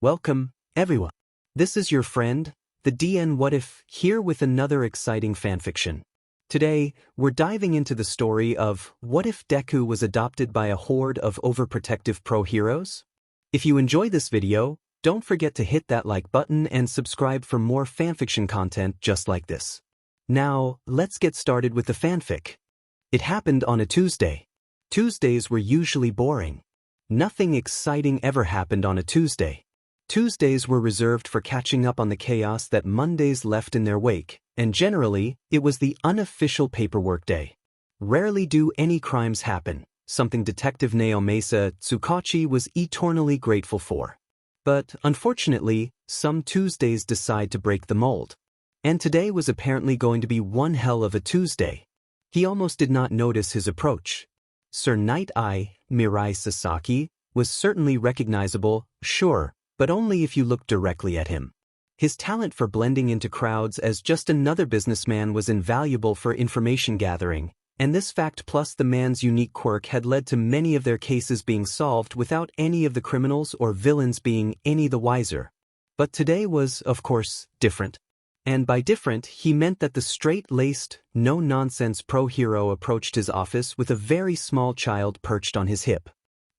Welcome, everyone. This is your friend, the DN What If, here with another exciting fanfiction. Today, we're diving into the story of what if Deku was adopted by a horde of overprotective pro-heroes? If you enjoy this video, don't forget to hit that like button and subscribe for more fanfiction content just like this. Now, let's get started with the fanfic. It happened on a Tuesday. Tuesdays were usually boring. Nothing exciting ever happened on a Tuesday. Tuesdays were reserved for catching up on the chaos that Mondays left in their wake, and generally, it was the unofficial paperwork day. Rarely do any crimes happen, something Detective Naomasa Tsukachi was eternally grateful for. But, unfortunately, some Tuesdays decide to break the mold. And today was apparently going to be one hell of a Tuesday. He almost did not notice his approach. Sir Night Eye, Mirai Sasaki, was certainly recognizable, sure, but only if you looked directly at him. His talent for blending into crowds as just another businessman was invaluable for information gathering, and this fact plus the man's unique quirk had led to many of their cases being solved without any of the criminals or villains being any the wiser. But today was, of course, different. And by different, he meant that the straight-laced, no-nonsense pro-hero approached his office with a very small child perched on his hip.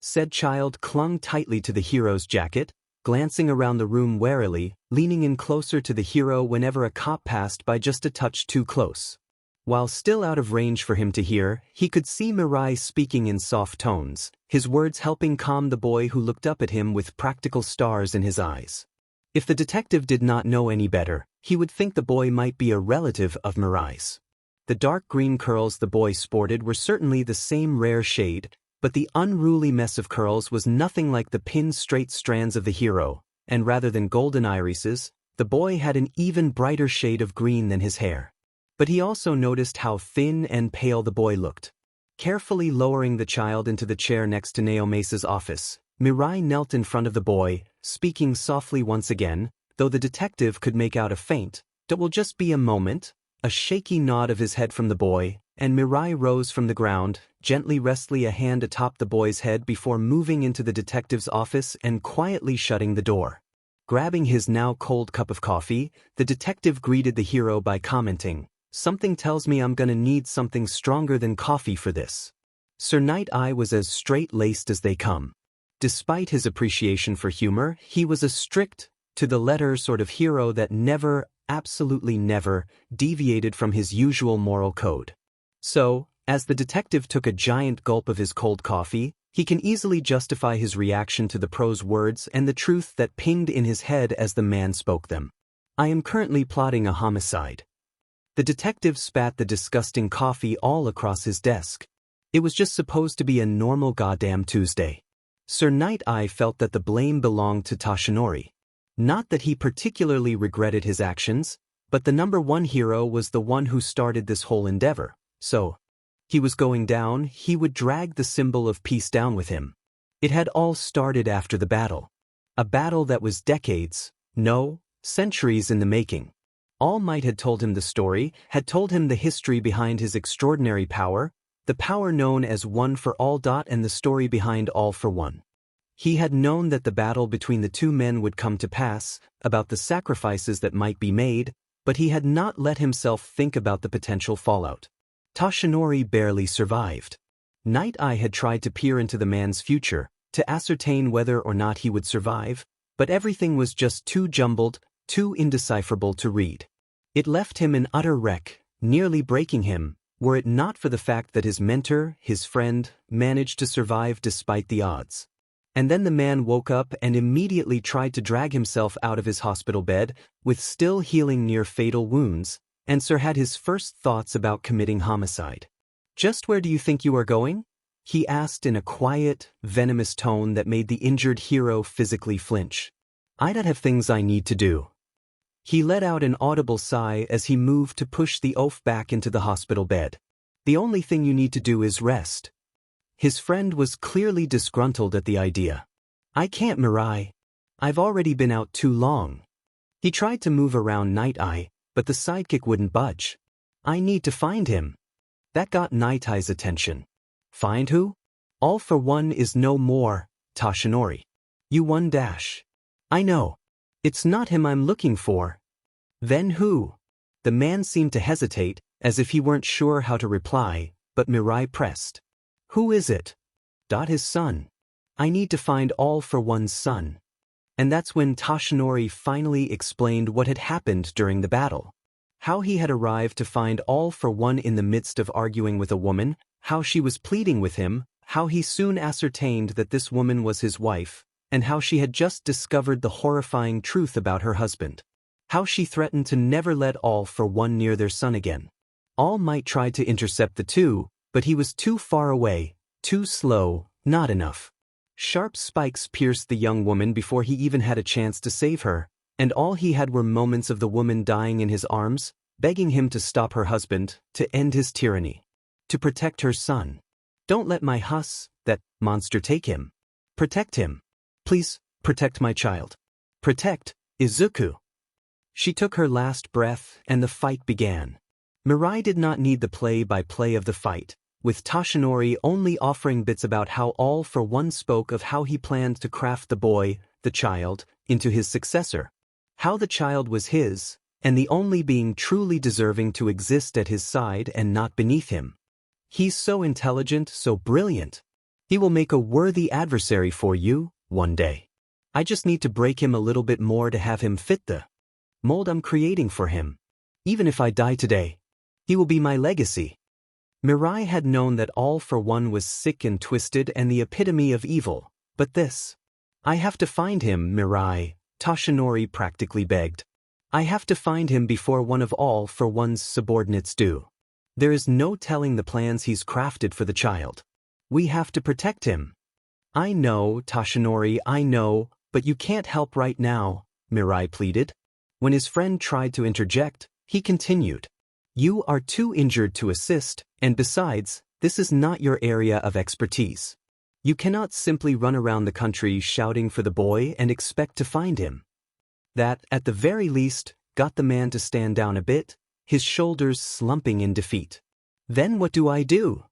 Said child clung tightly to the hero's jacket, glancing around the room warily, leaning in closer to the hero whenever a cop passed by just a touch too close. While still out of range for him to hear, he could see Mirai speaking in soft tones, his words helping calm the boy who looked up at him with practical stars in his eyes. If the detective did not know any better, he would think the boy might be a relative of Mirai's. The dark green curls the boy sported were certainly the same rare shade, but the unruly mess of curls was nothing like the pin-straight strands of the hero, and rather than golden irises, the boy had an even brighter shade of green than his hair. But he also noticed how thin and pale the boy looked. Carefully lowering the child into the chair next to Naomasa's office, Mirai knelt in front of the boy, speaking softly once again, though the detective could make out a faint, "That will just be a moment," a shaky nod of his head from the boy, and Mirai rose from the ground, gently resting a hand atop the boy's head before moving into the detective's office and quietly shutting the door. Grabbing his now cold cup of coffee, the detective greeted the hero by commenting, "Something tells me I'm gonna need something stronger than coffee for this." Sir Night Eye was as straight-laced as they come. Despite his appreciation for humor, he was a strict, to-the-letter sort of hero that never, absolutely never, deviated from his usual moral code. So, as the detective took a giant gulp of his cold coffee, he can easily justify his reaction to the pro's words and the truth that pinged in his head as the man spoke them. "I am currently plotting a homicide." The detective spat the disgusting coffee all across his desk. It was just supposed to be a normal goddamn Tuesday. Sir Night Eye felt that the blame belonged to Toshinori. Not that he particularly regretted his actions, but the number one hero was the one who started this whole endeavor, so he was going down, he would drag the symbol of peace down with him. It had all started after the battle. A battle that was decades, no, centuries in the making. All Might had told him the story, had told him the history behind his extraordinary power, the power known as One for All. And the story behind All for One. He had known that the battle between the two men would come to pass, about the sacrifices that might be made, but he had not let himself think about the potential fallout. Toshinori barely survived. Night Eye had tried to peer into the man's future, to ascertain whether or not he would survive, but everything was just too jumbled, too indecipherable to read. It left him an utter wreck, nearly breaking him, were it not for the fact that his mentor, his friend, managed to survive despite the odds. And then the man woke up and immediately tried to drag himself out of his hospital bed, with still healing near-fatal wounds, and Sir had his first thoughts about committing homicide. "Just where do you think you are going?" he asked in a quiet, venomous tone that made the injured hero physically flinch. "I don't have things I need to do." He let out an audible sigh as he moved to push the oaf back into the hospital bed. "The only thing you need to do is rest." His friend was clearly disgruntled at the idea. "I can't, Mirai. I've already been out too long." He tried to move around Night Eye, but the sidekick wouldn't budge. "I need to find him." That got Night Eye's attention. "Find who?" "All for One is no more, Toshinori. You one dash." I know. It's not him I'm looking for. Then who? The man seemed to hesitate, as if he weren't sure how to reply, but Mirai pressed. Who is it? His son. I need to find All for One's son. And that's when Toshinori finally explained what had happened during the battle. How he had arrived to find All for One in the midst of arguing with a woman, how she was pleading with him, how he soon ascertained that this woman was his wife, and how she had just discovered the horrifying truth about her husband. How she threatened to never let All for One near their son again. All Might tried to intercept the two, but he was too far away, too slow, not enough. Sharp spikes pierced the young woman before he even had a chance to save her, and all he had were moments of the woman dying in his arms, begging him to stop her husband, to end his tyranny. To protect her son. Don't let that monster take him. Protect him. Please, protect my child. Protect Izuku. She took her last breath, and the fight began. Mirai did not need the play-by-play of the fight, with Toshinori only offering bits about how All for One spoke of how he planned to craft the boy, the child, into his successor. How the child was his, and the only being truly deserving to exist at his side and not beneath him. He's so intelligent, so brilliant. He will make a worthy adversary for you, one day. I just need to break him a little bit more to have him fit the mold I'm creating for him. Even if I die today, he will be my legacy. Mirai had known that All for One was sick and twisted and the epitome of evil, but this. I have to find him, Mirai, Toshinori practically begged. I have to find him before one of All for One's subordinates do. There is no telling the plans he's crafted for the child. We have to protect him. I know, Toshinori, I know, but you can't help right now, Mirai pleaded. When his friend tried to interject, he continued. You are too injured to assist, and besides, this is not your area of expertise. You cannot simply run around the country shouting for the boy and expect to find him. That, at the very least, got the man to stand down a bit, his shoulders slumping in defeat. Then what do I do?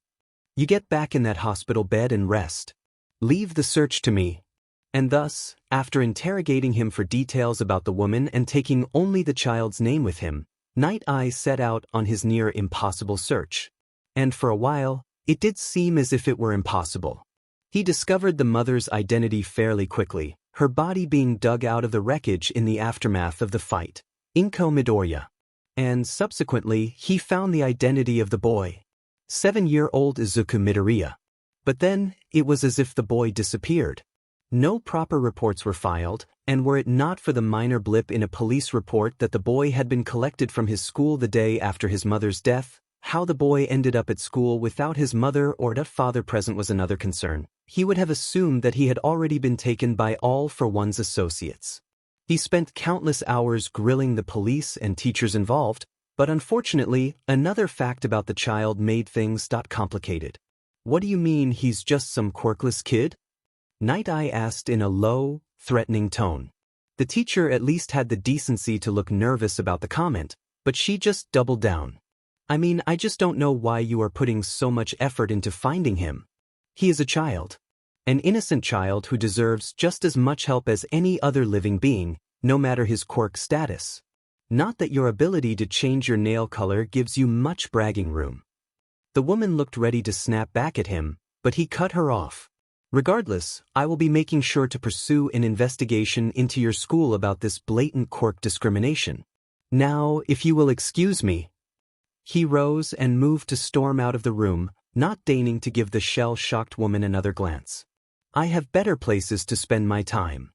You get back in that hospital bed and rest. Leave the search to me. And thus, after interrogating him for details about the woman and taking only the child's name with him, Night Eye set out on his near-impossible search. And for a while, it did seem as if it were impossible. He discovered the mother's identity fairly quickly, her body being dug out of the wreckage in the aftermath of the fight, Inko Midoriya. And subsequently, he found the identity of the boy, 7-year-old Izuku Midoriya. But then, it was as if the boy disappeared. No proper reports were filed, and were it not for the minor blip in a police report that the boy had been collected from his school the day after his mother's death, how the boy ended up at school without his mother or a father present was another concern. He would have assumed that he had already been taken by All for One's associates. He spent countless hours grilling the police and teachers involved, but unfortunately, another fact about the child made things complicated. What do you mean he's just some quirkless kid? Night Eye asked in a low, threatening tone. The teacher at least had the decency to look nervous about the comment, but she just doubled down. I mean, I just don't know why you are putting so much effort into finding him. He is a child. An innocent child who deserves just as much help as any other living being, no matter his quirk status. Not that your ability to change your nail color gives you much bragging room. The woman looked ready to snap back at him, but he cut her off. Regardless, I will be making sure to pursue an investigation into your school about this blatant quirk discrimination. Now, if you will excuse me. He rose and moved to storm out of the room, not deigning to give the shell-shocked woman another glance. I have better places to spend my time.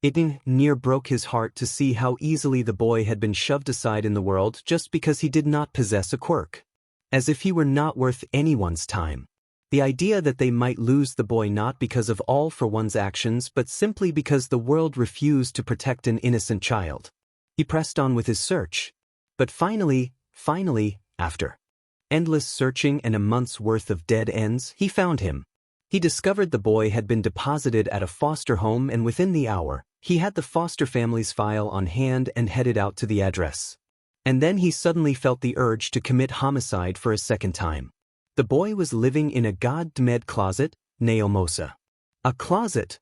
It near broke his heart to see how easily the boy had been shoved aside in the world just because he did not possess a quirk. As if he were not worth anyone's time. The idea that they might lose the boy not because of All for One's actions but simply because the world refused to protect an innocent child. He pressed on with his search. But finally, after endless searching and a month's worth of dead ends, he found him. He discovered the boy had been deposited at a foster home, and within the hour, he had the foster family's file on hand and headed out to the address. And then he suddenly felt the urge to commit homicide for a second time. The boy was living in a god-made closet, Naomosa. A closet?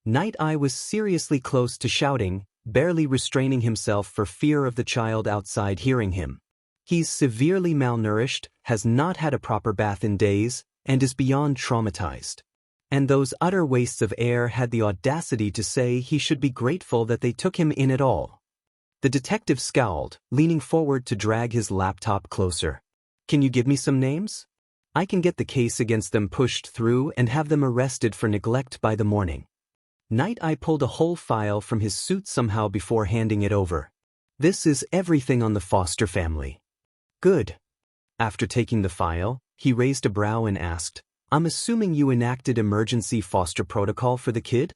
Night Eye was seriously close to shouting, barely restraining himself for fear of the child outside hearing him. He's severely malnourished, has not had a proper bath in days, and is beyond traumatized. And those utter wastes of air had the audacity to say he should be grateful that they took him in at all. The detective scowled, leaning forward to drag his laptop closer. Can you give me some names? I can get the case against them pushed through and have them arrested for neglect by the morning. Night Eye pulled a whole file from his suit somehow before handing it over. This is everything on the Foster family. Good. After taking the file, he raised a brow and asked, I'm assuming you enacted emergency foster protocol for the kid?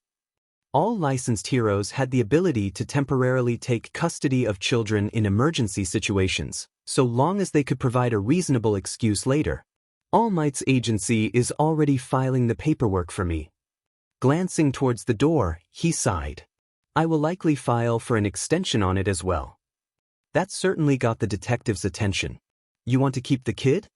All licensed heroes had the ability to temporarily take custody of children in emergency situations, so long as they could provide a reasonable excuse later. All Might's agency is already filing the paperwork for me. Glancing towards the door, he sighed. I will likely file for an extension on it as well. That certainly got the detective's attention. You want to keep the kid?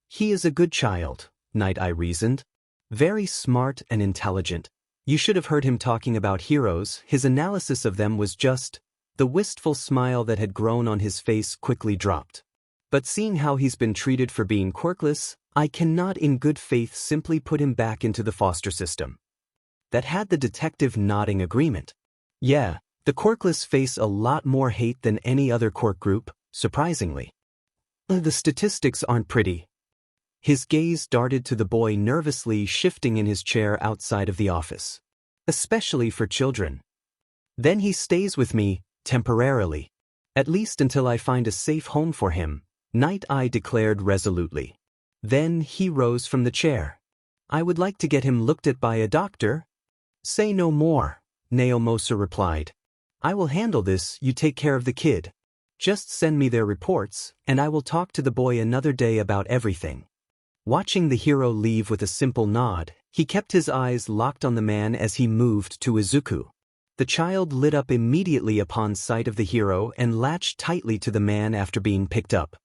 He is a good child, Night Eye reasoned. Very smart and intelligent. You should have heard him talking about heroes. His analysis of them was just... The wistful smile that had grown on his face quickly dropped. But seeing how he's been treated for being quirkless, I cannot in good faith simply put him back into the foster system. That had the detective nodding agreement. Yeah, the quirkless face a lot more hate than any other quirk group, surprisingly. The statistics aren't pretty. His gaze darted to the boy nervously shifting in his chair outside of the office. Especially for children. Then he stays with me, temporarily. At least until I find a safe home for him, Night Eye declared resolutely. Then he rose from the chair. I would like to get him looked at by a doctor. Say no more, Naomosa replied. I will handle this, you take care of the kid. Just send me their reports, and I will talk to the boy another day about everything. Watching the hero leave with a simple nod, he kept his eyes locked on the man as he moved to Izuku. The child lit up immediately upon sight of the hero and latched tightly to the man after being picked up.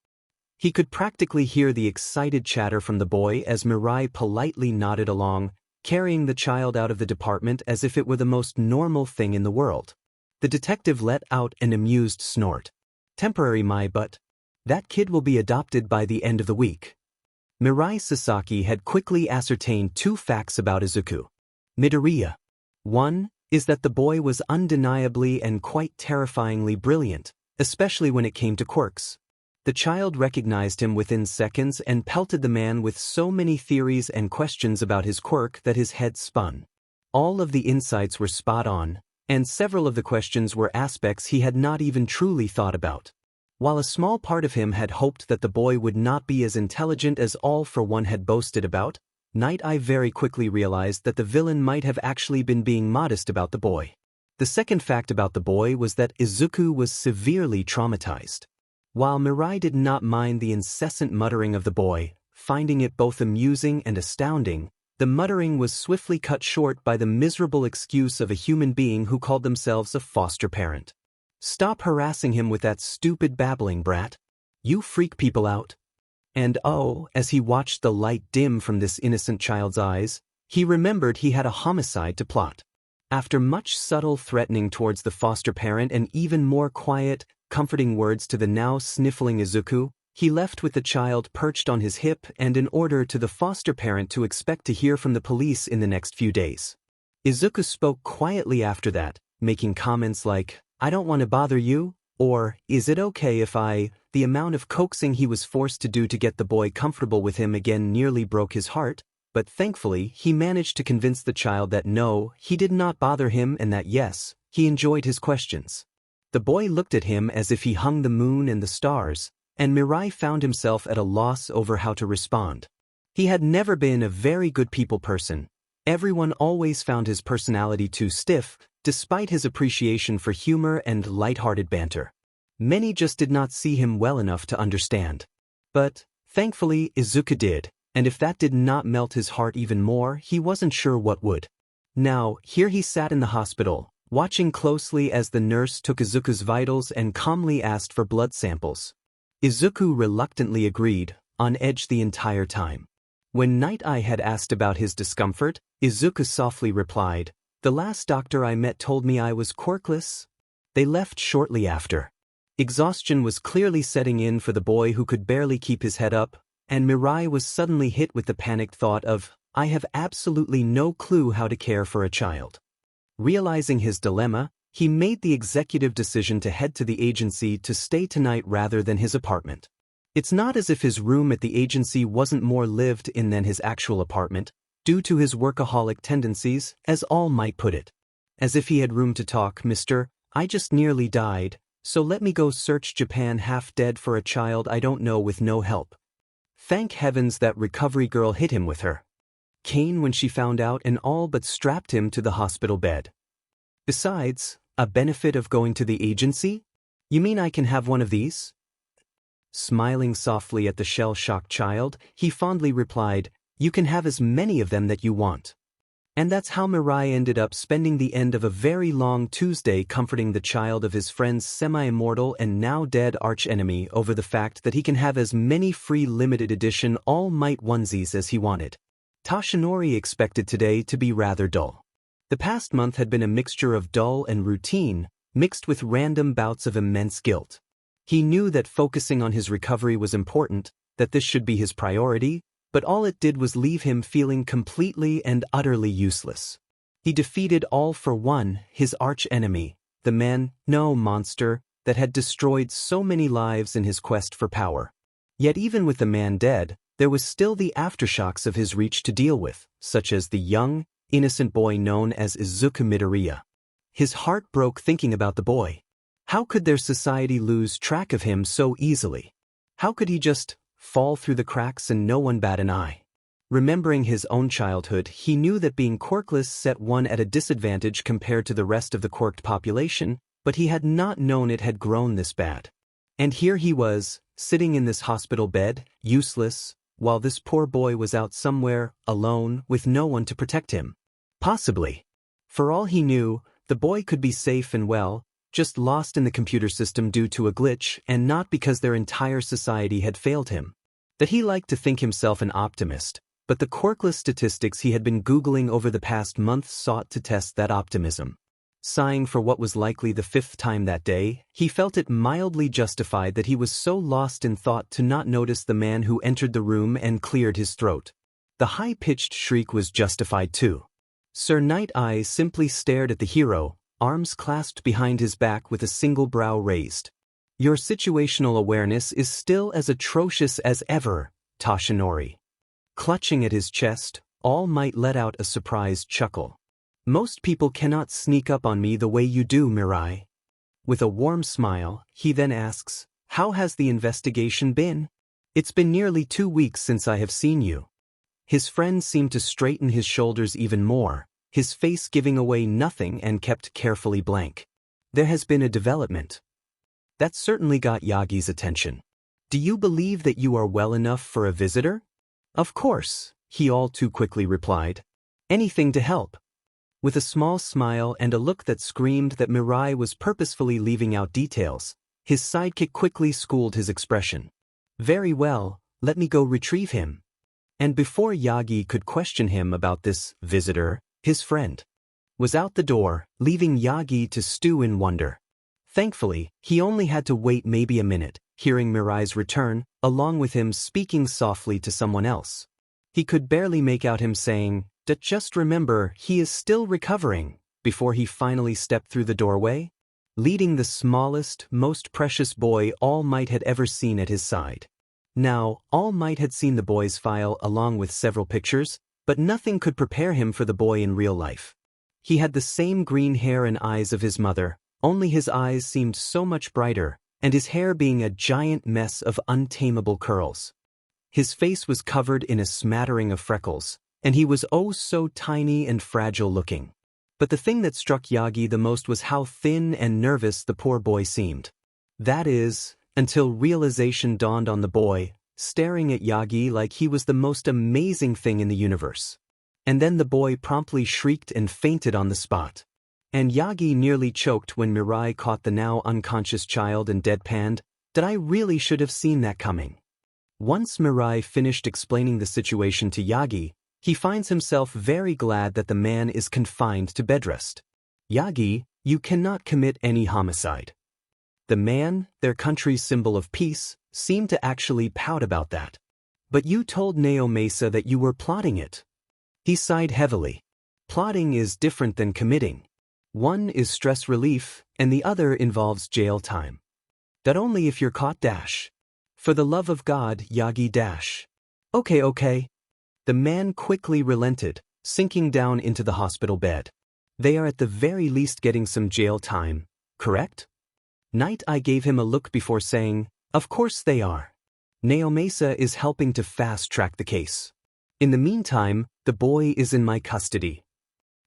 He could practically hear the excited chatter from the boy as Mirai politely nodded along, carrying the child out of the department as if it were the most normal thing in the world. The detective let out an amused snort. Temporary but that kid will be adopted by the end of the week. Mirai Sasaki had quickly ascertained two facts about Izuku. Midoriya. One is that the boy was undeniably and quite terrifyingly brilliant, especially when it came to quirks. The child recognized him within seconds and pelted the man with so many theories and questions about his quirk that his head spun. All of the insights were spot on, and several of the questions were aspects he had not even truly thought about. While a small part of him had hoped that the boy would not be as intelligent as All for One had boasted about, Night Eye very quickly realized that the villain might have actually been being modest about the boy. The second fact about the boy was that Izuku was severely traumatized. While Mirai did not mind the incessant muttering of the boy, finding it both amusing and astounding, the muttering was swiftly cut short by the miserable excuse of a human being who called themselves a foster parent. Stop harassing him with that stupid babbling, brat. You freak people out. And oh, as he watched the light dim from this innocent child's eyes, he remembered he had a homicide to plot. After much subtle threatening towards the foster parent and even more quiet, comforting words to the now sniffling Izuku, he left with the child perched on his hip and an order to the foster parent to expect to hear from the police in the next few days. Izuku spoke quietly after that, making comments like, I don't want to bother you, or, is it okay if I... The amount of coaxing he was forced to do to get the boy comfortable with him again nearly broke his heart, but thankfully he managed to convince the child that no, he did not bother him and that yes, he enjoyed his questions. The boy looked at him as if he hung the moon and the stars, and Mirai found himself at a loss over how to respond. He had never been a very good people person. Everyone always found his personality too stiff, despite his appreciation for humor and light-hearted banter. Many just did not see him well enough to understand. But, thankfully, Izuku did, and if that did not melt his heart even more, he wasn't sure what would. Now, here he sat in the hospital, watching closely as the nurse took Izuku's vitals and calmly asked for blood samples. Izuku reluctantly agreed, on edge the entire time. When Night Eye had asked about his discomfort, Izuku softly replied, The last doctor I met told me I was quirkless. They left shortly after. Exhaustion was clearly setting in for the boy who could barely keep his head up, and Mirai was suddenly hit with the panicked thought of, I have absolutely no clue how to care for a child. Realizing his dilemma, he made the executive decision to head to the agency to stay tonight rather than his apartment. It's not as if his room at the agency wasn't more lived in than his actual apartment, due to his workaholic tendencies, as all might put it. As if he had room to talk, Mr. I just nearly died, so let me go search Japan half dead for a child I don't know with no help. Thank heavens that recovery girl hit him with her cane when she found out and all but strapped him to the hospital bed. Besides, a benefit of going to the agency? You mean I can have one of these? Smiling softly at the shell-shocked child, he fondly replied, You can have as many of them that you want. And that's how Mirai ended up spending the end of a very long Tuesday comforting the child of his friend's semi-immortal and now dead archenemy over the fact that he can have as many free limited edition All Might onesies as he wanted. Toshinori expected today to be rather dull. The past month had been a mixture of dull and routine, mixed with random bouts of immense guilt. He knew that focusing on his recovery was important, that this should be his priority, but all it did was leave him feeling completely and utterly useless. He defeated all for one, his arch-enemy, the monster, that had destroyed so many lives in his quest for power. Yet even with the man dead, there was still the aftershocks of his reach to deal with, such as the young, innocent boy known as Izuku Midoriya. His heart broke thinking about the boy. How could their society lose track of him so easily? How could he just fall through the cracks and no one bat an eye? Remembering his own childhood, he knew that being quirkless set one at a disadvantage compared to the rest of the quirked population, but he had not known it had grown this bad. And here he was, sitting in this hospital bed, useless, while this poor boy was out somewhere, alone, with no one to protect him. Possibly. For all he knew, the boy could be safe and well, just lost in the computer system due to a glitch and not because their entire society had failed him. That he liked to think himself an optimist, but the quirkless statistics he had been Googling over the past month sought to test that optimism. Sighing for what was likely the fifth time that day, he felt it mildly justified that he was so lost in thought to not notice the man who entered the room and cleared his throat. The high-pitched shriek was justified too. Sir Night Eyes simply stared at the hero, arms clasped behind his back with a single brow raised. Your situational awareness is still as atrocious as ever, Toshinori. Clutching at his chest, All Might let out a surprised chuckle. Most people cannot sneak up on me the way you do, Mirai. With a warm smile, he then asks, How has the investigation been? It's been nearly 2 weeks since I have seen you. His friend seemed to straighten his shoulders even more, his face giving away nothing and kept carefully blank. There has been a development. That certainly got Yagi's attention. Do you believe that you are well enough for a visitor? Of course, he all too quickly replied. Anything to help. With a small smile and a look that screamed that Mirai was purposefully leaving out details, his sidekick quickly schooled his expression. Very well, let me go retrieve him. And before Yagi could question him about this visitor, his friend was out the door, leaving Yagi to stew in wonder. Thankfully, he only had to wait maybe a minute, hearing Mirai's return, along with him speaking softly to someone else. He could barely make out him saying, Just remember, he is still recovering, before he finally stepped through the doorway, leading the smallest, most precious boy All Might had ever seen at his side. Now, All Might had seen the boy's file along with several pictures, but nothing could prepare him for the boy in real life. He had the same green hair and eyes of his mother, only his eyes seemed so much brighter, and his hair being a giant mess of untamable curls. His face was covered in a smattering of freckles, and he was oh so tiny and fragile looking. But the thing that struck Yagi the most was how thin and nervous the poor boy seemed. That is, until realization dawned on the boy, staring at Yagi like he was the most amazing thing in the universe. And then the boy promptly shrieked and fainted on the spot. And Yagi nearly choked when Mirai caught the now unconscious child and deadpanned, that I really should have seen that coming. Once Mirai finished explaining the situation to Yagi, He finds himself very glad that the man is confined to bedrest. Yagi, you cannot commit any homicide. The man, their country's symbol of peace, seemed to actually pout about that. But you told Naomasa that you were plotting it. He sighed heavily. Plotting is different than committing. One is stress relief, and the other involves jail time. That only if you're caught dash. For the love of God, Yagi dash. Okay. The man quickly relented, sinking down into the hospital bed. They are at the very least getting some jail time, correct? Night Eye gave him a look before saying, of course they are. Naomasa is helping to fast-track the case. In the meantime, the boy is in my custody.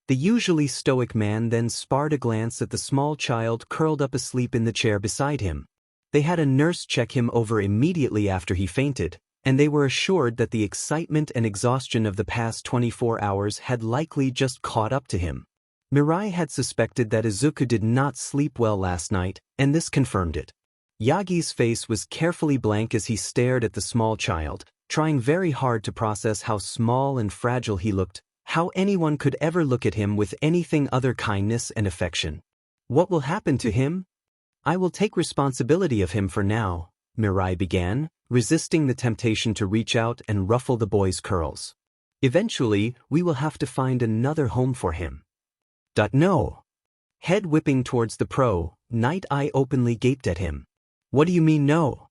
The usually stoic man then sparred a glance at the small child curled up asleep in the chair beside him. They had a nurse check him over immediately after he fainted, and they were assured that the excitement and exhaustion of the past 24 hours had likely just caught up to him. Mirai had suspected that Izuku did not sleep well last night, and this confirmed it. Yagi's face was carefully blank as he stared at the small child, trying very hard to process how small and fragile he looked, how anyone could ever look at him with anything other kindness and affection. What will happen to him? I will take responsibility of him for now, Mirai began, resisting the temptation to reach out and ruffle the boy's curls. Eventually, we will have to find another home for him. No. Head whipping towards the pro, Night Eye openly gaped at him. What do you mean no?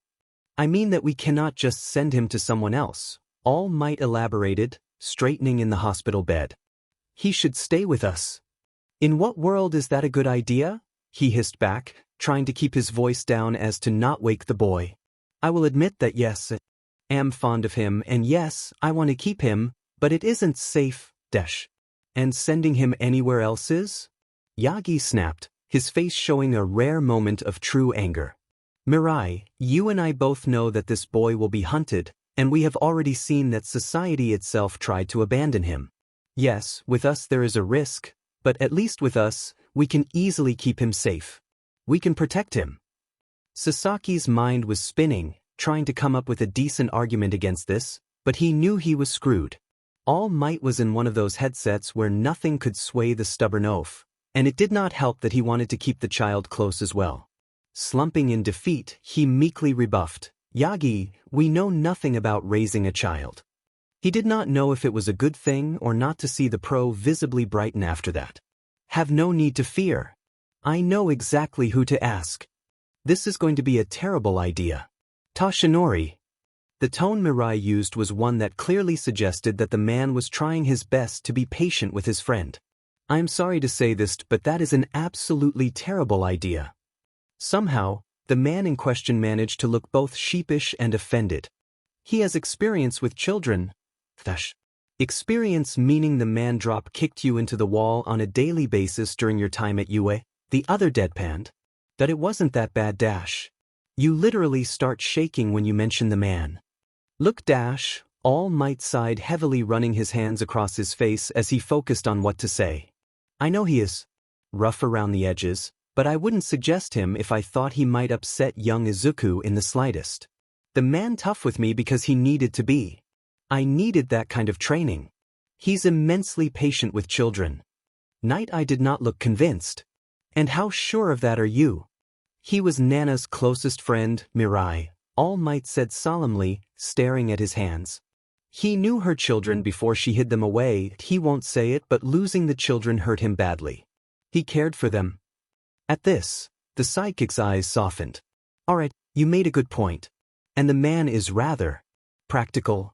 I mean that we cannot just send him to someone else, All Might elaborated, straightening in the hospital bed. He should stay with us. In what world is that a good idea? He hissed back, trying to keep his voice down as to not wake the boy. I will admit that yes, I am fond of him, and yes, I want to keep him, but it isn't safe, Desh. And sending him anywhere else is? Yagi snapped, his face showing a rare moment of true anger. Mirai, you and I both know that this boy will be hunted, and we have already seen that society itself tried to abandon him. Yes, with us there is a risk, but at least with us, we can easily keep him safe. We can protect him. Sasaki's mind was spinning, trying to come up with a decent argument against this, but he knew he was screwed. All Might was in one of those headsets where nothing could sway the stubborn oaf, and it did not help that he wanted to keep the child close as well. Slumping in defeat, he meekly rebuffed, Yagi, we know nothing about raising a child. He did not know if it was a good thing or not to see the pro visibly brighten after that. Have no need to fear. I know exactly who to ask. This is going to be a terrible idea. Toshinori. The tone Mirai used was one that clearly suggested that the man was trying his best to be patient with his friend. I'm sorry to say this, but that is an absolutely terrible idea. Somehow, the man in question managed to look both sheepish and offended. He has experience with children. Experience meaning the man drop kicked you into the wall on a daily basis during your time at UA, the other deadpanned. That it wasn't that bad dash. You literally start shaking when you mention the man. Look dash, All Might sighed heavily, running his hands across his face as he focused on what to say. I know he is rough around the edges, but I wouldn't suggest him if I thought he might upset young Izuku in the slightest. The man tough with me because he needed to be. I needed that kind of training. He's immensely patient with children. Night Eye did not look convinced. And how sure of that are you? He was Nana's closest friend, Mirai, All Might said solemnly, staring at his hands. He knew her children before she hid them away. He won't say it, but losing the children hurt him badly. He cared for them. At this, the sidekick's eyes softened. Alright, you made a good point. And the man is rather practical.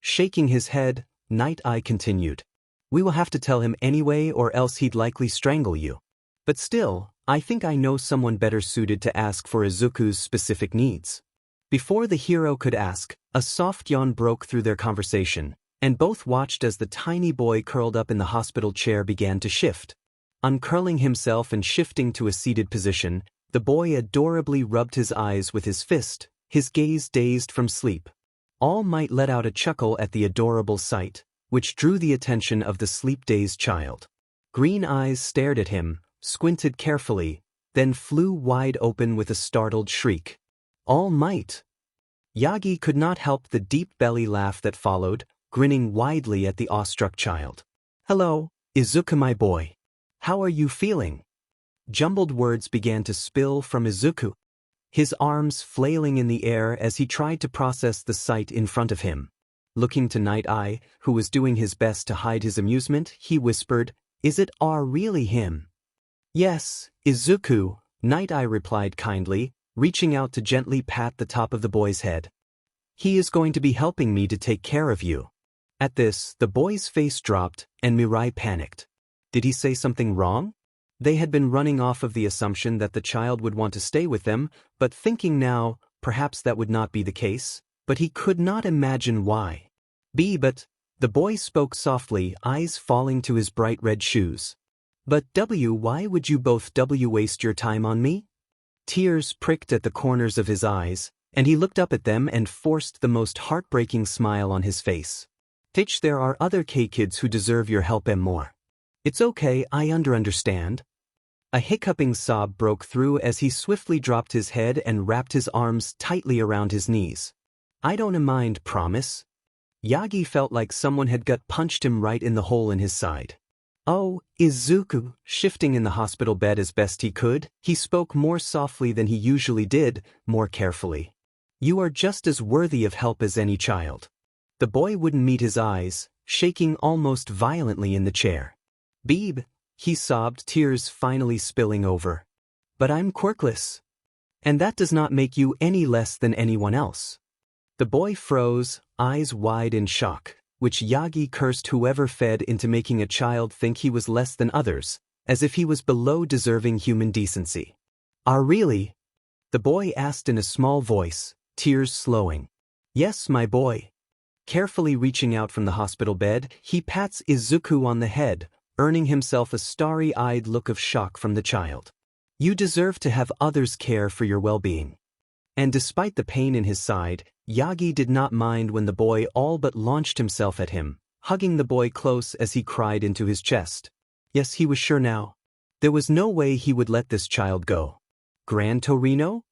Shaking his head, Night Eye continued. We will have to tell him anyway, or else he'd likely strangle you. But still, I think I know someone better suited to ask for Izuku's specific needs. Before the hero could ask, a soft yawn broke through their conversation, and both watched as the tiny boy curled up in the hospital chair began to shift. Uncurling himself and shifting to a seated position, the boy adorably rubbed his eyes with his fist, his gaze dazed from sleep. All Might let out a chuckle at the adorable sight, which drew the attention of the sleep-dazed child. Green eyes stared at him, squinted carefully, then flew wide open with a startled shriek. All Might! Yagi could not help the deep belly laugh that followed, grinning widely at the awestruck child. "Hello, Izuku my boy. How are you feeling?" Jumbled words began to spill from Izuku, his arms flailing in the air as he tried to process the sight in front of him. Looking to Night Eye, who was doing his best to hide his amusement, he whispered, "Is it really him?" "Yes, Izuku," Night Eye replied kindly, reaching out to gently pat the top of the boy's head. "He is going to be helping me to take care of you." At this, the boy's face dropped, and Mirai panicked. Did he say something wrong? They had been running off of the assumption that the child would want to stay with them, but thinking now, perhaps that would not be the case, but he could not imagine why. But, the boy spoke softly, eyes falling to his bright red shoes. "But why would you both waste your time on me?" Tears pricked at the corners of his eyes, and he looked up at them and forced the most heartbreaking smile on his face. "Teach, there are other K-kids who deserve your help and more. It's okay, I understand." A hiccuping sob broke through as he swiftly dropped his head and wrapped his arms tightly around his knees. "I don't mind, promise." Yagi felt like someone had gut-punched him right in the hole in his side. "Oh, Izuku," shifting in the hospital bed as best he could, he spoke more softly than he usually did, more carefully. "You are just as worthy of help as any child." The boy wouldn't meet his eyes, shaking almost violently in the chair. "Beeb," he sobbed, tears finally spilling over. "But I'm quirkless. And that does not make you any less than anyone else." The boy froze, eyes wide in shock, which Yagi cursed whoever fed into making a child think he was less than others, as if he was below deserving human decency. Really?" the boy asked in a small voice, tears slowing. "Yes, my boy." Carefully reaching out from the hospital bed, he pats Izuku on the head, earning himself a starry-eyed look of shock from the child. "You deserve to have others care for your well-being." And despite the pain in his side, Yagi did not mind when the boy all but launched himself at him, hugging the boy close as he cried into his chest. Yes, he was sure now. There was no way he would let this child go. "Gran Torino?"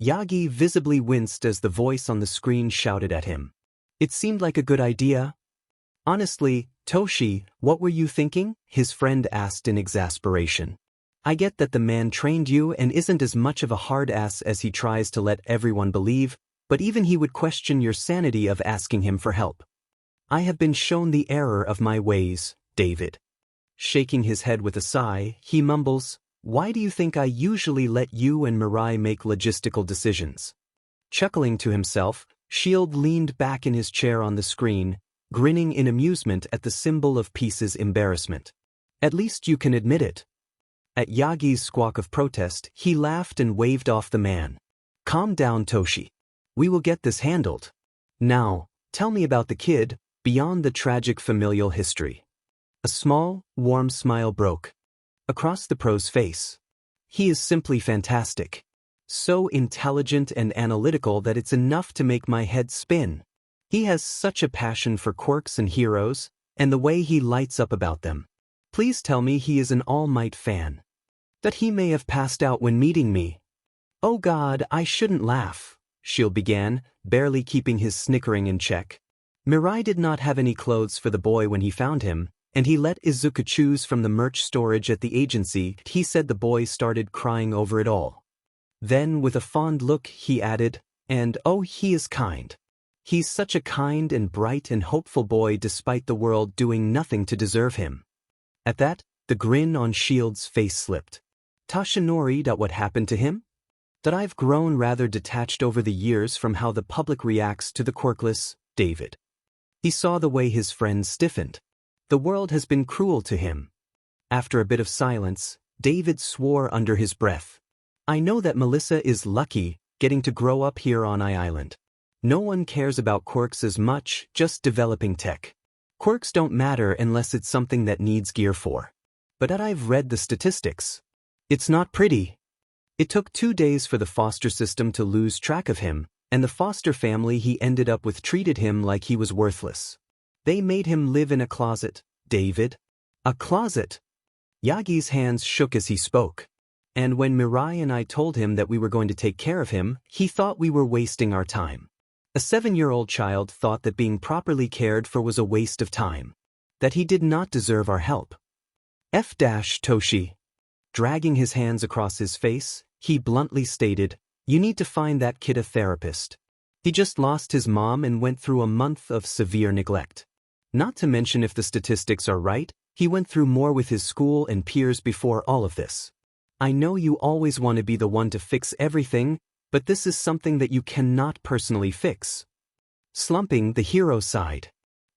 Yagi visibly winced as the voice on the screen shouted at him. "It seemed like a good idea." "Honestly, Toshi, what were you thinking?" his friend asked in exasperation. "I get that the man trained you and isn't as much of a hard ass as he tries to let everyone believe, but even he would question your sanity of asking him for help." "I have been shown the error of my ways, David." Shaking his head with a sigh, he mumbles, "Why do you think I usually let you and Mirai make logistical decisions?" Chuckling to himself, Shield leaned back in his chair on the screen, grinning in amusement at the symbol of peace's embarrassment. "At least you can admit it." At Yagi's squawk of protest, he laughed and waved off the man. "Calm down, Toshi. We will get this handled. Now, tell me about the kid, beyond the tragic familial history." A small, warm smile broke across the pro's face. "He is simply fantastic. So intelligent and analytical that it's enough to make my head spin. He has such a passion for quirks and heroes, and the way he lights up about them. Please tell me he is an All Might fan. That he may have passed out when meeting me." "Oh God, I shouldn't laugh," Shield began, barely keeping his snickering in check. Mirai did not have any clothes for the boy when he found him, and he let Izuku choose from the merch storage at the agency. He said the boy started crying over it all. Then, with a fond look, he added, "And oh, he is kind. He's such a kind and bright and hopeful boy despite the world doing nothing to deserve him." At that, the grin on Shield's face slipped. "Tashinori, what happened to him?" "That I've grown rather detached over the years from how the public reacts to the quirkless David." He saw the way his friend stiffened. "The world has been cruel to him." After a bit of silence, David swore under his breath. "I know that Melissa is lucky, getting to grow up here on Island. No one cares about quirks as much, just developing tech. Quirks don't matter unless it's something that needs gear for. But I've read the statistics. It's not pretty." It took 2 days for the foster system to lose track of him, and the foster family he ended up with treated him like he was worthless. They made him live in a closet, David. A closet. Yagi's hands shook as he spoke. And when Mirai and I told him that we were going to take care of him, he thought we were wasting our time. A 7-year-old child thought that being properly cared for was a waste of time, that he did not deserve our help. Toshi. Dragging his hands across his face, he bluntly stated, "You need to find that kid a therapist. He just lost his mom and went through a month of severe neglect. Not to mention, if the statistics are right, he went through more with his school and peers before all of this. I know you always want to be the one to fix everything, but this is something that you cannot personally fix." Slumping, the hero sighed.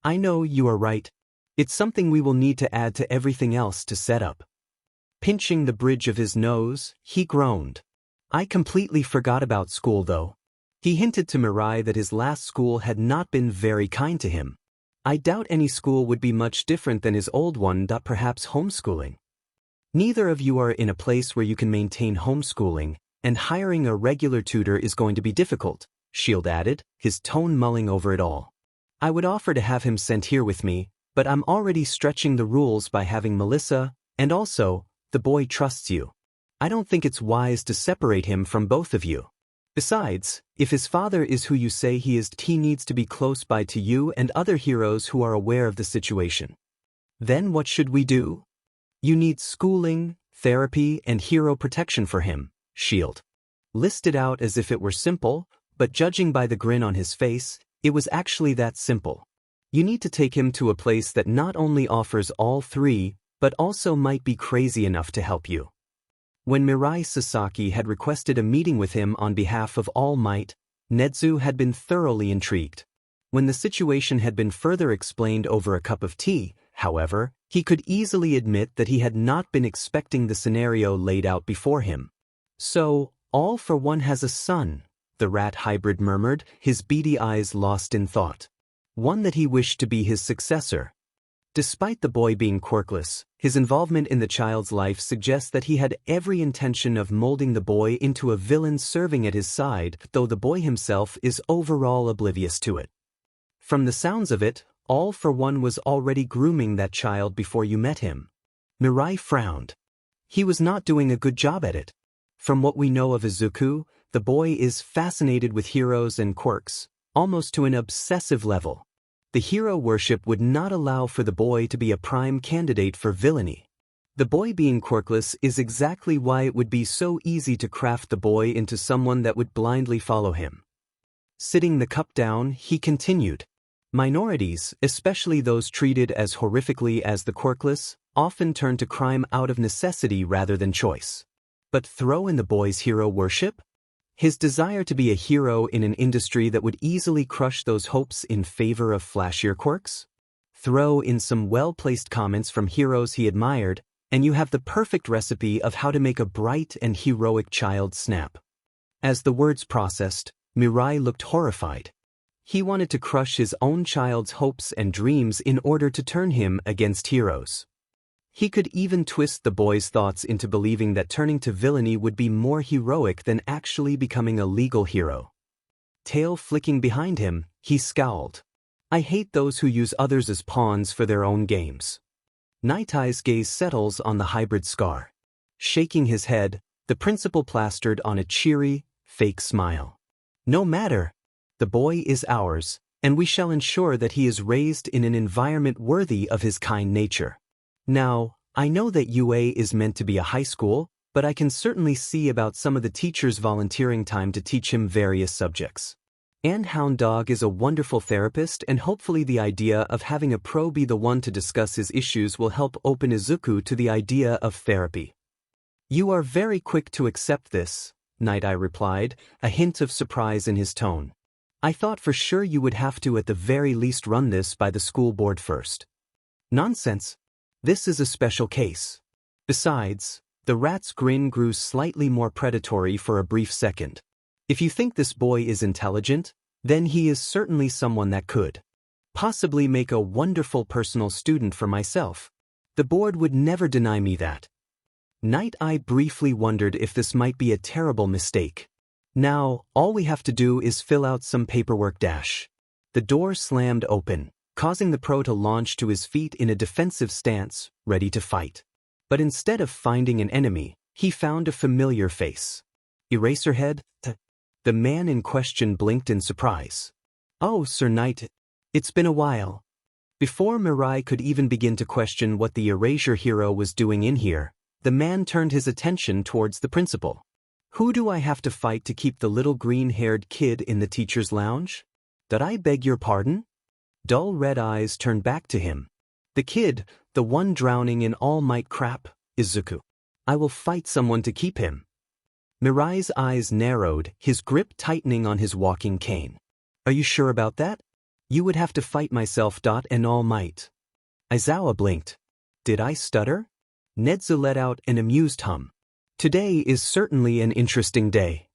"I know you are right. It's something we will need to add to everything else to set up." Pinching the bridge of his nose, he groaned. "I completely forgot about school though." He hinted to Mirai that his last school had not been very kind to him. "I doubt any school would be much different than his old one. Perhaps homeschooling." "Neither of you are in a place where you can maintain homeschooling, and hiring a regular tutor is going to be difficult," Shield added, his tone mulling over it all. "I would offer to have him sent here with me, but I'm already stretching the rules by having Melissa, and also, the boy trusts you. I don't think it's wise to separate him from both of you. Besides, if his father is who you say he is, he needs to be close by to you and other heroes who are aware of the situation." "Then what should we do?" "You need schooling, therapy, and hero protection for him," Shield listed out as if it were simple, but judging by the grin on his face, it was actually that simple. You need to take him to a place that not only offers all three, but also might be crazy enough to help you. When Mirai Sasaki had requested a meeting with him on behalf of All Might, Netsu had been thoroughly intrigued. When the situation had been further explained over a cup of tea, however, he could easily admit that he had not been expecting the scenario laid out before him. "So, All for One has a son," the rat hybrid murmured, his beady eyes lost in thought. "One that he wished to be his successor." Despite the boy being quirkless, his involvement in the child's life suggests that he had every intention of molding the boy into a villain serving at his side, though the boy himself is overall oblivious to it. "From the sounds of it, All for One was already grooming that child before you met him." Mirai frowned. "He was not doing a good job at it. From what we know of Izuku, the boy is fascinated with heroes and quirks, almost to an obsessive level. The hero worship would not allow for the boy to be a prime candidate for villainy. The boy being quirkless is exactly why it would be so easy to craft the boy into someone that would blindly follow him." Sitting the cup down, he continued, "Minorities, especially those treated as horrifically as the quirkless, often turn to crime out of necessity rather than choice. But throw in the boy's hero worship? His desire to be a hero in an industry that would easily crush those hopes in favor of flashier quirks? Throw in some well-placed comments from heroes he admired, and you have the perfect recipe of how to make a bright and heroic child snap." As the words processed, Mirai looked horrified. He wanted to crush his own child's hopes and dreams in order to turn him against heroes. He could even twist the boy's thoughts into believing that turning to villainy would be more heroic than actually becoming a legal hero. Tail flicking behind him, he scowled. "I hate those who use others as pawns for their own games." Night Eye's gaze settles on the hybrid scar. Shaking his head, the principal plastered on a cheery, fake smile. "No matter. The boy is ours, and we shall ensure that he is raised in an environment worthy of his kind nature. Now, I know that UA is meant to be a high school, but I can certainly see about some of the teachers volunteering time to teach him various subjects. And Hound Dog is a wonderful therapist, and hopefully the idea of having a pro be the one to discuss his issues will help open Izuku to the idea of therapy." "You are very quick to accept this," Night Eye replied, a hint of surprise in his tone. "I thought for sure you would have to at the very least run this by the school board first." "Nonsense. This is a special case. Besides," the rat's grin grew slightly more predatory for a brief second. "If you think this boy is intelligent, then he is certainly someone that could possibly make a wonderful personal student for myself. The board would never deny me that." Night Eye briefly wondered if this might be a terrible mistake. "Now, all we have to do is fill out some paperwork dash." The door slammed open, causing the pro to launch to his feet in a defensive stance, ready to fight. But instead of finding an enemy, he found a familiar face. Eraserhead? The man in question blinked in surprise. Oh, Sir Knight. It's been a while. Before Mirai could even begin to question what the erasure hero was doing in here, the man turned his attention towards the principal. Who do I have to fight to keep the little green-haired kid in the teacher's lounge? Did I beg your pardon? Dull red eyes turned back to him. The kid, the one drowning in All Might crap, is Deku. I will fight someone to keep him. Mirai's eyes narrowed, his grip tightening on his walking cane. Are you sure about that? You would have to fight myself. And All Might. Aizawa blinked. Did I stutter? Nezu let out an amused hum. Today is certainly an interesting day.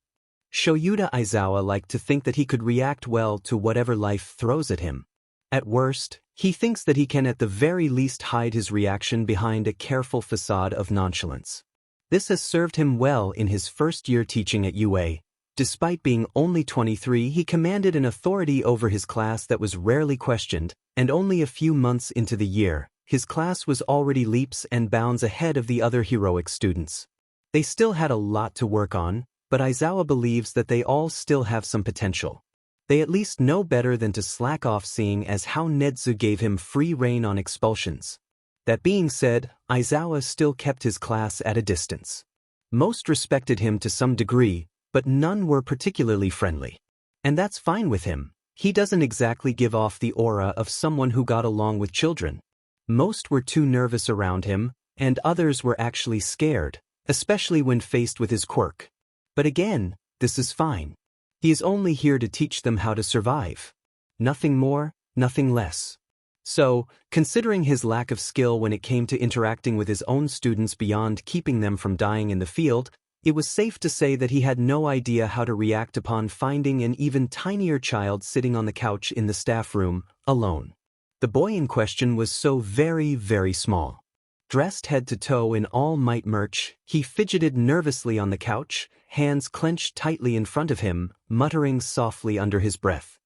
Shoyuda Aizawa liked to think that he could react well to whatever life throws at him. At worst, he thinks that he can at the very least hide his reaction behind a careful facade of nonchalance. This has served him well in his first year teaching at UA. Despite being only 23, he commanded an authority over his class that was rarely questioned, and only a few months into the year, his class was already leaps and bounds ahead of the other heroic students. They still had a lot to work on, but Aizawa believes that they all still have some potential. They at least know better than to slack off, seeing as how Nezu gave him free rein on expulsions. That being said, Aizawa still kept his class at a distance. Most respected him to some degree, but none were particularly friendly. And that's fine with him. He doesn't exactly give off the aura of someone who got along with children. Most were too nervous around him, and others were actually scared, especially when faced with his quirk. But again, this is fine. He is only here to teach them how to survive. Nothing more, nothing less. So, considering his lack of skill when it came to interacting with his own students beyond keeping them from dying in the field, it was safe to say that he had no idea how to react upon finding an even tinier child sitting on the couch in the staff room, alone. The boy in question was so very, very small. Dressed head to toe in All Might merch, he fidgeted nervously on the couch, hands clenched tightly in front of him, muttering softly under his breath.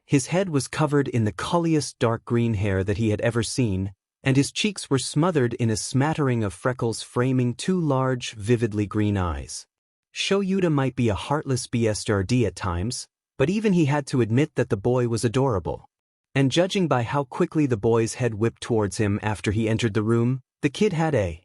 His head was covered in the culliest dark green hair that he had ever seen, and his cheeks were smothered in a smattering of freckles framing two large, vividly green eyes. Shoyuda might be a heartless BSRD at times, but even he had to admit that the boy was adorable. And judging by how quickly the boy's head whipped towards him after he entered the room, the kid had a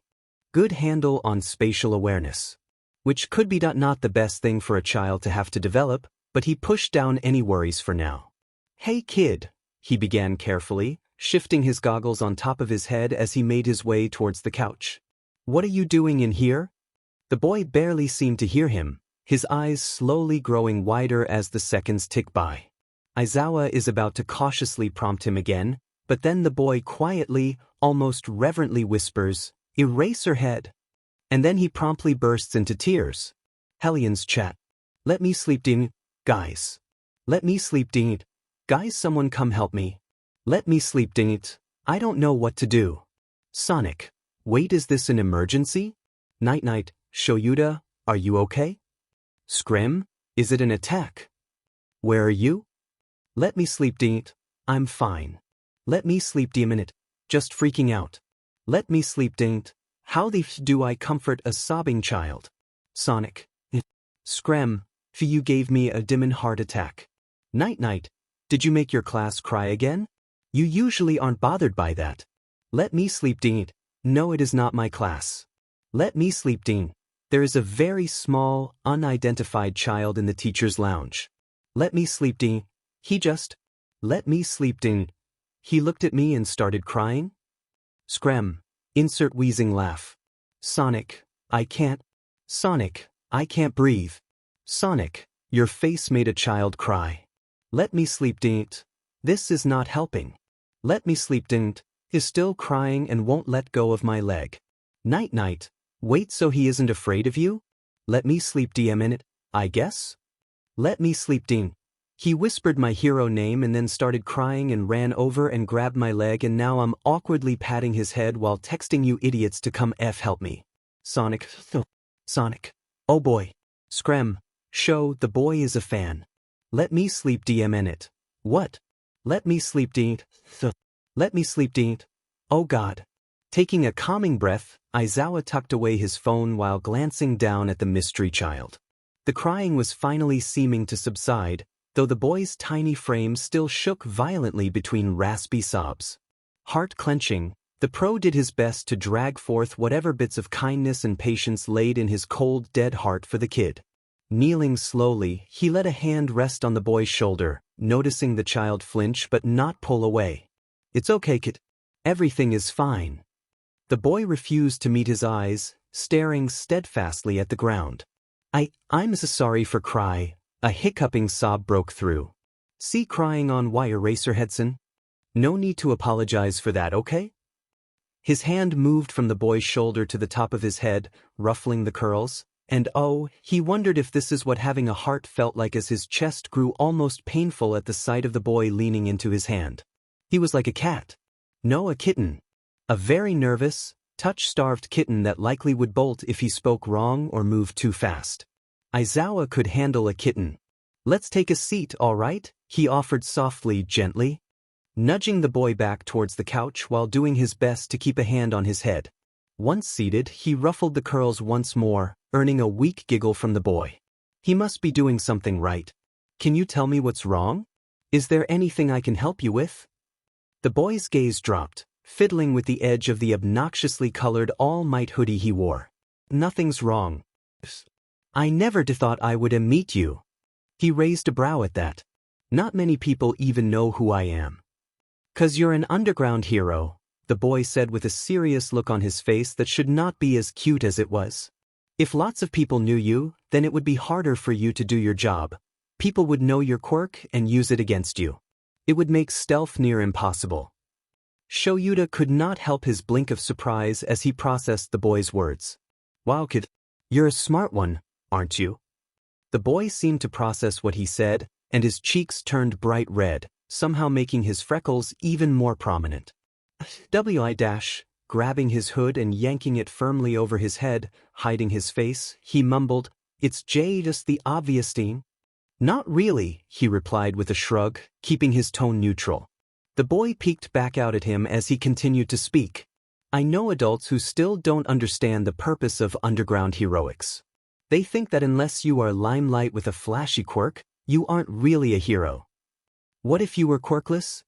good handle on spatial awareness. Which could be not the best thing for a child to have to develop, but he pushed down any worries for now. Hey kid, he began carefully, shifting his goggles on top of his head as he made his way towards the couch. What are you doing in here? The boy barely seemed to hear him, his eyes slowly growing wider as the seconds tick by. Aizawa is about to cautiously prompt him again, but then the boy quietly, almost reverently whispers, "Eraserhead." And then he promptly bursts into tears. Hellions chat. Let me sleep, ding, guys. Let me sleep, ding it. Guys, someone come help me. Let me sleep, ding it. I don't know what to do. Sonic. Wait, is this an emergency? Night, Shoyuda, are you okay? Scrim, is it an attack? Where are you? Let me sleep, ding it. I'm fine. Let me sleep, demon it. Just freaking out. Let me sleep, ding it. How the f do I comfort a sobbing child? Sonic. Screm, you gave me a demon heart attack. Night, did you make your class cry again? You usually aren't bothered by that. Let me sleep, ding it. No, it is not my class. Let me sleep, ding. There is a very small, unidentified child in the teacher's lounge. Let me sleep, ding. He just. Let me sleep, ding. He looked at me and started crying. Screm. Insert wheezing laugh. Sonic, I can't. Sonic, I can't breathe. Sonic, your face made a child cry. Let me sleep, ding it. This is not helping. Let me sleep, ding it. Is still crying and won't let go of my leg. Night. Wait, so he isn't afraid of you? Let me sleep, DM in it, I guess? Let me sleep, ding. He whispered my hero name and then started crying and ran over and grabbed my leg, and now I'm awkwardly patting his head while texting you idiots to come help me. Sonic. Sonic. Oh boy. Screm. Show, the boy is a fan. Let me sleep, DM in it. What? Let me sleep, ding. Let me sleep, ding. Oh god. Taking a calming breath, Aizawa tucked away his phone while glancing down at the mystery child. The crying was finally seeming to subside, though the boy's tiny frame still shook violently between raspy sobs. Heart clenching, the pro did his best to drag forth whatever bits of kindness and patience laid in his cold, dead heart for the kid. Kneeling slowly, he let a hand rest on the boy's shoulder, noticing the child flinch but not pull away. "It's okay, kid. Everything is fine." The boy refused to meet his eyes, staring steadfastly at the ground. I'm so sorry for cry." A hiccuping sob broke through. "See crying on wire, Racer Hedson? No need to apologize for that, okay?" His hand moved from the boy's shoulder to the top of his head, ruffling the curls, and he wondered if this is what having a heart felt like as his chest grew almost painful at the sight of the boy leaning into his hand. He was like a cat. No, a kitten. A very nervous, touch-starved kitten that likely would bolt if he spoke wrong or moved too fast. Aizawa could handle a kitten. "Let's take a seat, all right?" he offered softly, gently, nudging the boy back towards the couch while doing his best to keep a hand on his head. Once seated, he ruffled the curls once more, earning a weak giggle from the boy. "He must be doing something right. Can you tell me what's wrong? Is there anything I can help you with?" The boy's gaze dropped, fiddling with the edge of the obnoxiously colored all-might hoodie he wore. "Nothing's wrong. I never thought I would meet you." He raised a brow at that. "Not many people even know who I am." "'Cause you're an underground hero," the boy said with a serious look on his face that should not be as cute as it was. "If lots of people knew you, then it would be harder for you to do your job. People would know your quirk and use it against you. It would make stealth near impossible." Shoyuta could not help his blink of surprise as he processed the boy's words. "Wow, kid. You're a smart one, aren't you?" The boy seemed to process what he said, and his cheeks turned bright red, somehow making his freckles even more prominent. Grabbing his hood and yanking it firmly over his head, hiding his face, he mumbled, "It's just the obvious thing." "Not really," he replied with a shrug, keeping his tone neutral. The boy peeked back out at him as he continued to speak. "I know adults who still don't understand the purpose of underground heroics. They think that unless you are limelight with a flashy quirk, you aren't really a hero." "What if you were quirkless?"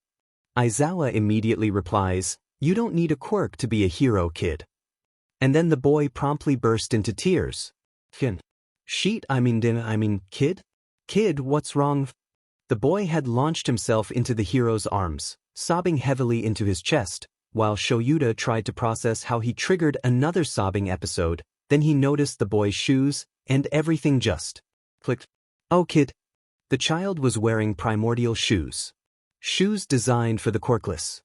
Aizawa immediately replies, "You don't need a quirk to be a hero, kid." And then the boy promptly burst into tears. "Sheet, kid? Kid, what's wrong?" The boy had launched himself into the hero's arms, sobbing heavily into his chest, while Shoyuta tried to process how he triggered another sobbing episode. Then he noticed the boy's shoes, and everything just clicked. "Oh, kid." The child was wearing primordial shoes. Shoes designed for the quirkless.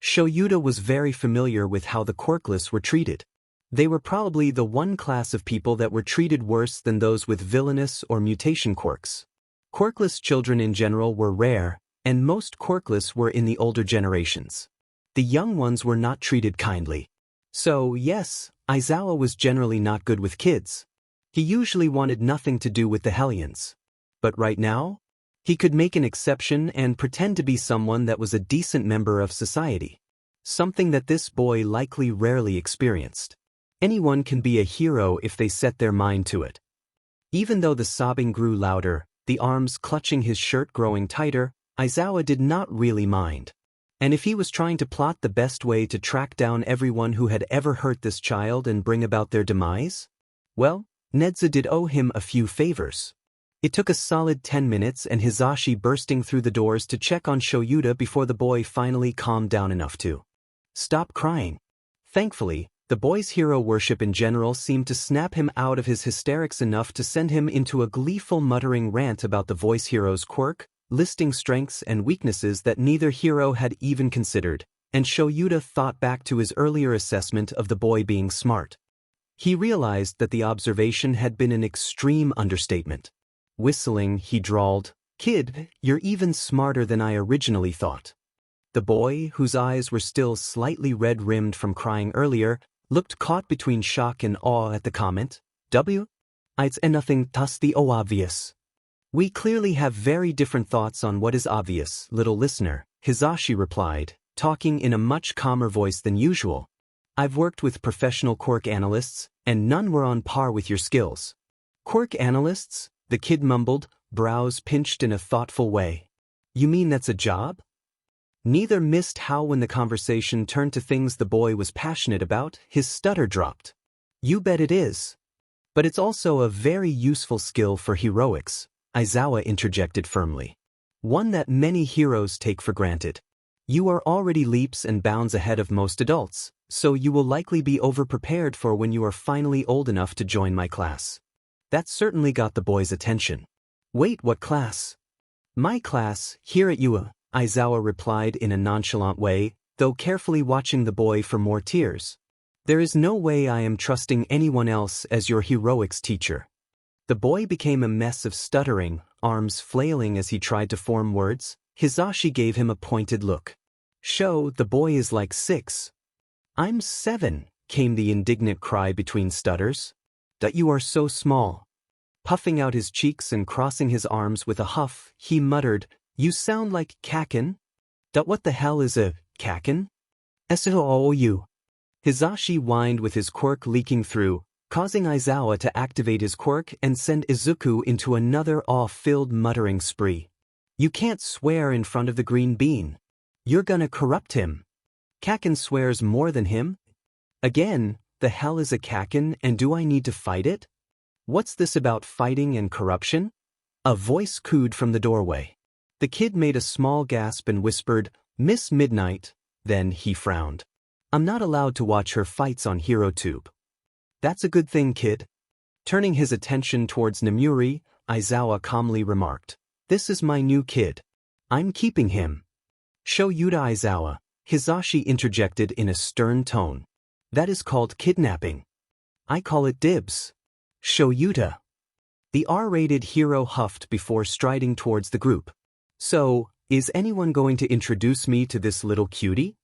Shoyuta was very familiar with how the quirkless were treated. They were probably the one class of people that were treated worse than those with villainous or mutation quirks. Quirkless children in general were rare, and most quirkless were in the older generations. The young ones were not treated kindly. So, yes, Aizawa was generally not good with kids. He usually wanted nothing to do with the Hellions. But right now, he could make an exception and pretend to be someone that was a decent member of society. Something that this boy likely rarely experienced. Anyone can be a hero if they set their mind to it. Even though the sobbing grew louder, the arms clutching his shirt growing tighter, Aizawa did not really mind. And if he was trying to plot the best way to track down everyone who had ever hurt this child and bring about their demise, well, Nedza did owe him a few favors. It took a solid 10 minutes and Hizashi bursting through the doors to check on Shoyuta before the boy finally calmed down enough to stop crying. Thankfully, the boy's hero worship in general seemed to snap him out of his hysterics enough to send him into a gleeful muttering rant about the voice hero's quirk, listing strengths and weaknesses that neither hero had even considered, and Shoyuta thought back to his earlier assessment of the boy being smart. He realized that the observation had been an extreme understatement. Whistling, he drawled, "Kid, you're even smarter than I originally thought." The boy, whose eyes were still slightly red-rimmed from crying earlier, looked caught between shock and awe at the comment. It's nothing thus the obvious." "We clearly have very different thoughts on what is obvious, little listener," Hizashi replied, talking in a much calmer voice than usual. "I've worked with professional quirk analysts, and none were on par with your skills." "Quirk analysts?" The kid mumbled, brows pinched in a thoughtful way. You mean that's a job? Neither missed how when the conversation turned to things the boy was passionate about, his stutter dropped. You bet it is. But it's also a very useful skill for heroics, Aizawa interjected firmly. One that many heroes take for granted. You are already leaps and bounds ahead of most adults, so you will likely be overprepared for when you are finally old enough to join my class. That certainly got the boy's attention. Wait, what class? My class, here at UA, Aizawa replied in a nonchalant way, though carefully watching the boy for more tears. There is no way I am trusting anyone else as your heroics teacher. The boy became a mess of stuttering, arms flailing as he tried to form words. Hizashi gave him a pointed look. Sho, the boy is like 6. I'm 7, came the indignant cry between stutters. That you are so small. Puffing out his cheeks and crossing his arms with a huff, he muttered, You sound like Kaken? That what the hell is a Kaken? S-O-O-U. Hizashi whined with his quirk leaking through, causing Aizawa to activate his quirk and send Izuku into another awe-filled muttering spree. You can't swear in front of the green bean. You're gonna corrupt him. Kaken swears more than him? Again, the hell is a Kaken and do I need to fight it? What's this about fighting and corruption? A voice cooed from the doorway. The kid made a small gasp and whispered, Miss Midnight, then he frowned. I'm not allowed to watch her fights on HeroTube. That's a good thing, kid. Turning his attention towards Namuri, Aizawa calmly remarked, This is my new kid. I'm keeping him. Show Yuta Aizawa, Hizashi interjected in a stern tone. That is called kidnapping. I call it dibs. Show Yuta. The R-rated hero huffed before striding towards the group. So, is anyone going to introduce me to this little cutie?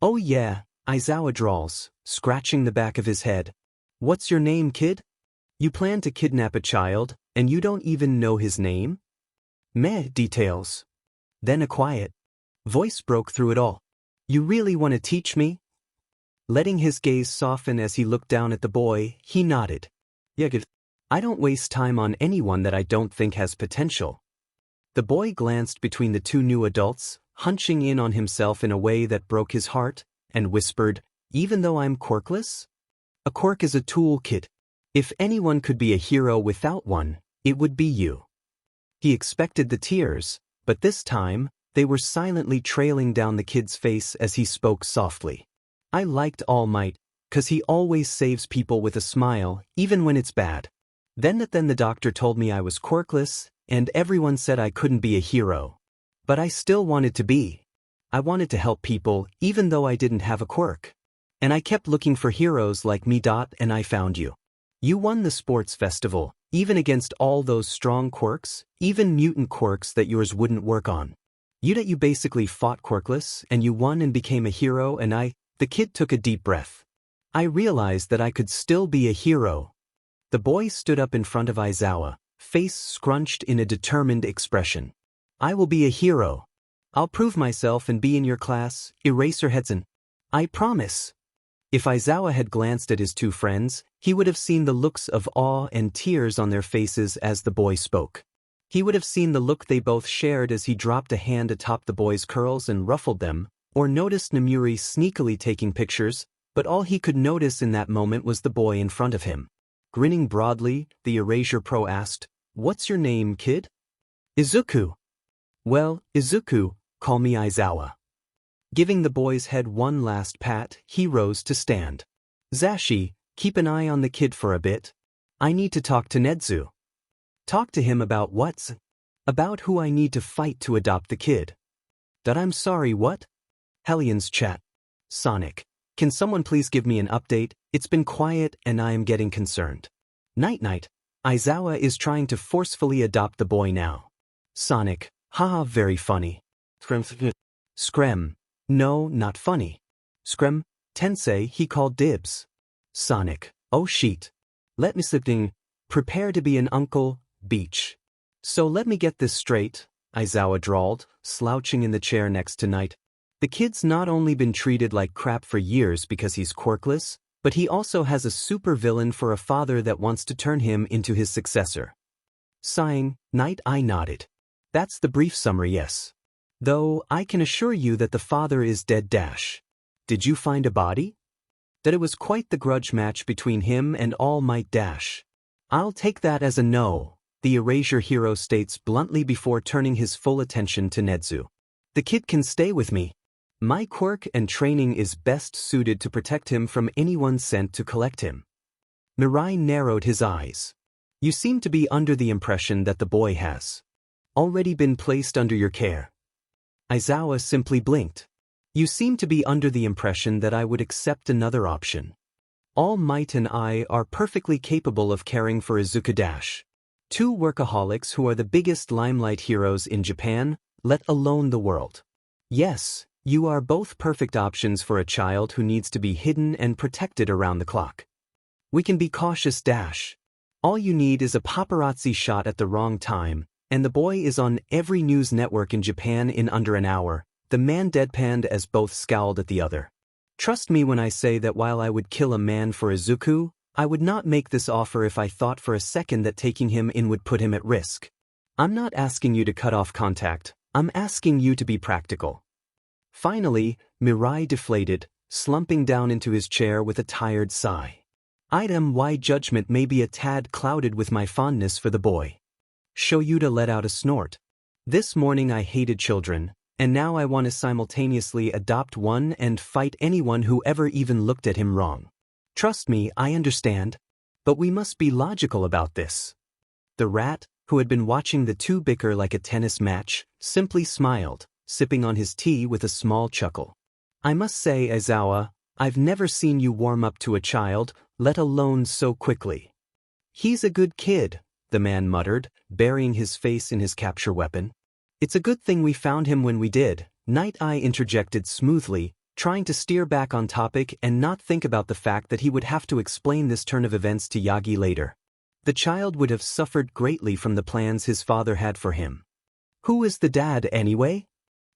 Oh yeah, Aizawa drawls, scratching the back of his head. What's your name, kid? You plan to kidnap a child, and you don't even know his name? Meh, details. Then a quiet voice broke through it all. You really want to teach me? Letting his gaze soften as he looked down at the boy, he nodded. Yeah, good. I don't waste time on anyone that I don't think has potential. The boy glanced between the two new adults, hunching in on himself in a way that broke his heart, and whispered, Even though I'm quirkless? A quirk is a tool, kid. If anyone could be a hero without one, it would be you. He expected the tears, but this time, they were silently trailing down the kid's face as he spoke softly. I liked All Might, 'cause he always saves people with a smile, even when it's bad. Then the doctor told me I was quirkless, and everyone said I couldn't be a hero. But I still wanted to be. I wanted to help people, even though I didn't have a quirk. And I kept looking for heroes like me. And I found you. You won the sports festival, even against all those strong quirks, even mutant quirks that yours wouldn't work on. You basically fought quirkless, and you won and became a hero, and the kid took a deep breath. I realized that I could still be a hero. The boy stood up in front of Aizawa, face scrunched in a determined expression. I will be a hero. I'll prove myself and be in your class, Eraserheadsen. I promise. If Aizawa had glanced at his two friends, he would have seen the looks of awe and tears on their faces as the boy spoke. He would have seen the look they both shared as he dropped a hand atop the boy's curls and ruffled them, or noticed Namuri sneakily taking pictures, but all he could notice in that moment was the boy in front of him. Grinning broadly, the Erasure Pro asked, What's your name, kid? Izuku. Well, Izuku, call me Aizawa. Giving the boy's head one last pat, he rose to stand. Zashi, keep an eye on the kid for a bit. I need to talk to Nedzu. Talk to him about what? About who I need to fight to adopt the kid. That I'm sorry, what? Hellions chat. Sonic. Can someone please give me an update? It's been quiet and I am getting concerned. Night-night. Aizawa is trying to forcefully adopt the boy now. Sonic. Haha, very funny. Screm. No, not funny. Screm. Tensei, he called dibs. Sonic. Oh sheet. Let me slipping. Prepare to be an uncle, beach. So let me get this straight, Aizawa drawled, slouching in the chair next to Night. The kid's not only been treated like crap for years because he's quirkless, but he also has a supervillain for a father that wants to turn him into his successor. Sighing, Night Eye nodded. That's the brief summary, yes. Though, I can assure you that the father is dead. Did you find a body? That it was quite the grudge match between him and All Might. I'll take that as a no, the Erasure hero states bluntly before turning his full attention to Nezu. The kid can stay with me. My quirk and training is best suited to protect him from anyone sent to collect him. Mirai narrowed his eyes. You seem to be under the impression that the boy has already been placed under your care. Aizawa simply blinked. You seem to be under the impression that I would accept another option. All Might and I are perfectly capable of caring for Izuku. Two workaholics who are the biggest limelight heroes in Japan, let alone the world. Yes, you are both perfect options for a child who needs to be hidden and protected around the clock. We can be cautious. All you need is a paparazzi shot at the wrong time, and the boy is on every news network in Japan in under an hour. The man deadpanned as both scowled at the other. Trust me when I say that while I would kill a man for Izuku, I would not make this offer if I thought for a second that taking him in would put him at risk. I'm not asking you to cut off contact, I'm asking you to be practical. Finally, Mirai deflated, slumping down into his chair with a tired sigh. My judgment may be a tad clouded with my fondness for the boy. Shoyuta let out a snort. This morning I hated children, and now I want to simultaneously adopt one and fight anyone who ever even looked at him wrong. Trust me, I understand. But we must be logical about this. The rat, who had been watching the two bicker like a tennis match, simply smiled, sipping on his tea with a small chuckle. I must say, Aizawa, I've never seen you warm up to a child, let alone so quickly. He's a good kid, the man muttered, burying his face in his capture weapon. It's a good thing we found him when we did, Night Eye interjected smoothly, trying to steer back on topic and not think about the fact that he would have to explain this turn of events to Yagi later. The child would have suffered greatly from the plans his father had for him. Who is the dad anyway?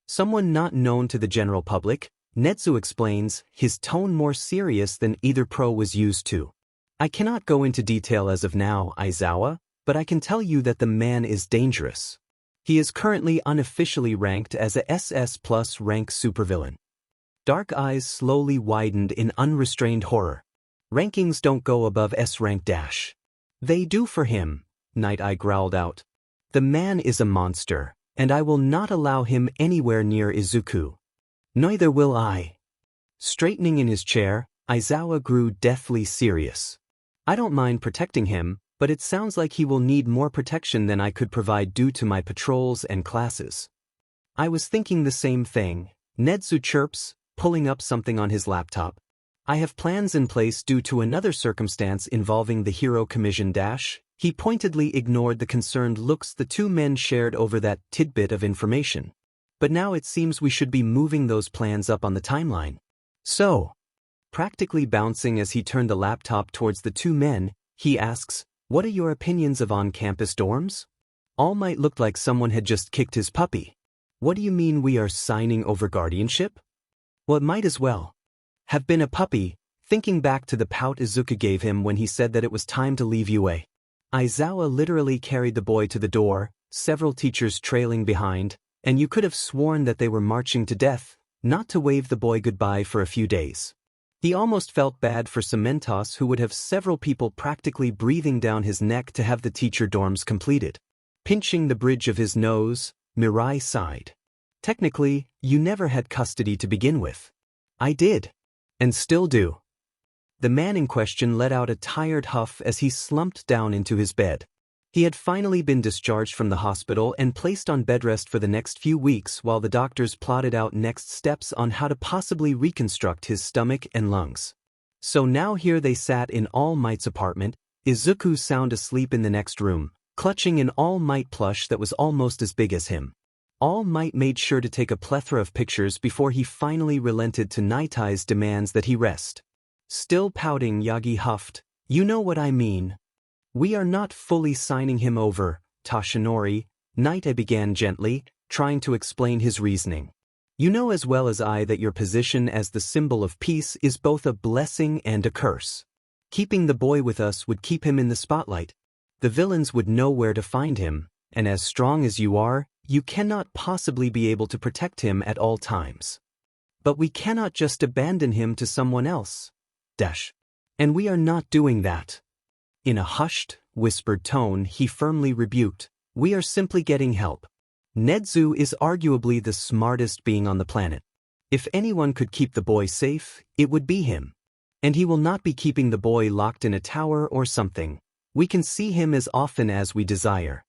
Someone not known to the general public, Nezu explains, his tone more serious than either pro was used to. I cannot go into detail as of now, Aizawa, but I can tell you that the man is dangerous. He is currently unofficially ranked as a SS+ rank supervillain. Dark eyes slowly widened in unrestrained horror. Rankings don't go above S rank. They do for him, Night Eye growled out. The man is a monster, and I will not allow him anywhere near Izuku. Neither will I. Straightening in his chair, Aizawa grew deathly serious. I don't mind protecting him, but it sounds like he will need more protection than I could provide due to my patrols and classes. I was thinking the same thing, Nezu chirps, pulling up something on his laptop. I have plans in place due to another circumstance involving the hero commission. He pointedly ignored the concerned looks the two men shared over that tidbit of information. But now it seems we should be moving those plans up on the timeline. So, practically bouncing as he turned the laptop towards the two men, he asks, what are your opinions of on-campus dorms? All Might looked like someone had just kicked his puppy. What do you mean we are signing over guardianship? Well, it might as well have been a puppy, thinking back to the pout Izuku gave him when he said that it was time to leave UA. Aizawa literally carried the boy to the door, several teachers trailing behind, and you could have sworn that they were marching to death, not to wave the boy goodbye for a few days. He almost felt bad for Cementos, who would have several people practically breathing down his neck to have the teacher dorms completed. Pinching the bridge of his nose, Mirai sighed. Technically, you never had custody to begin with. I did. And still do. The man in question let out a tired huff as he slumped down into his bed. He had finally been discharged from the hospital and placed on bed rest for the next few weeks while the doctors plotted out next steps on how to possibly reconstruct his stomach and lungs. So now here they sat in All Might's apartment, Izuku sound asleep in the next room, clutching an All Might plush that was almost as big as him. All Might made sure to take a plethora of pictures before he finally relented to Night Eye's demands that he rest. Still pouting, Yagi huffed, "You know what I mean. We are not fully signing him over, Toshinori," Night Eye began gently, trying to explain his reasoning. "You know as well as I that your position as the symbol of peace is both a blessing and a curse. Keeping the boy with us would keep him in the spotlight. The villains would know where to find him, and as strong as you are, you cannot possibly be able to protect him at all times. But we cannot just abandon him to someone else. And we are not doing that. In a hushed, whispered tone, he firmly rebuked, "We are simply getting help. Nedzu is arguably the smartest being on the planet. If anyone could keep the boy safe, it would be him. And he will not be keeping the boy locked in a tower or something. We can see him as often as we desire."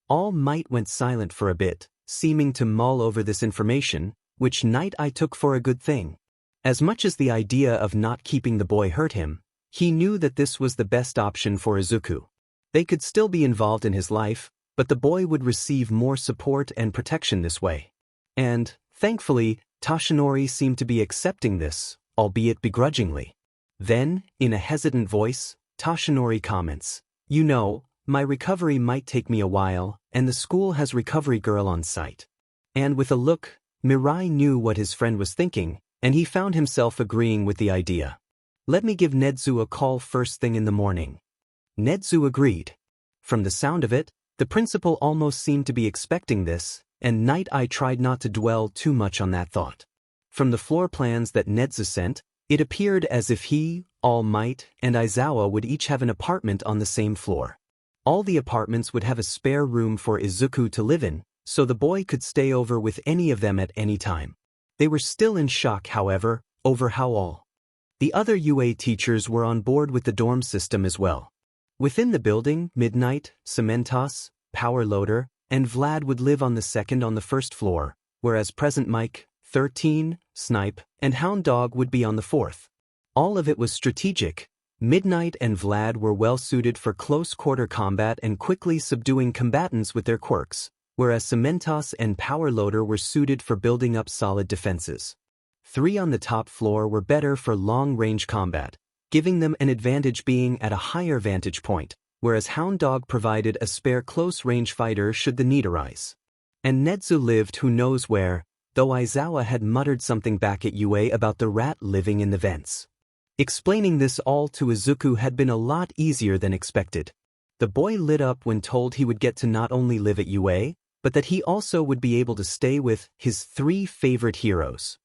All Might went silent for a bit, seeming to mull over this information, which Night Eye took for a good thing. As much as the idea of not keeping the boy hurt him, he knew that this was the best option for Izuku. They could still be involved in his life, but the boy would receive more support and protection this way. And, thankfully, Toshinori seemed to be accepting this, albeit begrudgingly. Then, in a hesitant voice, Toshinori comments, "You know, my recovery might take me a while, and the school has recovery girl on site." And with a look, Mirai knew what his friend was thinking, and he found himself agreeing with the idea. "Let me give Nedzu a call first thing in the morning." Nedzu agreed. From the sound of it, the principal almost seemed to be expecting this, and Night Eye tried not to dwell too much on that thought. From the floor plans that Nedzu sent, it appeared as if he, All Might, and Aizawa would each have an apartment on the same floor. All the apartments would have a spare room for Izuku to live in, so the boy could stay over with any of them at any time. They were still in shock, however, over how all the other UA teachers were on board with the dorm system as well. Within the building, Midnight, Cementos, Power Loader, and Vlad would live on the second on the first floor, whereas Present Mike, 13, Snipe, and Hound Dog would be on the fourth. All of it was strategic. Midnight and Vlad were well suited for close-quarter combat and quickly subduing combatants with their quirks, whereas Cementos and Power Loader were suited for building up solid defenses. 3 on the top floor were better for long-range combat, giving them an advantage being at a higher vantage point, whereas Hound Dog provided a spare close-range fighter should the need arise. And Nedzu lived who knows where, though Aizawa had muttered something back at UA about the rat living in the vents. Explaining this all to Izuku had been a lot easier than expected. The boy lit up when told he would get to not only live at UA, but that he also would be able to stay with his 3 favorite heroes.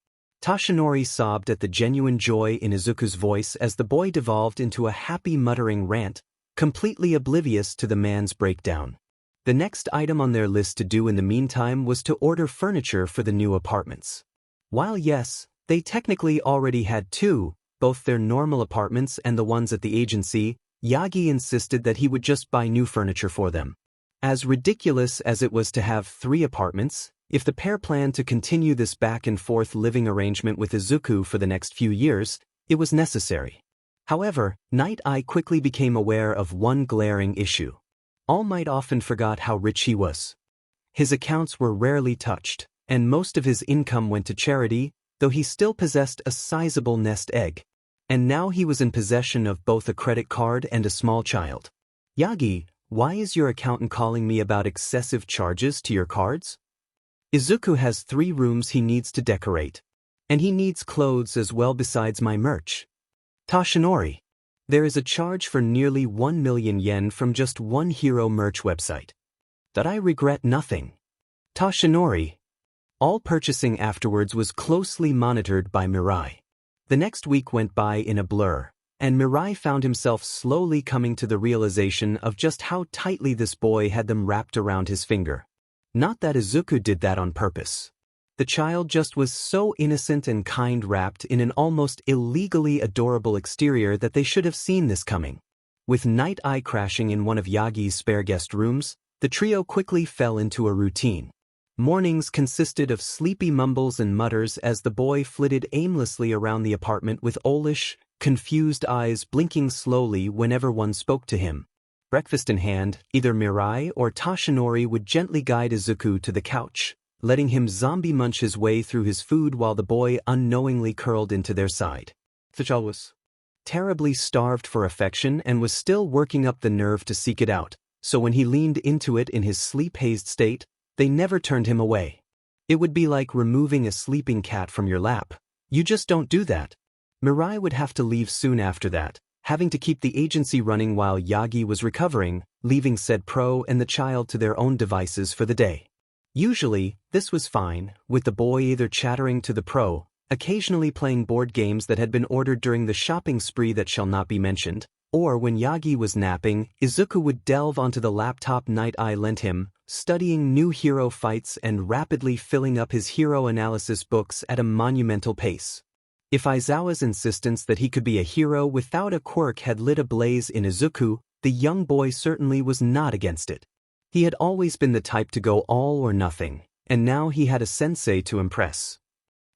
Toshinori sobbed at the genuine joy in Izuku's voice as the boy devolved into a happy muttering rant, completely oblivious to the man's breakdown. The next item on their list to do in the meantime was to order furniture for the new apartments. While yes, they technically already had 2, both their normal apartments and the ones at the agency, Yagi insisted that he would just buy new furniture for them. As ridiculous as it was to have 3 apartments, if the pair planned to continue this back-and-forth living arrangement with Izuku for the next few years, it was necessary. However, Night Eye quickly became aware of one glaring issue. All Might often forgot how rich he was. His accounts were rarely touched, and most of his income went to charity, though he still possessed a sizable nest egg. And now he was in possession of both a credit card and a small child. "Yagi, why is your accountant calling me about excessive charges to your cards?" "Izuku has 3 rooms he needs to decorate. And he needs clothes as well besides my merch." "Toshinori, there is a charge for nearly 1 million yen from just one hero merch website. That I regret nothing." "Toshinori." All purchasing afterwards was closely monitored by Mirai. The next week went by in a blur, and Mirai found himself slowly coming to the realization of just how tightly this boy had them wrapped around his finger. Not that Izuku did that on purpose. The child just was so innocent and kind, wrapped in an almost illegally adorable exterior that they should have seen this coming. With Night Eye crashing in one of Yagi's spare guest rooms, the trio quickly fell into a routine. Mornings consisted of sleepy mumbles and mutters as the boy flitted aimlessly around the apartment with owlish, confused eyes blinking slowly whenever one spoke to him. Breakfast in hand, either Mirai or Toshinori would gently guide Izuku to the couch, letting him zombie munch his way through his food while the boy unknowingly curled into their side. The child was terribly starved for affection and was still working up the nerve to seek it out, so when he leaned into it in his sleep-hazed state, they never turned him away. It would be like removing a sleeping cat from your lap. You just don't do that. Mirai would have to leave soon after that, having to keep the agency running while Yagi was recovering, leaving said pro and the child to their own devices for the day. Usually, this was fine, with the boy either chattering to the pro, occasionally playing board games that had been ordered during the shopping spree that shall not be mentioned, or when Yagi was napping, Izuku would delve onto the laptop Night Eye lent him, studying new hero fights and rapidly filling up his hero analysis books at a monumental pace. If Aizawa's insistence that he could be a hero without a quirk had lit a blaze in Izuku, the young boy certainly was not against it. He had always been the type to go all or nothing, and now he had a sensei to impress.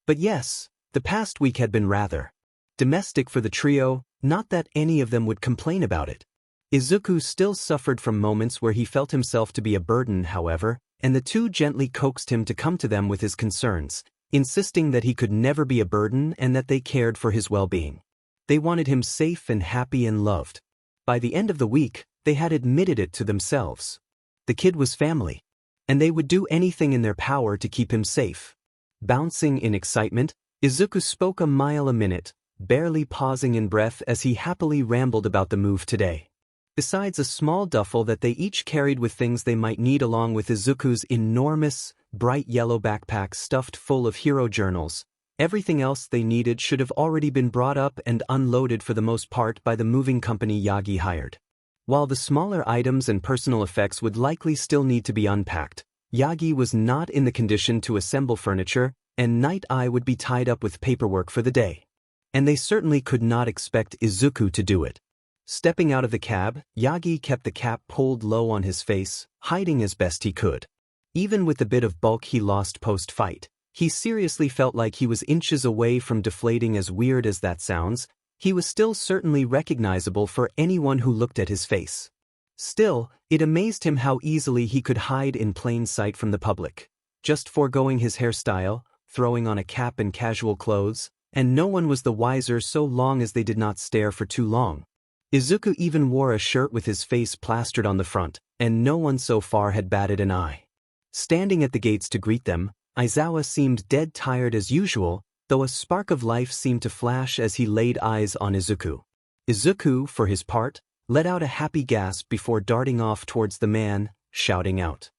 But yes, the past week had been rather domestic for the trio, not that any of them would complain about it. Izuku still suffered from moments where he felt himself to be a burden, however, and the two gently coaxed him to come to them with his concerns, insisting that he could never be a burden and that they cared for his well-being. They wanted him safe and happy and loved. By the end of the week, they had admitted it to themselves. The kid was family, and they would do anything in their power to keep him safe. Bouncing in excitement, Izuku spoke a mile a minute, barely pausing in breath as he happily rambled about the move today. Besides a small duffel that they each carried with things they might need along with Izuku's enormous, bright yellow backpack stuffed full of hero journals, everything else they needed should have already been brought up and unloaded for the most part by the moving company Yagi hired. While the smaller items and personal effects would likely still need to be unpacked, Yagi was not in the condition to assemble furniture, and Night Eye would be tied up with paperwork for the day. And they certainly could not expect Izuku to do it. Stepping out of the cab, Yagi kept the cap pulled low on his face, hiding as best he could. Even with the bit of bulk he lost post-fight, he seriously felt like he was inches away from deflating. As weird as that sounds, he was still certainly recognizable for anyone who looked at his face. Still, it amazed him how easily he could hide in plain sight from the public, just foregoing his hairstyle, throwing on a cap and casual clothes, and no one was the wiser so long as they did not stare for too long. Izuku even wore a shirt with his face plastered on the front, and no one so far had batted an eye. Standing at the gates to greet them, Aizawa seemed dead tired as usual, though a spark of life seemed to flash as he laid eyes on Izuku. Izuku, for his part, let out a happy gasp before darting off towards the man, shouting out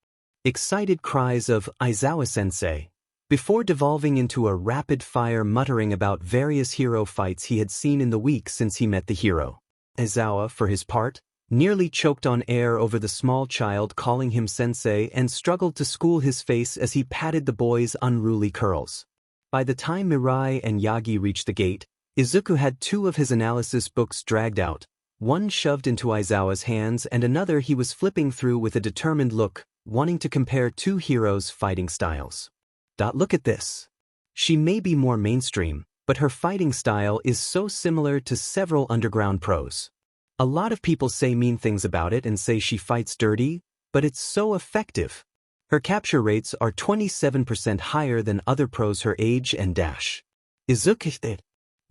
excited cries of "Aizawa-sensei," before devolving into a rapid-fire muttering about various hero fights he had seen in the week since he met the hero. Aizawa, for his part, nearly choked on air over the small child calling him sensei and struggled to school his face as he patted the boy's unruly curls. By the time Mirai and Yagi reached the gate, Izuku had two of his analysis books dragged out, one shoved into Aizawa's hands and another he was flipping through with a determined look, wanting to compare two heroes' fighting styles. Look at this. She may be more mainstream, but her fighting style is so similar to several underground pros. A lot of people say mean things about it and say she fights dirty, but it's so effective. Her capture rates are 27% higher than other pros her age and dash. Izuku,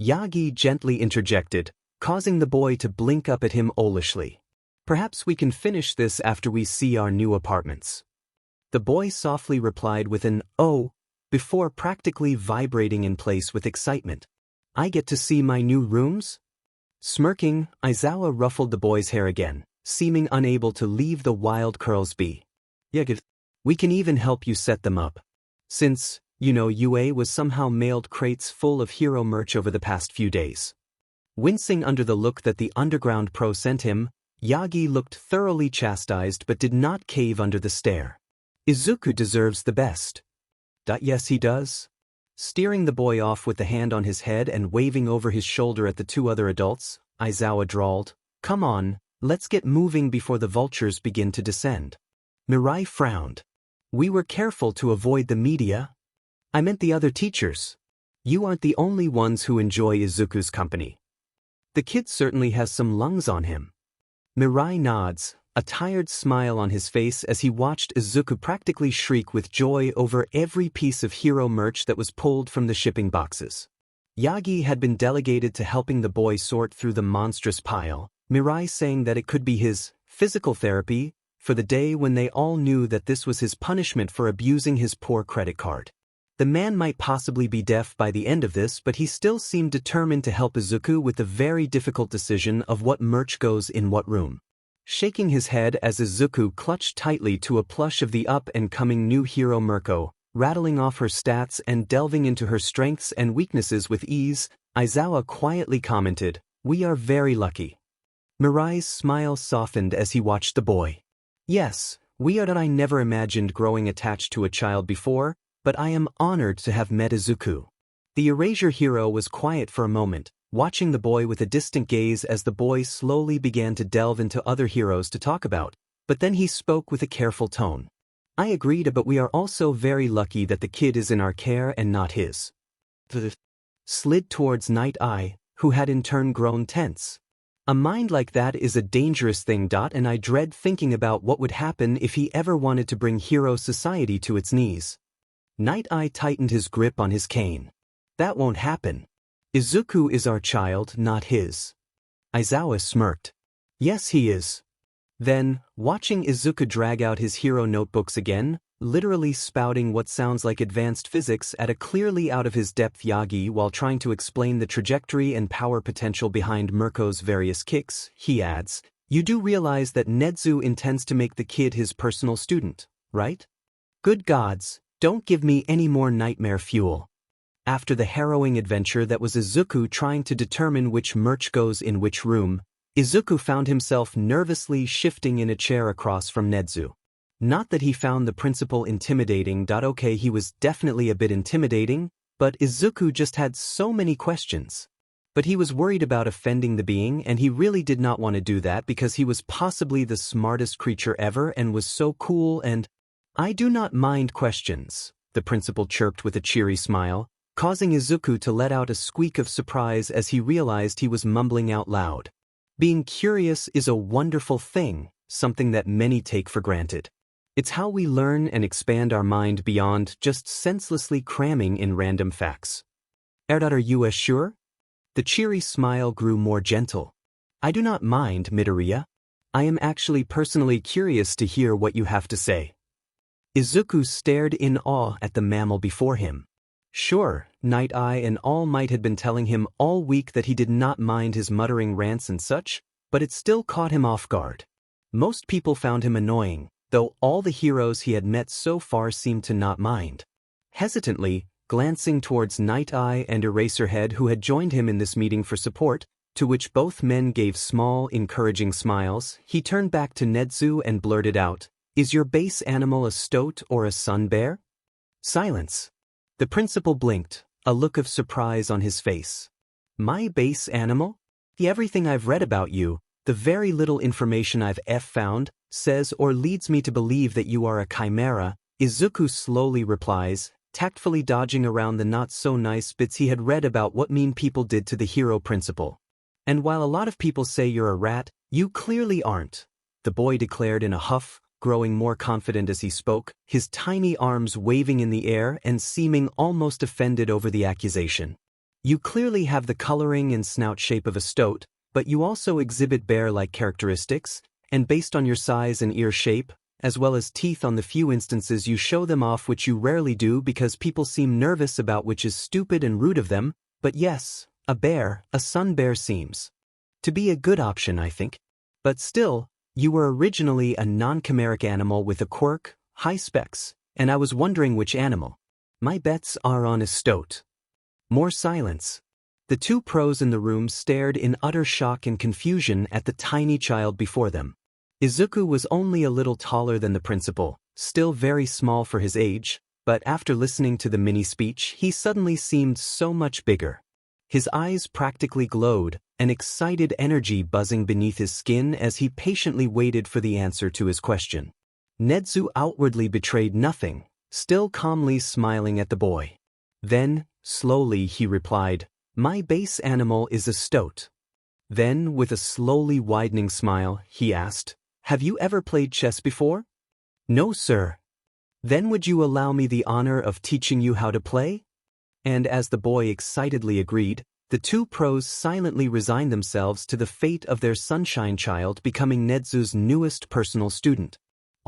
Yagi gently interjected, causing the boy to blink up at him owlishly. Perhaps we can finish this after we see our new apartments. The boy softly replied with an "oh," before practically vibrating in place with excitement. I get to see my new rooms? Smirking, Aizawa ruffled the boy's hair again, seeming unable to leave the wild curls be. Yeah, we can even help you set them up. Since, UA was somehow mailed crates full of hero merch over the past few days. Wincing under the look that the underground pro sent him, Yagi looked thoroughly chastised but did not cave under the stare. Izuku deserves the best. Yes, he does. Steering the boy off with the hand on his head and waving over his shoulder at the two other adults, Aizawa drawled, "Come on, let's get moving before the vultures begin to descend." Mirai frowned. "We were careful to avoid the media. I meant the other teachers. You aren't the only ones who enjoy Izuku's company. The kid certainly has some lungs on him." Mirai nods, a tired smile on his face as he watched Izuku practically shriek with joy over every piece of hero merch that was pulled from the shipping boxes. Yagi had been delegated to helping the boy sort through the monstrous pile, Mirai saying that it could be his physical therapy for the day when they all knew that this was his punishment for abusing his poor credit card. The man might possibly be deaf by the end of this, but he still seemed determined to help Izuku with the very difficult decision of what merch goes in what room. Shaking his head as Izuku clutched tightly to a plush of the up-and-coming new hero Mirko, rattling off her stats and delving into her strengths and weaknesses with ease, Aizawa quietly commented, "We are very lucky." Mirai's smile softened as he watched the boy. "Yes, we are that I never imagined growing attached to a child before, but I am honored to have met Izuku." The Erasure hero was quiet for a moment, watching the boy with a distant gaze as the boy slowly began to delve into other heroes to talk about, but then he spoke with a careful tone. "I agreed, but we are also very lucky that the kid is in our care and not his." Slid towards Night Eye, who had in turn grown tense. "A mind like that is a dangerous thing. And I dread thinking about what would happen if he ever wanted to bring hero society to its knees." Night Eye tightened his grip on his cane. "That won't happen. Izuku is our child, not his." Aizawa smirked. "Yes, he is." Then, watching Izuku drag out his hero notebooks again, literally spouting what sounds like advanced physics at a clearly out-of-his-depth Yagi while trying to explain the trajectory and power potential behind Mirko's various kicks, he adds, "You do realize that Nedzu intends to make the kid his personal student, right? Good gods, don't give me any more nightmare fuel." After the harrowing adventure that was Izuku trying to determine which merch goes in which room, Izuku found himself nervously shifting in a chair across from Nedzu. Not that he found the principal intimidating. Okay, he was definitely a bit intimidating, but Izuku just had so many questions. But he was worried about offending the being, and he really did not want to do that because he was possibly the smartest creature ever and was so cool and... "I do not mind questions," the principal chirped with a cheery smile, causing Izuku to let out a squeak of surprise as he realized he was mumbling out loud. Being curious is a wonderful thing, something that many take for granted. It's how we learn and expand our mind beyond just senselessly cramming in random facts. Are you sure?" The cheery smile grew more gentle. "I do not mind, Midoriya. I am actually personally curious to hear what you have to say." Izuku stared in awe at the mammal before him. Sure, Night Eye and All Might had been telling him all week that he did not mind his muttering rants and such, but it still caught him off guard. Most people found him annoying, though all the heroes he had met so far seemed to not mind. Hesitantly, glancing towards Night Eye and Eraserhead who had joined him in this meeting for support, to which both men gave small, encouraging smiles, he turned back to Nedzu and blurted out, "Is your base animal a stoat or a sun bear?" Silence. The principal blinked, a look of surprise on his face. "My base animal? Everything I've read about you, the very little information I've found, says or leads me to believe that you are a chimera," Izuku slowly replies, tactfully dodging around the not-so-nice bits he had read about what mean people did to the hero principal. "And while a lot of people say you're a rat, you clearly aren't," the boy declared in a huff, growing more confident as he spoke, his tiny arms waving in the air and seeming almost offended over the accusation. "You clearly have the coloring and snout shape of a stoat, but you also exhibit bear-like characteristics, and based on your size and ear shape, as well as teeth on the few instances you show them off, which you rarely do because people seem nervous about, which is stupid and rude of them, but yes, a sun bear seems to be a good option, I think. But still, you were originally a non-chimeric animal with a quirk, high specs, and I was wondering which animal. My bets are on a stoat." More silence. The two pros in the room stared in utter shock and confusion at the tiny child before them. Izuku was only a little taller than the principal, still very small for his age, but after listening to the mini-speech he suddenly seemed so much bigger. His eyes practically glowed, an excited energy buzzing beneath his skin as he patiently waited for the answer to his question. Nedzu outwardly betrayed nothing, still calmly smiling at the boy. Then, slowly he replied, "My base animal is a stoat." Then, with a slowly widening smile, he asked, "Have you ever played chess before?" "No, sir." "Then would you allow me the honor of teaching you how to play?" And as the boy excitedly agreed, the two pros silently resigned themselves to the fate of their sunshine child becoming Nedzu's newest personal student.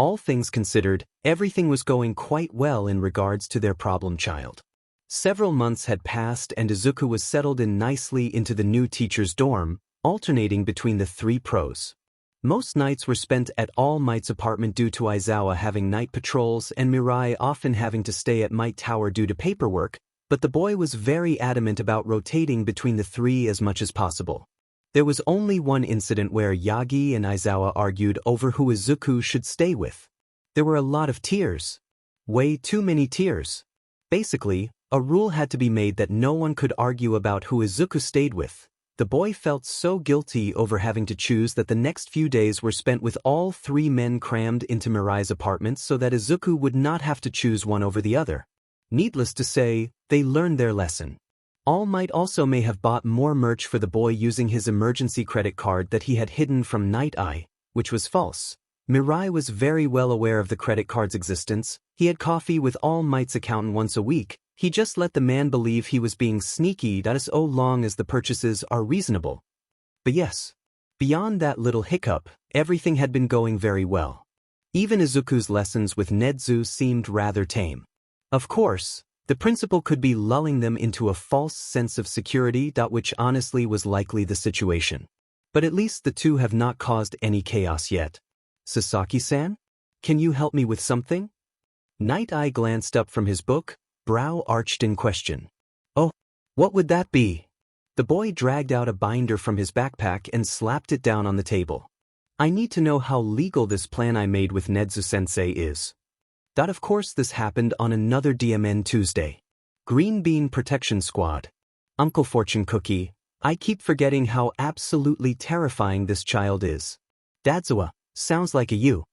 All things considered, everything was going quite well in regards to their problem child. Several months had passed and Izuku was settled in nicely into the new teacher's dorm, alternating between the three pros. Most nights were spent at All Might's apartment due to Aizawa having night patrols and Mirai often having to stay at Might Tower due to paperwork, but the boy was very adamant about rotating between the three as much as possible. There was only one incident where Yagi and Aizawa argued over who Izuku should stay with. There were a lot of tears. Way too many tears. Basically, a rule had to be made that no one could argue about who Izuku stayed with. The boy felt so guilty over having to choose that the next few days were spent with all three men crammed into Mirai's apartment so that Izuku would not have to choose one over the other. Needless to say, they learned their lesson. All Might also may have bought more merch for the boy using his emergency credit card that he had hidden from Night Eye, which was false. Mirai was very well aware of the credit card's existence. He had coffee with All Might's accountant once a week. He just let the man believe he was being sneaky as long as the purchases are reasonable. But yes, beyond that little hiccup, everything had been going very well. Even Izuku's lessons with Nedzu seemed rather tame. Of course, the principal could be lulling them into a false sense of security, which honestly was likely the situation. But at least the two have not caused any chaos yet. Sasaki-san? Can you help me with something? Night Eye glanced up from his book, brow arched in question. Oh, what would that be? The boy dragged out a binder from his backpack and slapped it down on the table. I need to know how legal this plan I made with Nedzu-sensei is. Of course this happened on another DMN Tuesday. Green Bean Protection Squad. Uncle Fortune Cookie, I keep forgetting how absolutely terrifying this child is. Dadzawa, sounds like a you.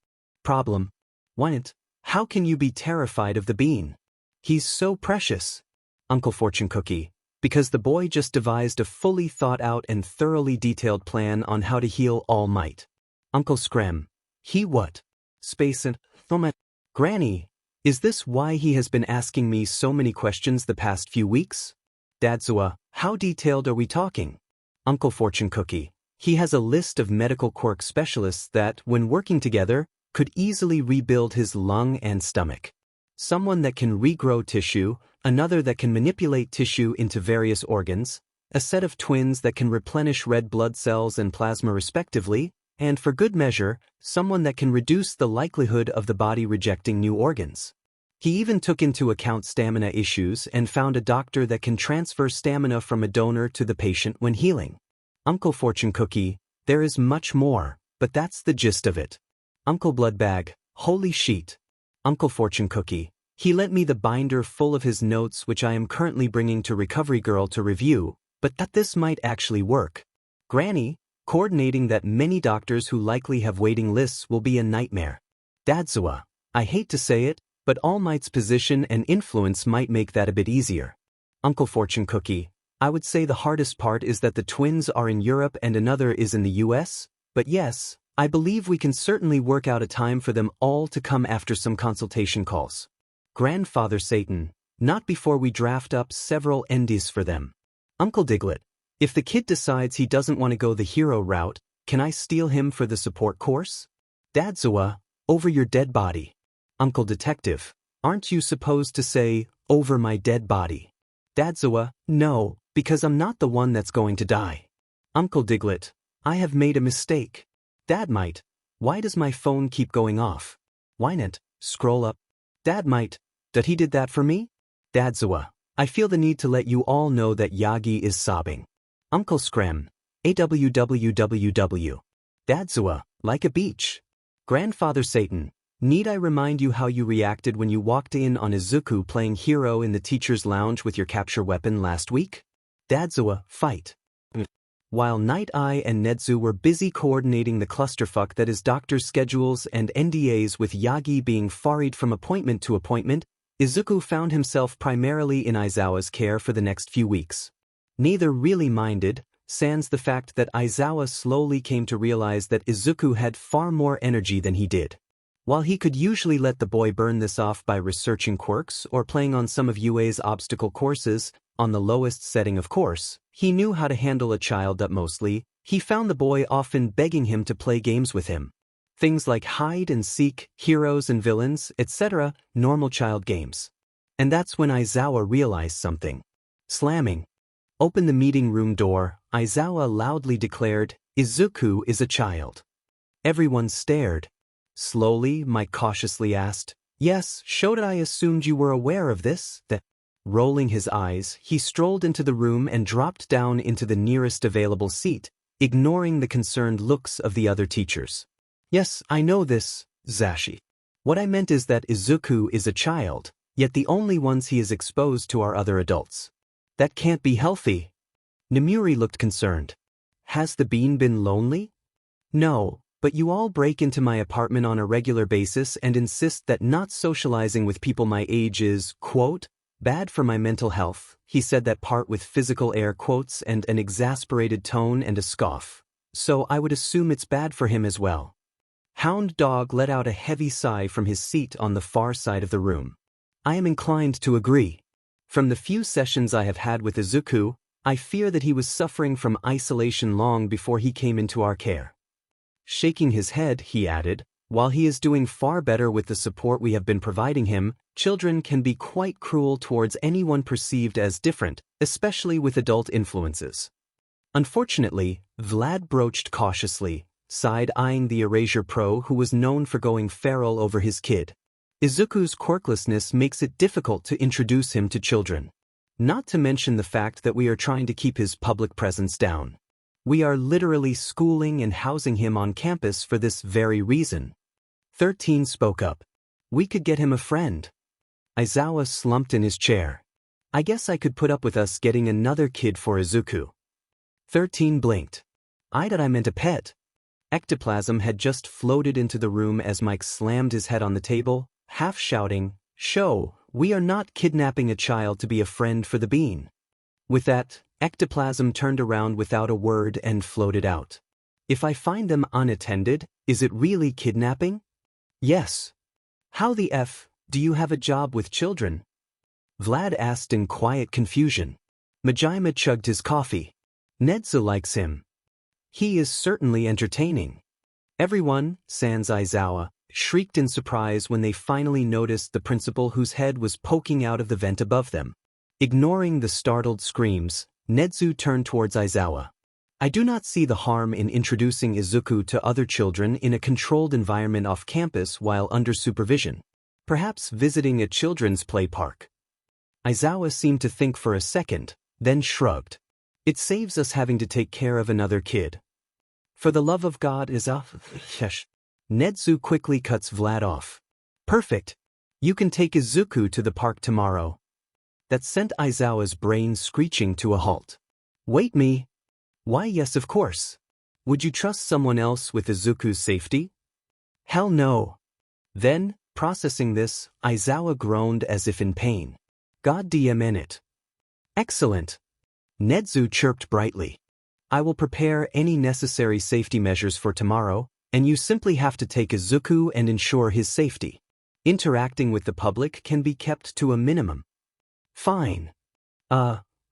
Problem. Why'n't? How can you be terrified of the bean? He's so precious. Uncle Fortune Cookie, because the boy just devised a fully thought out and thoroughly detailed plan on how to heal All Might. Uncle Screm, he what? Space and Thomas. Granny, is this why he has been asking me so many questions the past few weeks? Dadzawa, how detailed are we talking? Uncle Fortune Cookie, he has a list of medical quirk specialists that, when working together, could easily rebuild his lung and stomach. Someone that can regrow tissue, another that can manipulate tissue into various organs, a set of twins that can replenish red blood cells and plasma respectively, and for good measure, someone that can reduce the likelihood of the body rejecting new organs. He even took into account stamina issues and found a doctor that can transfer stamina from a donor to the patient when healing. Uncle Fortune Cookie, there is much more, but that's the gist of it. Uncle Bloodbag, holy sheet. Uncle Fortune Cookie, he lent me the binder full of his notes which I am currently bringing to Recovery Girl to review, but that this might actually work. Granny, coordinating that many doctors who likely have waiting lists will be a nightmare. Dadzawa, I hate to say it, but All Might's position and influence might make that a bit easier. Uncle Fortune Cookie, I would say the hardest part is that the twins are in Europe and another is in the US, but yes, I believe we can certainly work out a time for them all to come after some consultation calls. Grandfather Satan, not before we draft up several NDs for them. Uncle Diglett, if the kid decides he doesn't want to go the hero route, can I steal him for the support course? Dadzawa, over your dead body. Uncle Detective, aren't you supposed to say, over my dead body? Dadzawa, no, because I'm not the one that's going to die. Uncle Diglett, I have made a mistake. Dad Might, why does my phone keep going off? Wynant, scroll up. Dad Might, that he did that for me? Dadzawa, I feel the need to let you all know that Yagi is sobbing. Uncle Screm, AWWWW. Dadzawa, like a beach. Grandfather Satan, need I remind you how you reacted when you walked in on Izuku playing hero in the teacher's lounge with your capture weapon last week? Dadzawa, fight. While Night Eye and Nedzu were busy coordinating the clusterfuck that is doctors' schedules and NDAs with Yagi being farried from appointment to appointment, Izuku found himself primarily in Aizawa's care for the next few weeks. Neither really minded, sans the fact that Aizawa slowly came to realize that Izuku had far more energy than he did. While he could usually let the boy burn this off by researching quirks or playing on some of UA's obstacle courses, on the lowest setting of course, he knew how to handle a child that mostly, he found the boy often begging him to play games with him. Things like hide and seek, heroes and villains, etc., normal child games. And that's when Aizawa realized something. Slamming open the meeting room door, Aizawa loudly declared, "Izuku is a child." Everyone stared. Slowly, Mike cautiously asked, "Yes, Shota, I assumed you were aware of this?" Rolling his eyes, he strolled into the room and dropped down into the nearest available seat, ignoring the concerned looks of the other teachers. "Yes, I know this, Zashi. What I meant is that Izuku is a child, yet the only ones he is exposed to are other adults. That can't be healthy." Nemuri looked concerned. "Has the bean been lonely?" "No, but you all break into my apartment on a regular basis and insist that not socializing with people my age is, quote, bad for my mental health." He said that part with physical air quotes and an exasperated tone and a scoff. "So I would assume it's bad for him as well." Hound Dog let out a heavy sigh from his seat on the far side of the room. "I am inclined to agree. From the few sessions I have had with Izuku, I fear that he was suffering from isolation long before he came into our care." Shaking his head, he added, "While he is doing far better with the support we have been providing him, children can be quite cruel towards anyone perceived as different, especially with adult influences." Unfortunately, Vlad broached cautiously, side-eyeing the Erasure Pro who was known for going feral over his kid. "Izuku's quirklessness makes it difficult to introduce him to children. Not to mention the fact that we are trying to keep his public presence down. We are literally schooling and housing him on campus for this very reason." 13 spoke up. "We could get him a friend." Aizawa slumped in his chair. "I guess I could put up with us getting another kid for Izuku." 13 blinked. "I meant a pet." Ectoplasm had just floated into the room as Mike slammed his head on the table, half shouting, "Show, we are not kidnapping a child to be a friend for the bean." With that, Ectoplasm turned around without a word and floated out. "If I find them unattended, is it really kidnapping?" "Yes." "How the F, do you have a job with children?" Vlad asked in quiet confusion. Majima chugged his coffee. "Nedza likes him. He is certainly entertaining." Everyone, sans Aizawa, shrieked in surprise when they finally noticed the principal whose head was poking out of the vent above them. Ignoring the startled screams, Nedzu turned towards Aizawa. "I do not see the harm in introducing Izuku to other children in a controlled environment off campus while under supervision. Perhaps visiting a children's play park." Aizawa seemed to think for a second, then shrugged. "It saves us having to take care of another kid." "For the love of God, Nedzu quickly cuts Vlad off. "Perfect. You can take Izuku to the park tomorrow." That sent Aizawa's brain screeching to a halt. "Wait me. Why yes of course. Would you trust someone else with Izuku's safety?" "Hell no." Then, processing this, Aizawa groaned as if in pain. "God damn it." "Excellent." Nedzu chirped brightly. "I will prepare any necessary safety measures for tomorrow, and you simply have to take Izuku and ensure his safety. Interacting with the public can be kept to a minimum." "Fine."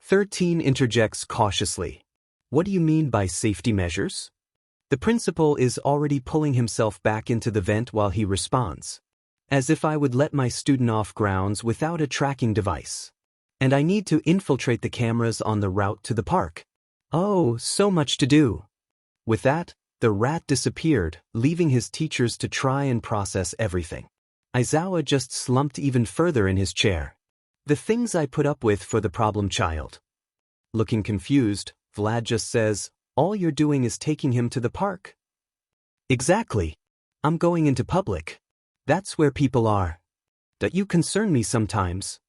13 interjects cautiously. "What do you mean by safety measures?" The principal is already pulling himself back into the vent while he responds. "As if I would let my student off grounds without a tracking device. And I need to infiltrate the cameras on the route to the park. Oh, so much to do." With that, the rat disappeared, leaving his teachers to try and process everything. Aizawa just slumped even further in his chair. "The things I put up with for the problem child." Looking confused, Vlad just says, "All you're doing is taking him to the park." "Exactly. I'm going into public. That's where people are. That you concern me sometimes."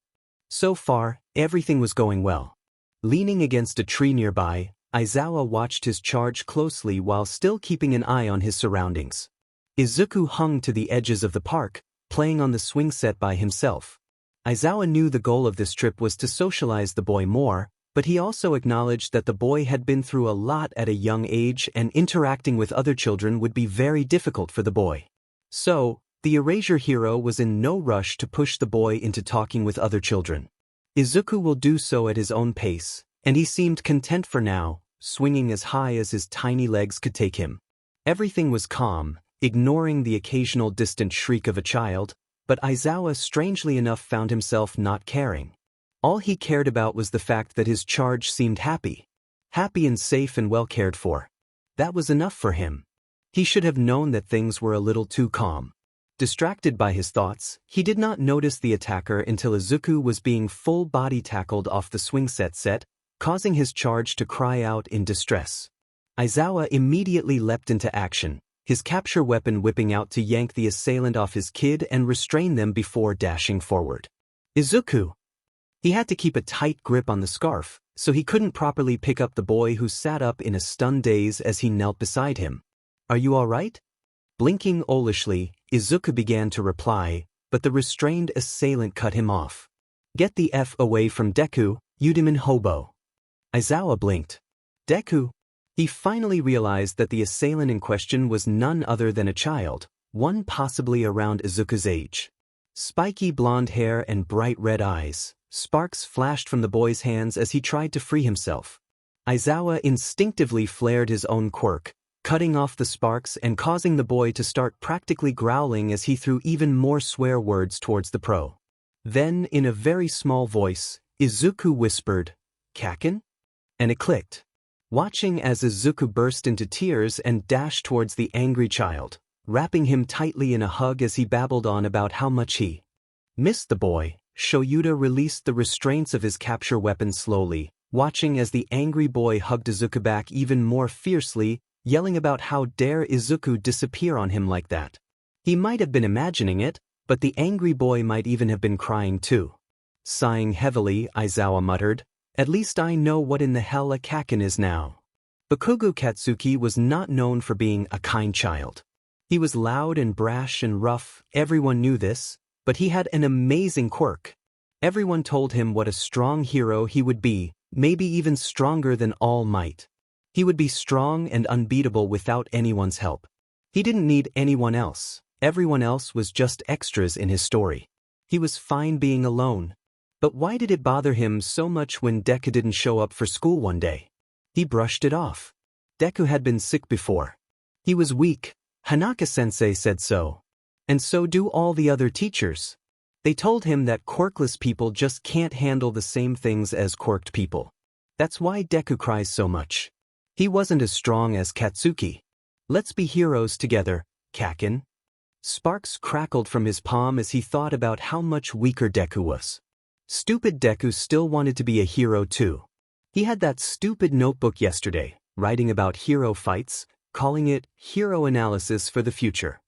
So far, everything was going well. Leaning against a tree nearby, Aizawa watched his charge closely while still keeping an eye on his surroundings. Izuku hung to the edges of the park, playing on the swing set by himself. Aizawa knew the goal of this trip was to socialize the boy more, but he also acknowledged that the boy had been through a lot at a young age and interacting with other children would be very difficult for the boy. So, the Erasure hero was in no rush to push the boy into talking with other children. Izuku will do so at his own pace, and he seemed content for now, swinging as high as his tiny legs could take him. Everything was calm, ignoring the occasional distant shriek of a child, but Aizawa strangely enough found himself not caring. All he cared about was the fact that his charge seemed happy and safe and well cared for. That was enough for him. He should have known that things were a little too calm. Distracted by his thoughts, he did not notice the attacker until Izuku was being full-body tackled off the swing set, causing his charge to cry out in distress. Aizawa immediately leapt into action, his capture weapon whipping out to yank the assailant off his kid and restrain them before dashing forward. Izuku! He had to keep a tight grip on the scarf, so he couldn't properly pick up the boy who sat up in a stunned daze as he knelt beside him. "Are you all right?" Blinking owlishly, Izuku began to reply, but the restrained assailant cut him off. "Get the F away from Deku, you demon hobo." Aizawa blinked. Deku? He finally realized that the assailant in question was none other than a child, one possibly around Izuku's age. Spiky blonde hair and bright red eyes, sparks flashed from the boy's hands as he tried to free himself. Aizawa instinctively flared his own quirk, cutting off the sparks and causing the boy to start practically growling as he threw even more swear words towards the pro. Then, in a very small voice, Izuku whispered, "Kaken?" And it clicked. Watching as Izuku burst into tears and dashed towards the angry child, wrapping him tightly in a hug as he babbled on about how much he missed the boy, Shoyuta released the restraints of his capture weapon slowly, watching as the angry boy hugged Izuku back even more fiercely, yelling about how dare Izuku disappear on him like that. He might have been imagining it, but the angry boy might even have been crying too. Sighing heavily, Aizawa muttered, "At least I know what in the hell a Kaken is now." Bakugo Katsuki was not known for being a kind child. He was loud and brash and rough, everyone knew this, but he had an amazing quirk. Everyone told him what a strong hero he would be, maybe even stronger than All Might. He would be strong and unbeatable without anyone's help. He didn't need anyone else. Everyone else was just extras in his story. He was fine being alone. But why did it bother him so much when Deku didn't show up for school one day? He brushed it off. Deku had been sick before. He was weak. Hanaka-sensei said so. And so do all the other teachers. They told him that quirkless people just can't handle the same things as quirked people. That's why Deku cries so much. He wasn't as strong as Katsuki. "Let's be heroes together, Kaken." Sparks crackled from his palm as he thought about how much weaker Deku was. Stupid Deku still wanted to be a hero too. He had that stupid notebook yesterday, writing about hero fights, calling it hero analysis for the future.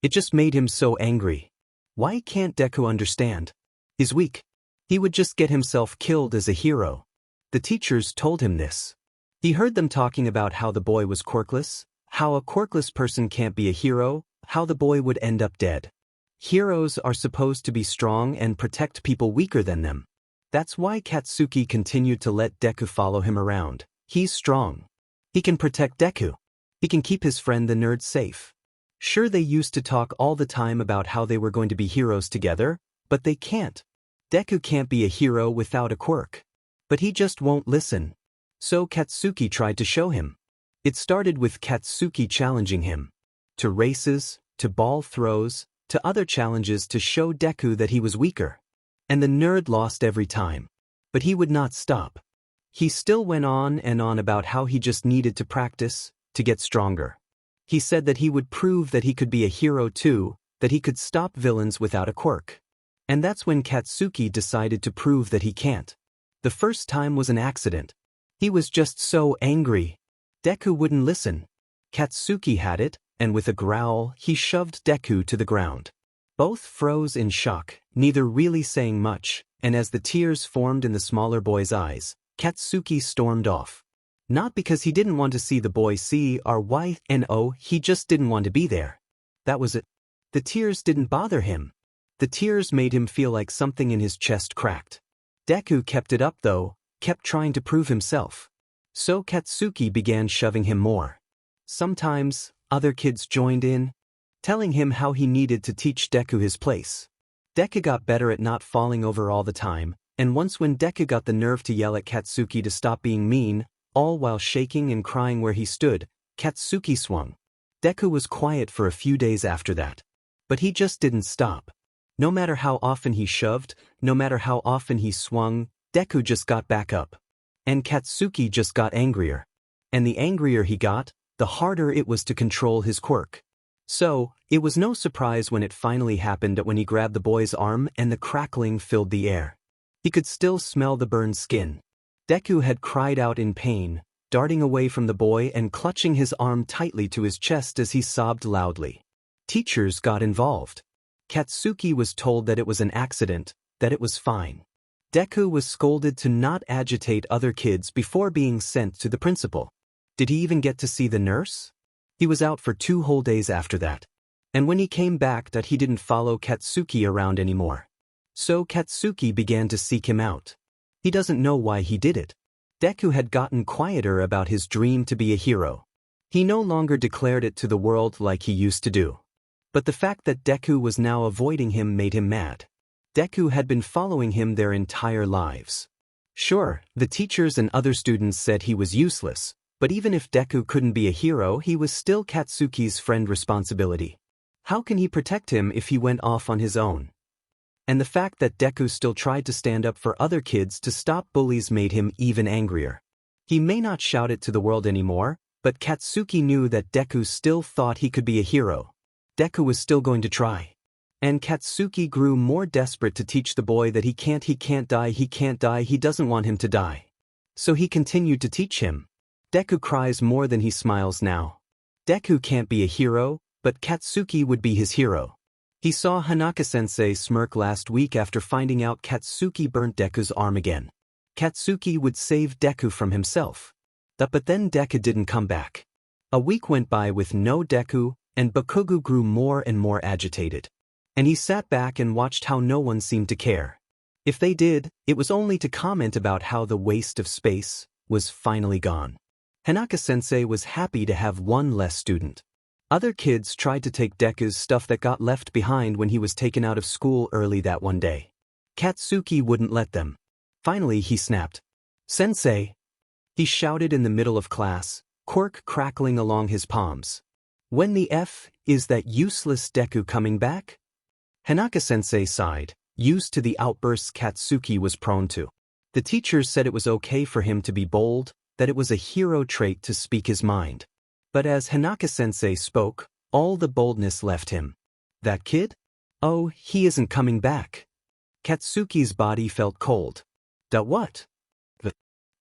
It just made him so angry. Why can't Deku understand? He's weak. He would just get himself killed as a hero. The teachers told him this. He heard them talking about how the boy was quirkless, how a quirkless person can't be a hero, how the boy would end up dead. Heroes are supposed to be strong and protect people weaker than them. That's why Katsuki continued to let Deku follow him around. He's strong. He can protect Deku. He can keep his friend the nerd safe. Sure, they used to talk all the time about how they were going to be heroes together, but they can't. Deku can't be a hero without a quirk. But he just won't listen. So Katsuki tried to show him. It started with Katsuki challenging him. To races, to ball throws, to other challenges to show Deku that he was weaker. And the nerd lost every time. But he would not stop. He still went on and on about how he just needed to practice, to get stronger. He said that he would prove that he could be a hero too, that he could stop villains without a quirk. And that's when Katsuki decided to prove that he can't. The first time was an accident. He was just so angry. Deku wouldn't listen. Katsuki had it, and with a growl, he shoved Deku to the ground. Both froze in shock, neither really saying much, and as the tears formed in the smaller boy's eyes, Katsuki stormed off. Not because he didn't want to see the boy see or YNO, he just didn't want to be there. That was it. The tears didn't bother him. The tears made him feel like something in his chest cracked. Deku kept it up though, kept trying to prove himself. So Katsuki began shoving him more. Sometimes, other kids joined in, telling him how he needed to teach Deku his place. Deku got better at not falling over all the time, and once when Deku got the nerve to yell at Katsuki to stop being mean, all while shaking and crying where he stood, Katsuki swung. Deku was quiet for a few days after that. But he just didn't stop. No matter how often he shoved, no matter how often he swung, Deku just got back up. And Katsuki just got angrier. And the angrier he got, the harder it was to control his quirk. So, it was no surprise when it finally happened when he grabbed the boy's arm and the crackling filled the air. He could still smell the burned skin. Deku had cried out in pain, darting away from the boy and clutching his arm tightly to his chest as he sobbed loudly. Teachers got involved. Katsuki was told that it was an accident, that it was fine. Deku was scolded to not agitate other kids before being sent to the principal. Did he even get to see the nurse? He was out for 2 whole days after that. And when he came back that he didn't follow Katsuki around anymore. So Katsuki began to seek him out. He doesn't know why he did it. Deku had gotten quieter about his dream to be a hero. He no longer declared it to the world like he used to do. But the fact that Deku was now avoiding him made him mad. Deku had been following him their entire lives. Sure, the teachers and other students said he was useless, but even if Deku couldn't be a hero, he was still Katsuki's friend responsibility. How can he protect him if he went off on his own? And the fact that Deku still tried to stand up for other kids to stop bullies made him even angrier. He may not shout it to the world anymore, but Katsuki knew that Deku still thought he could be a hero. Deku was still going to try. And Katsuki grew more desperate to teach the boy that he can't die, he doesn't want him to die. So he continued to teach him. Deku cries more than he smiles now. Deku can't be a hero, but Katsuki would be his hero. He saw Hanaka-sensei smirk last week after finding out Katsuki burnt Deku's arm again. Katsuki would save Deku from himself. But then Deku didn't come back. A week went by with no Deku, and Bakugo grew more and more agitated. And he sat back and watched how no one seemed to care. If they did, it was only to comment about how the waste of space was finally gone. Hanaka-sensei was happy to have one less student. Other kids tried to take Deku's stuff that got left behind when he was taken out of school early that one day. Katsuki wouldn't let them. Finally he snapped. "Sensei!" He shouted in the middle of class, quirk crackling along his palms. "When the F is that useless Deku coming back?" Hanaka-sensei sighed, used to the outbursts Katsuki was prone to. The teachers said it was okay for him to be bold, that it was a hero trait to speak his mind. But as Hanaka-sensei spoke, all the boldness left him. That kid? Oh, he isn't coming back. Katsuki's body felt cold. What? The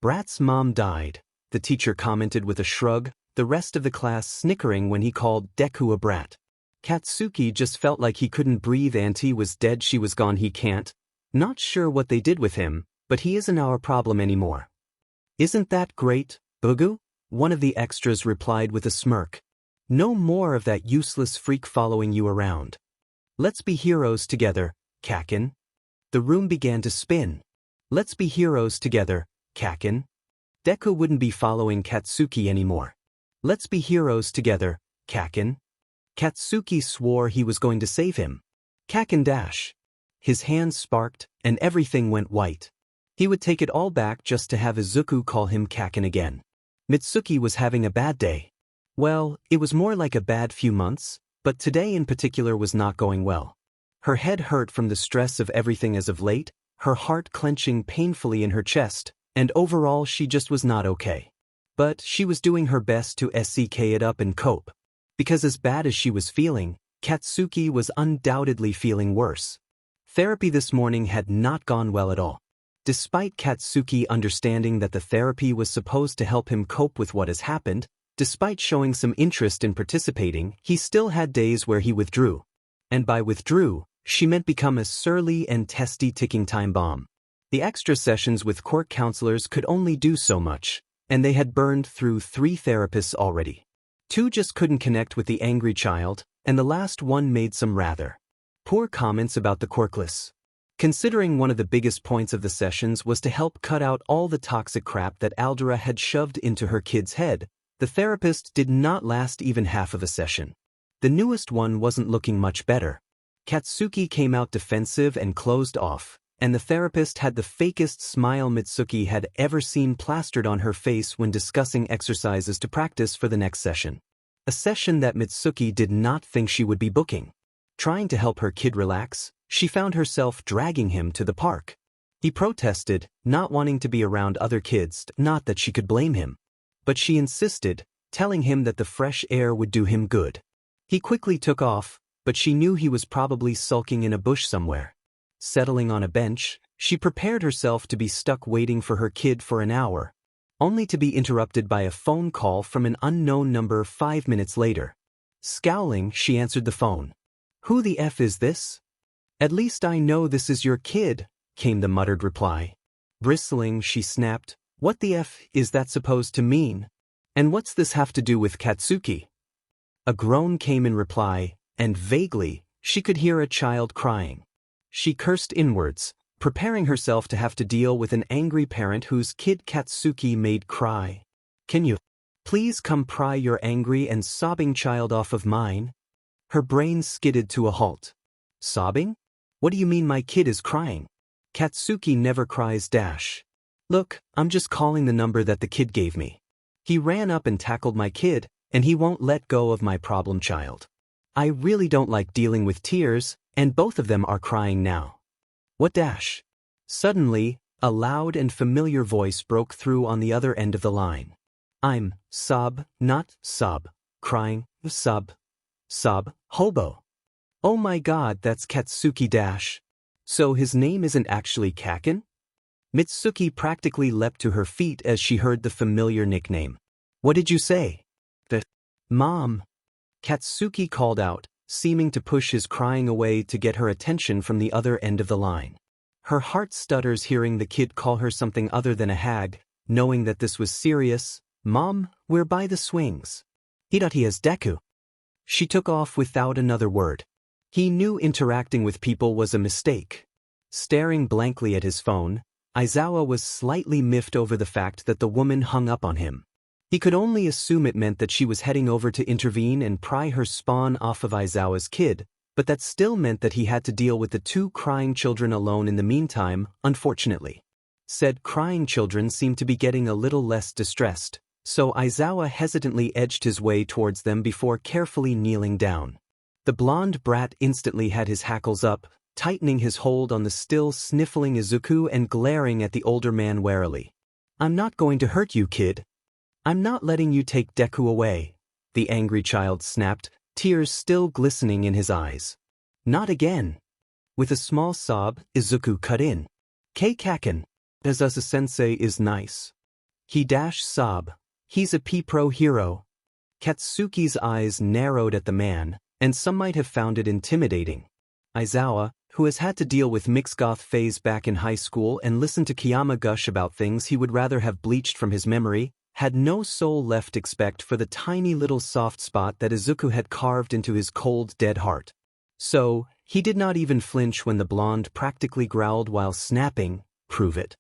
brat's mom died, the teacher commented with a shrug, the rest of the class snickering when he called Deku a brat. Katsuki just felt like he couldn't breathe. Auntie was dead, she was gone, he can't. Not sure what they did with him, but he isn't our problem anymore. Isn't that great, Bugu? One of the extras replied with a smirk. No more of that useless freak following you around. Let's be heroes together, Kakin. The room began to spin. Let's be heroes together, Kakin. Deku wouldn't be following Katsuki anymore. Let's be heroes together, Kakin. Katsuki swore he was going to save him. Kakin dash. His hands sparked, and everything went white. He would take it all back just to have Izuku call him Kakin again. Mitsuki was having a bad day. Well, it was more like a bad few months, but today in particular was not going well. Her head hurt from the stress of everything as of late, her heart clenching painfully in her chest, and overall she just was not okay. But she was doing her best to seek it up and cope. Because as bad as she was feeling, Katsuki was undoubtedly feeling worse. Therapy this morning had not gone well at all. Despite Katsuki understanding that the therapy was supposed to help him cope with what has happened, despite showing some interest in participating, he still had days where he withdrew. And by withdrew, she meant become a surly and testy ticking time bomb. The extra sessions with court counselors could only do so much, and they had burned through 3 therapists already. 2 just couldn't connect with the angry child, and the last one made some rather poor comments about the quirkless. Considering one of the biggest points of the sessions was to help cut out all the toxic crap that Aldera had shoved into her kid's head, the therapist did not last even half of a session. The newest one wasn't looking much better. Katsuki came out defensive and closed off, and the therapist had the fakest smile Mitsuki had ever seen plastered on her face when discussing exercises to practice for the next session. A session that Mitsuki did not think she would be booking. Trying to help her kid relax, she found herself dragging him to the park. He protested, not wanting to be around other kids, not that she could blame him. But she insisted, telling him that the fresh air would do him good. He quickly took off, but she knew he was probably sulking in a bush somewhere. Settling on a bench, she prepared herself to be stuck waiting for her kid for an hour, only to be interrupted by a phone call from an unknown number 5 minutes later. Scowling, she answered the phone. "Who the F is this?" "At least I know this is your kid," came the muttered reply. Bristling, she snapped, "What the F is that supposed to mean? And what's this have to do with Katsuki?" A groan came in reply, and vaguely, she could hear a child crying. She cursed inwards, preparing herself to have to deal with an angry parent whose kid Katsuki made cry. "Can you please come pry your angry and sobbing child off of mine?" Her brain skidded to a halt. "Sobbing? What do you mean my kid is crying? Katsuki never cries dash. Look, I'm just calling the number that the kid gave me. He ran up and tackled my kid, and he won't let go of my problem child. I really don't like dealing with tears, and both of them are crying now. What dash?" Suddenly, a loud and familiar voice broke through on the other end of the line. "I'm sob, not sob, crying, sob, hobo. Oh my god, that's Katsuki dash. So his name isn't actually Kaken?" Mitsuki practically leapt to her feet as she heard the familiar nickname. "What did you say?" "Mom," Katsuki called out, seeming to push his crying away to get her attention from the other end of the line. Her heart stutters hearing the kid call her something other than a hag, knowing that this was serious. "Mom, we're by the swings. He has Deku." She took off without another word. He knew interacting with people was a mistake. Staring blankly at his phone, Aizawa was slightly miffed over the fact that the woman hung up on him. He could only assume it meant that she was heading over to intervene and pry her spawn off of Aizawa's kid, but that still meant that he had to deal with the 2 crying children alone in the meantime, unfortunately. Said crying children seemed to be getting a little less distressed, so Aizawa hesitantly edged his way towards them before carefully kneeling down. The blonde brat instantly had his hackles up, tightening his hold on the still sniffling Izuku and glaring at the older man warily. "I'm not going to hurt you, kid. I'm not letting you take Deku away," the angry child snapped, tears still glistening in his eyes. "Not again." With a small sob, Izuku cut in. "Kaken, Sensei is nice. He dash sob. He's a P-Pro hero." Katsuki's eyes narrowed at the man, and some might have found it intimidating. Aizawa, who has had to deal with mixed-goth phase back in high school and listen to Kiyama gush about things he would rather have bleached from his memory, had no soul left except for the tiny little soft spot that Izuku had carved into his cold, dead heart. So, he did not even flinch when the blonde practically growled while snapping, "Prove it."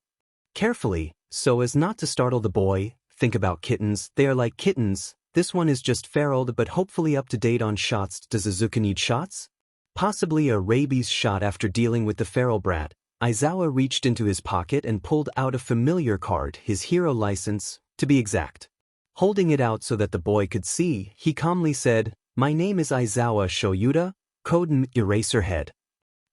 Carefully, so as not to startle the boy, "Think about kittens, they are like kittens, this one is just feral but hopefully up to date on shots. Does Izuku need shots? Possibly a rabies shot." After dealing with the feral brat, Aizawa reached into his pocket and pulled out a familiar card, his hero license, to be exact. Holding it out so that the boy could see, he calmly said, "My name is Aizawa Shoyuda, code Eraserhead."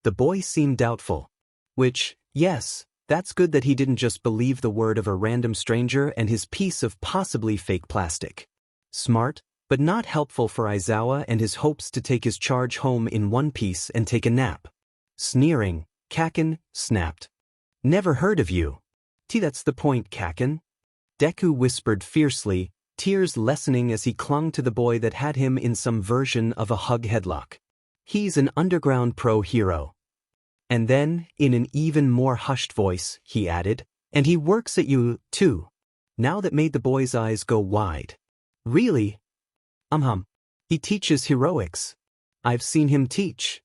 The boy seemed doubtful. Which, yes, that's good that he didn't just believe the word of a random stranger and his piece of possibly fake plastic. Smart, but not helpful for Aizawa and his hopes to take his charge home in one piece and take a nap. Sneering, Kaken snapped. "Never heard of you." That's the point, Kaken." Deku whispered fiercely, tears lessening as he clung to the boy that had him in some version of a hug headlock. "He's an underground pro hero." And then, in an even more hushed voice, he added, "And he works at you, too." Now that made the boy's eyes go wide. "Really? He teaches heroics. I've seen him teach."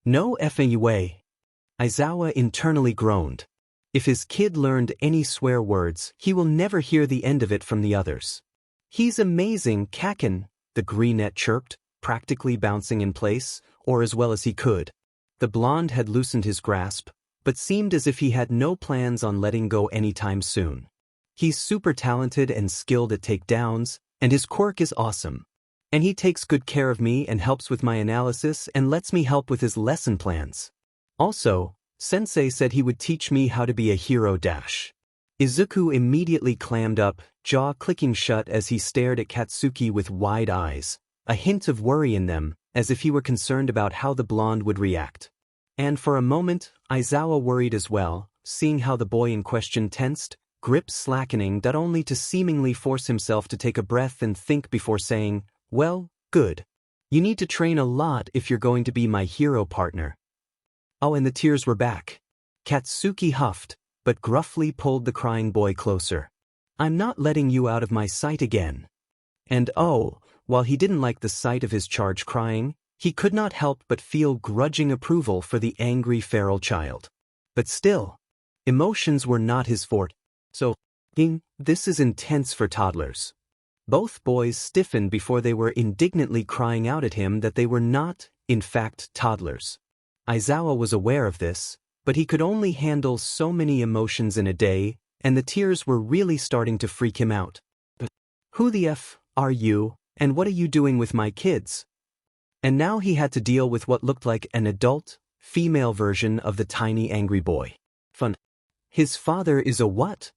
"No effing way." Aizawa internally groaned. If his kid learned any swear words, he will never hear the end of it from the others. "He's amazing, Kaken," the greenette chirped, practically bouncing in place, or as well as he could. The blonde had loosened his grasp, but seemed as if he had no plans on letting go anytime soon. "He's super talented and skilled at takedowns, and his quirk is awesome. And he takes good care of me and helps with my analysis and lets me help with his lesson plans. Also, Sensei said he would teach me how to be a hero dash. Izuku immediately clammed up, jaw clicking shut as he stared at Katsuki with wide eyes, a hint of worry in them, as if he were concerned about how the blonde would react. And for a moment, Aizawa worried as well, seeing how the boy in question tensed, grip slackening not only to seemingly force himself to take a breath and think before saying, "Well, good. You need to train a lot if you're going to be my hero partner." Oh, and the tears were back. Katsuki huffed, but gruffly pulled the crying boy closer. "I'm not letting you out of my sight again." And oh, while he didn't like the sight of his charge crying, he could not help but feel grudging approval for the angry feral child. But still, emotions were not his forte, so, this is intense for toddlers. Both boys stiffened before they were indignantly crying out at him that they were not, in fact, toddlers. Aizawa was aware of this, but he could only handle so many emotions in a day, and the tears were really starting to freak him out. "But who the F are you, and what are you doing with my kids?" And now he had to deal with what looked like an adult, female version of the tiny angry boy. Fun. His father is a what?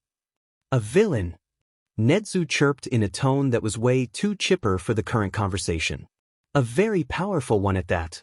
A villain. Netsu chirped in a tone that was way too chipper for the current conversation. A very powerful one at that.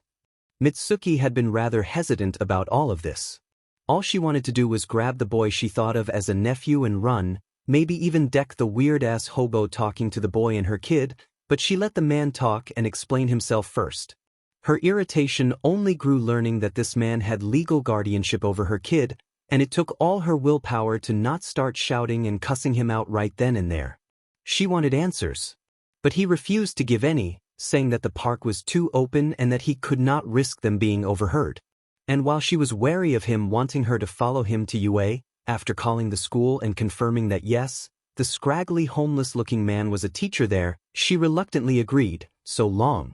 Mitsuki had been rather hesitant about all of this. All she wanted to do was grab the boy she thought of as a nephew and run, maybe even deck the weird-ass hobo talking to the boy and her kid, but she let the man talk and explain himself first. Her irritation only grew learning that this man had legal guardianship over her kid, and it took all her willpower to not start shouting and cussing him out right then and there. She wanted answers. But he refused to give any, saying that the park was too open and that he could not risk them being overheard. And while she was wary of him wanting her to follow him to UA, after calling the school and confirming that yes, the scraggly homeless-looking man was a teacher there, she reluctantly agreed, so long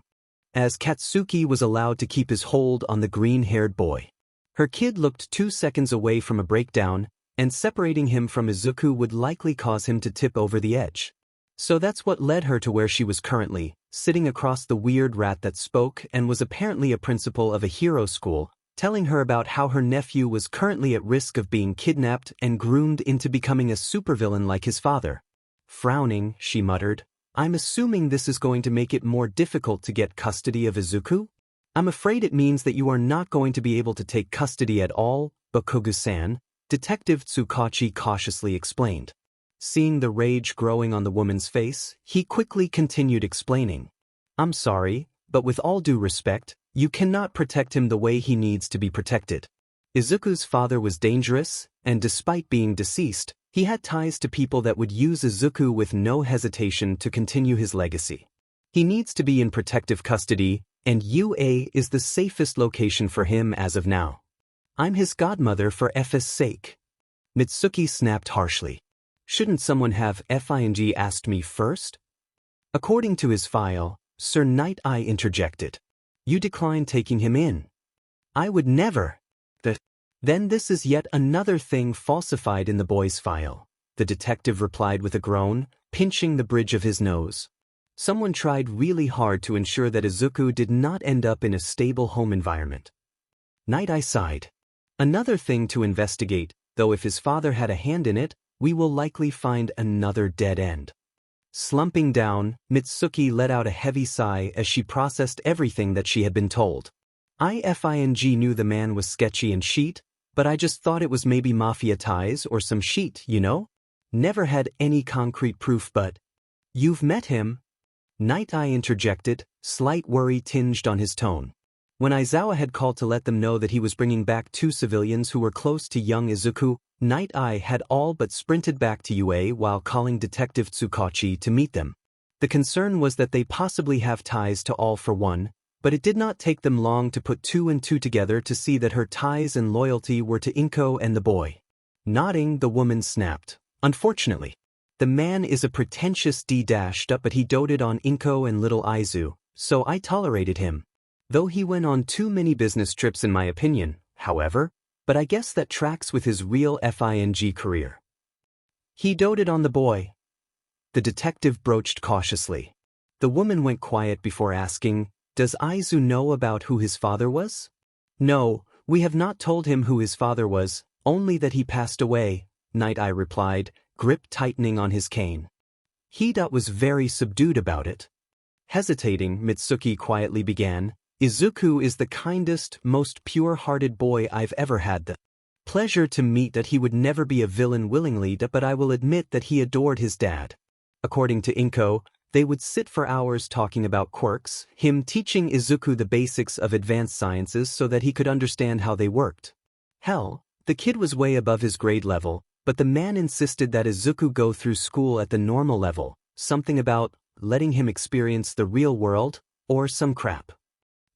as Katsuki was allowed to keep his hold on the green-haired boy. Her kid looked 2 seconds away from a breakdown, and separating him from Izuku would likely cause him to tip over the edge. So that's what led her to where she was currently, sitting across the weird rat that spoke and was apparently a principal of a hero school, telling her about how her nephew was currently at risk of being kidnapped and groomed into becoming a supervillain like his father. Frowning, she muttered, "I'm assuming this is going to make it more difficult to get custody of Izuku? I'm afraid it means that you are not going to be able to take custody at all, Bakugu-san," Detective Tsukachi cautiously explained. Seeing the rage growing on the woman's face, he quickly continued explaining. "I'm sorry, but with all due respect, you cannot protect him the way he needs to be protected. Izuku's father was dangerous, and despite being deceased, he had ties to people that would use Izuku with no hesitation to continue his legacy. He needs to be in protective custody, and UA is the safest location for him as of now. I'm his godmother for F's sake." Mitsuki snapped harshly. "Shouldn't someone have FING asked me first?" According to his file, Sir Night Eye interjected. "You declined taking him in." "I would never." Then this is yet another thing falsified in the boy's file," the detective replied with a groan, pinching the bridge of his nose. Someone tried really hard to ensure that Izuku did not end up in a stable home environment. Night Eye sighed. "Another thing to investigate, though if his father had a hand in it, we will likely find another dead end." Slumping down, Mitsuki let out a heavy sigh as she processed everything that she had been told. "I knew the man was sketchy and sheet, but I just thought it was maybe mafia ties or some sheet, you know? Never had any concrete proof but—" "You've met him?" Night Eye interjected, slight worry tinged on his tone. When Aizawa had called to let them know that he was bringing back 2 civilians who were close to young Izuku, Night Eye had all but sprinted back to UA while calling Detective Tsukachi to meet them. The concern was that they possibly have ties to All for One, but it did not take them long to put 2 and 2 together to see that her ties and loyalty were to Inko and the boy. Nodding, the woman snapped. "Unfortunately, the man is a pretentious D-up, but he doted on Inko and little Aizu, so I tolerated him. Though he went on too many business trips in my opinion, however, but I guess that tracks with his real FING career." "He doted on the boy?" the detective broached cautiously. The woman went quiet before asking, "Does Aizu know about who his father was?" "No, we have not told him who his father was, only that he passed away," Night Eye replied, grip tightening on his cane. He was very subdued about it. Hesitating, Mitsuki quietly began, "Izuku is the kindest, most pure-hearted boy I've ever had the pleasure to meet. That he would never be a villain willingly, but I will admit that he adored his dad." According to Inko, they would sit for hours talking about quirks, him teaching Izuku the basics of advanced sciences so that he could understand how they worked. Hell, the kid was way above his grade level, but the man insisted that Izuku go through school at the normal level, something about letting him experience the real world, or some crap.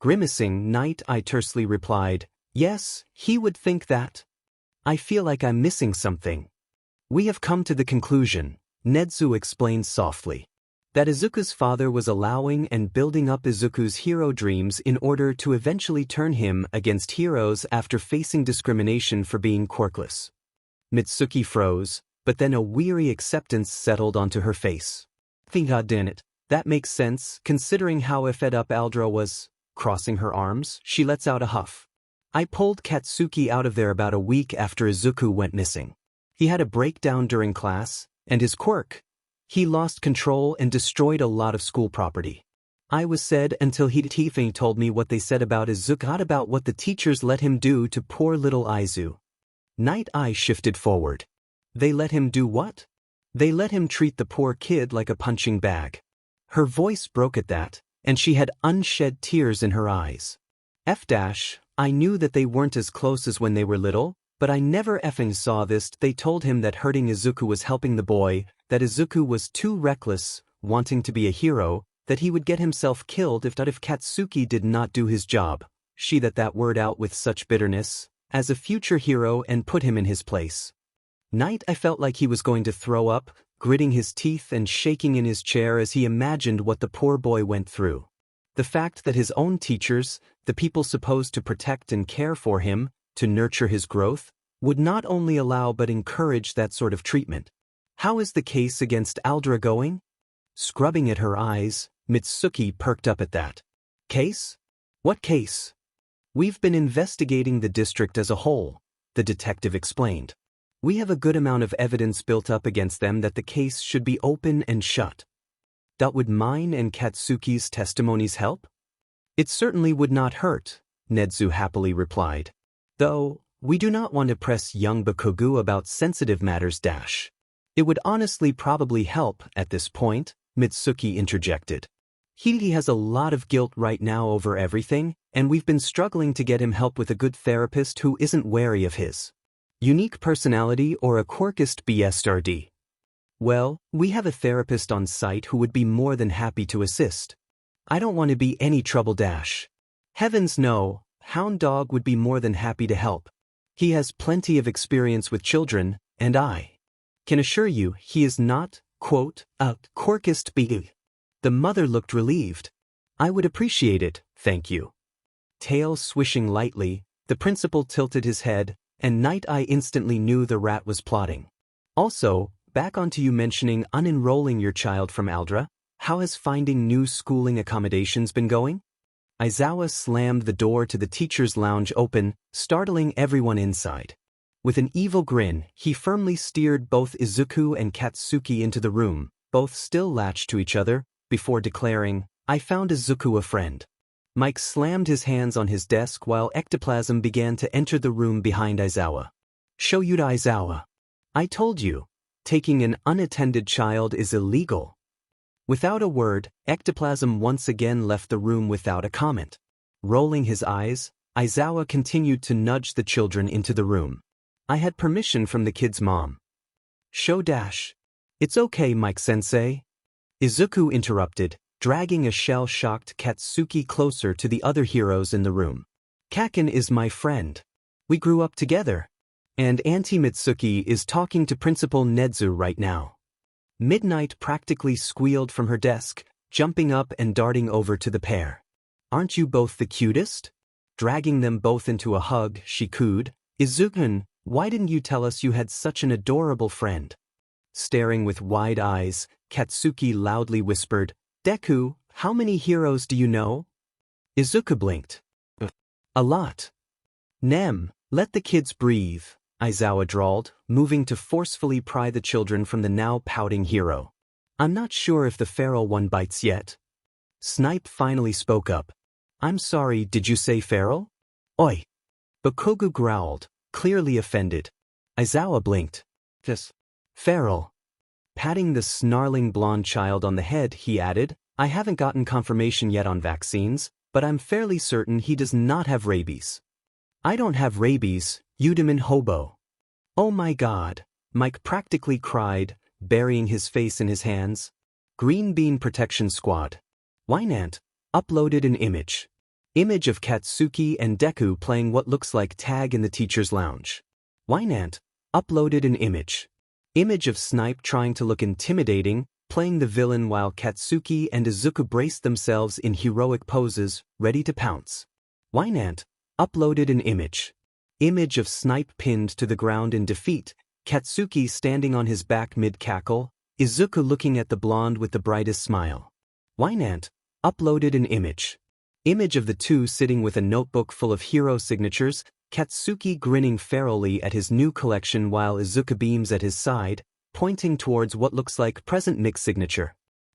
Grimacing, Night Eye tersely replied, "Yes, he would think that. I feel like I'm missing something." "We have come to the conclusion," Nedzu explained softly, "that Izuku's father was allowing and building up Izuku's hero dreams in order to eventually turn him against heroes after facing discrimination for being quirkless." Mitsuki froze, but then a weary acceptance settled onto her face. "God damn it, that makes sense, considering how fed up Aldra was." Crossing her arms, she lets out a huff. "I pulled Katsuki out of there about a week after Izuku went missing. He had a breakdown during class, and his quirk. He lost control and destroyed a lot of school property. I was sad until he told me what they said about Izuku, about what the teachers let him do to poor little Aizu." Night Eye shifted forward. "They let him do what?" "They let him treat the poor kid like a punching bag." Her voice broke at that, and she had unshed tears in her eyes. I knew that they weren't as close as when they were little, but I never effing saw this. They told him that hurting Izuku was helping the boy, that Izuku was too reckless, wanting to be a hero, that he would get himself killed if Katsuki did not do his job. She that word out with such bitterness, as a future hero, and put him in his place. I felt like he was going to throw up, gritting his teeth and shaking in his chair as he imagined what the poor boy went through. The fact that his own teachers, the people supposed to protect and care for him, to nurture his growth, would not only allow but encourage that sort of treatment. "How is the case against Aldra going?" Scrubbing at her eyes, Mitsuki perked up at that. "Case? What case?" "We've been investigating the district as a whole," the detective explained. "We have a good amount of evidence built up against them that the case should be open and shut." "Would mine and Katsuki's testimonies help?" "It certainly would not hurt," Nedzu happily replied. "Though, we do not want to press young Bakugo about sensitive matters. It would honestly probably help at this point," Mitsuki interjected. He has a lot of guilt right now over everything, and we've been struggling to get him help with a good therapist who isn't wary of his unique personality or a quirkist BSRD. Well, we have a therapist on site who would be more than happy to assist. I don't want to be any trouble. Heavens no, Hound Dog would be more than happy to help. He has plenty of experience with children, and I can assure you he is not, quote, a quirkist BE. The mother looked relieved. "I would appreciate it, thank you." Tail swishing lightly, the principal tilted his head, and Night Eye instantly knew the rat was plotting. "Also, back onto you mentioning unenrolling your child from Aldra, how has finding new schooling accommodations been going?" Aizawa slammed the door to the teacher's lounge open, startling everyone inside. With an evil grin, he firmly steered both Izuku and Katsuki into the room, both still latched to each other, before declaring, "I found Izuku a friend." Mike slammed his hands on his desk while ectoplasm began to enter the room behind Aizawa. "Show you to Aizawa. I told you, taking an unattended child is illegal." Without a word, ectoplasm once again left the room without a comment. Rolling his eyes, Aizawa continued to nudge the children into the room. "I had permission from the kid's mom." "Show dash. It's okay, Mike-sensei." Izuku interrupted, dragging a shell-shocked Katsuki closer to the other heroes in the room. "Kaken is my friend. We grew up together. And Auntie Mitsuki is talking to Principal Nedzu right now." Midnight practically squealed from her desk, jumping up and darting over to the pair. "Aren't you both the cutest?" Dragging them both into a hug, she cooed, "Izuku, why didn't you tell us you had such an adorable friend?" Staring with wide eyes, Katsuki loudly whispered, Deku, how many heroes do you know? Izuku blinked. A lot. Nem, let the kids breathe, Aizawa drawled, moving to forcefully pry the children from the now pouting hero. I'm not sure if the feral one bites yet. Snipe finally spoke up. I'm sorry, did you say feral? Oi. Bakugo growled, clearly offended. Aizawa blinked. This. Feral. Patting the snarling blonde child on the head, he added, I haven't gotten confirmation yet on vaccines, but I'm fairly certain he does not have rabies. I don't have rabies, Udaman hobo. Oh my god, Mike practically cried, burying his face in his hands. Green Bean Protection Squad. Wynant uploaded an image. Image of Katsuki and Deku playing what looks like tag in the teacher's lounge. Wynant uploaded an image. Image of Snipe trying to look intimidating, playing the villain while Katsuki and Izuku braced themselves in heroic poses, ready to pounce. Wynant uploaded an image. Image of Snipe pinned to the ground in defeat, Katsuki standing on his back mid-cackle, Izuku looking at the blonde with the brightest smile. Wynant uploaded an image. Image of the two sitting with a notebook full of hero signatures, Katsuki grinning ferally at his new collection while Izuku beams at his side, pointing towards what looks like present Nick's signature.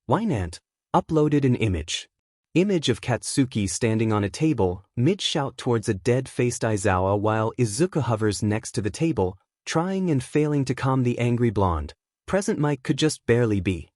Wynant uploaded an image. Image of Katsuki standing on a table, mid-shout towards a dead-faced Aizawa while Izuku hovers next to the table, trying and failing to calm the angry blonde. Present Mike could just barely be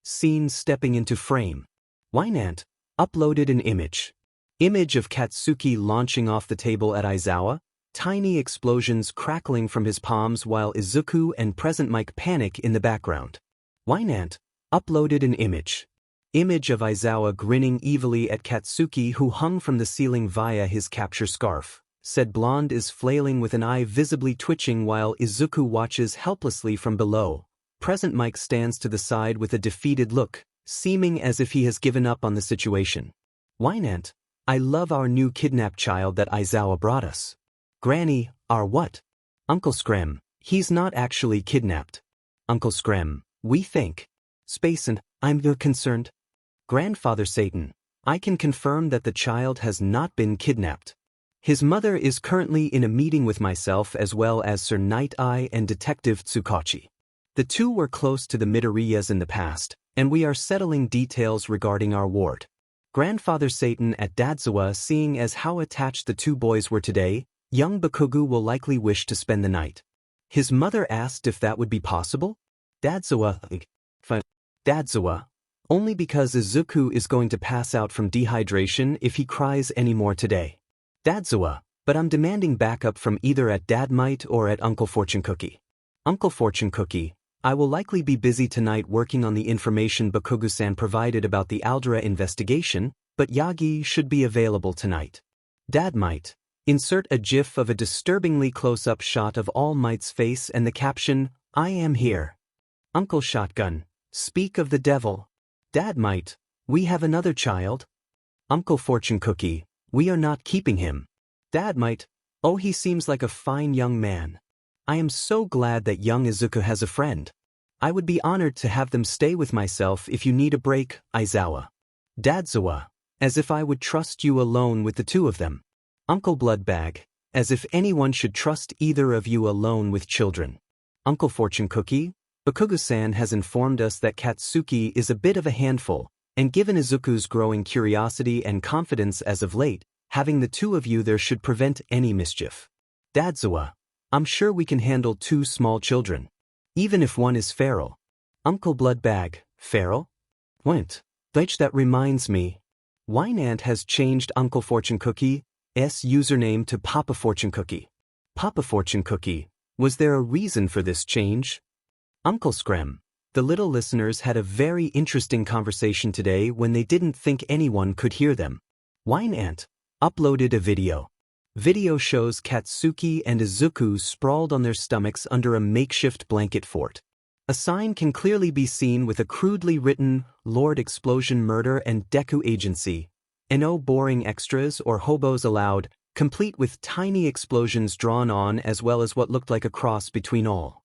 seen stepping into frame. Wynant uploaded an image. Image of Katsuki launching off the table at Aizawa, tiny explosions crackling from his palms while Izuku and present Mike panic in the background. Wynant uploaded an image. Image of Aizawa grinning evilly at Katsuki who hung from the ceiling via his capture scarf. Said blonde is flailing with an eye visibly twitching while Izuku watches helplessly from below. Present Mike stands to the side with a defeated look, seeming as if he has given up on the situation. Wynant, I love our new kidnapped child that Aizawa brought us. Granny, our what? Uncle Screm, he's not actually kidnapped. Uncle Screm, we think. Space and I'm concerned. Grandfather Satan, I can confirm that the child has not been kidnapped. His mother is currently in a meeting with myself as well as Sir Night Eye and Detective Tsukachi. The two were close to the Midoriyas in the past, and we are settling details regarding our ward. Grandfather Satan at Dadzawa seeing as how attached the two boys were today, young Bakugo will likely wish to spend the night. His mother asked if that would be possible? Dadzawa, only because Izuku is going to pass out from dehydration if he cries anymore today. Dadzawa, but I'm demanding backup from either at Dadmite or at Uncle Fortune Cookie. Uncle Fortune Cookie, I will likely be busy tonight working on the information Bakugo-san provided about the Aldera investigation, but Yagi should be available tonight. Dadmite, insert a gif of a disturbingly close-up shot of All Might's face and the caption, I am here. Uncle Shotgun, speak of the devil. Dadmite, we have another child. Uncle Fortune Cookie, we are not keeping him. Dadmite, oh he seems like a fine young man. I am so glad that young Izuku has a friend. I would be honored to have them stay with myself if you need a break, Aizawa. Dadzawa, as if I would trust you alone with the two of them. Uncle Bloodbag, as if anyone should trust either of you alone with children. Uncle Fortune Cookie, Bakugo-san has informed us that Katsuki is a bit of a handful, and given Izuku's growing curiosity and confidence as of late, having the two of you there should prevent any mischief. Dadzawa, I'm sure we can handle two small children. Even if one is feral. Uncle Bloodbag, feral? Wait, that reminds me. Wynant has changed Uncle Fortune Cookie's username to Papa Fortune Cookie. Papa Fortune Cookie, was there a reason for this change? Uncle Screm, the little listeners had a very interesting conversation today when they didn't think anyone could hear them. Wynant uploaded a video. Video shows Katsuki and Izuku sprawled on their stomachs under a makeshift blanket fort. A sign can clearly be seen with a crudely written, Lord Explosion Murder and Deku Agency. No boring extras or hobos allowed, complete with tiny explosions drawn on as well as what looked like a cross between All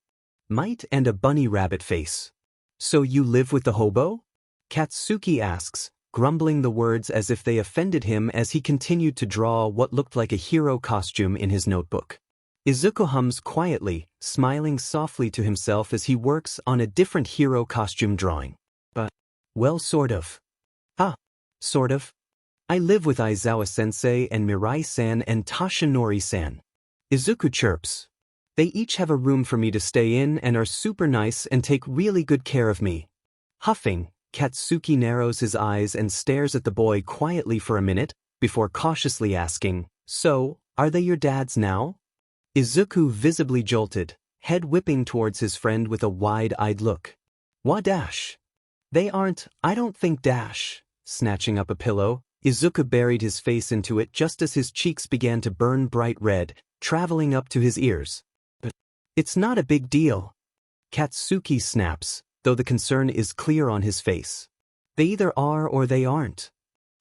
Might and a bunny rabbit face. So you live with the hobo? Katsuki asks, grumbling the words as if they offended him as he continued to draw what looked like a hero costume in his notebook. Izuku hums quietly, smiling softly to himself as he works on a different hero costume drawing. Well, sort of. Sort of. I live with Aizawa-sensei and Mirai-san and Tashinori-san. Izuku chirps. They each have a room for me to stay in and are super nice and take really good care of me. Huffing, Katsuki narrows his eyes and stares at the boy quietly for a minute, before cautiously asking, "So, are they your dads now?" Izuku visibly jolted, head whipping towards his friend with a wide-eyed look. Dash. They aren't, I don't think dash. Snatching up a pillow, Izuku buried his face into it just as his cheeks began to burn bright red, traveling up to his ears. But it's not a big deal. Katsuki snaps, though the concern is clear on his face. They either are or they aren't.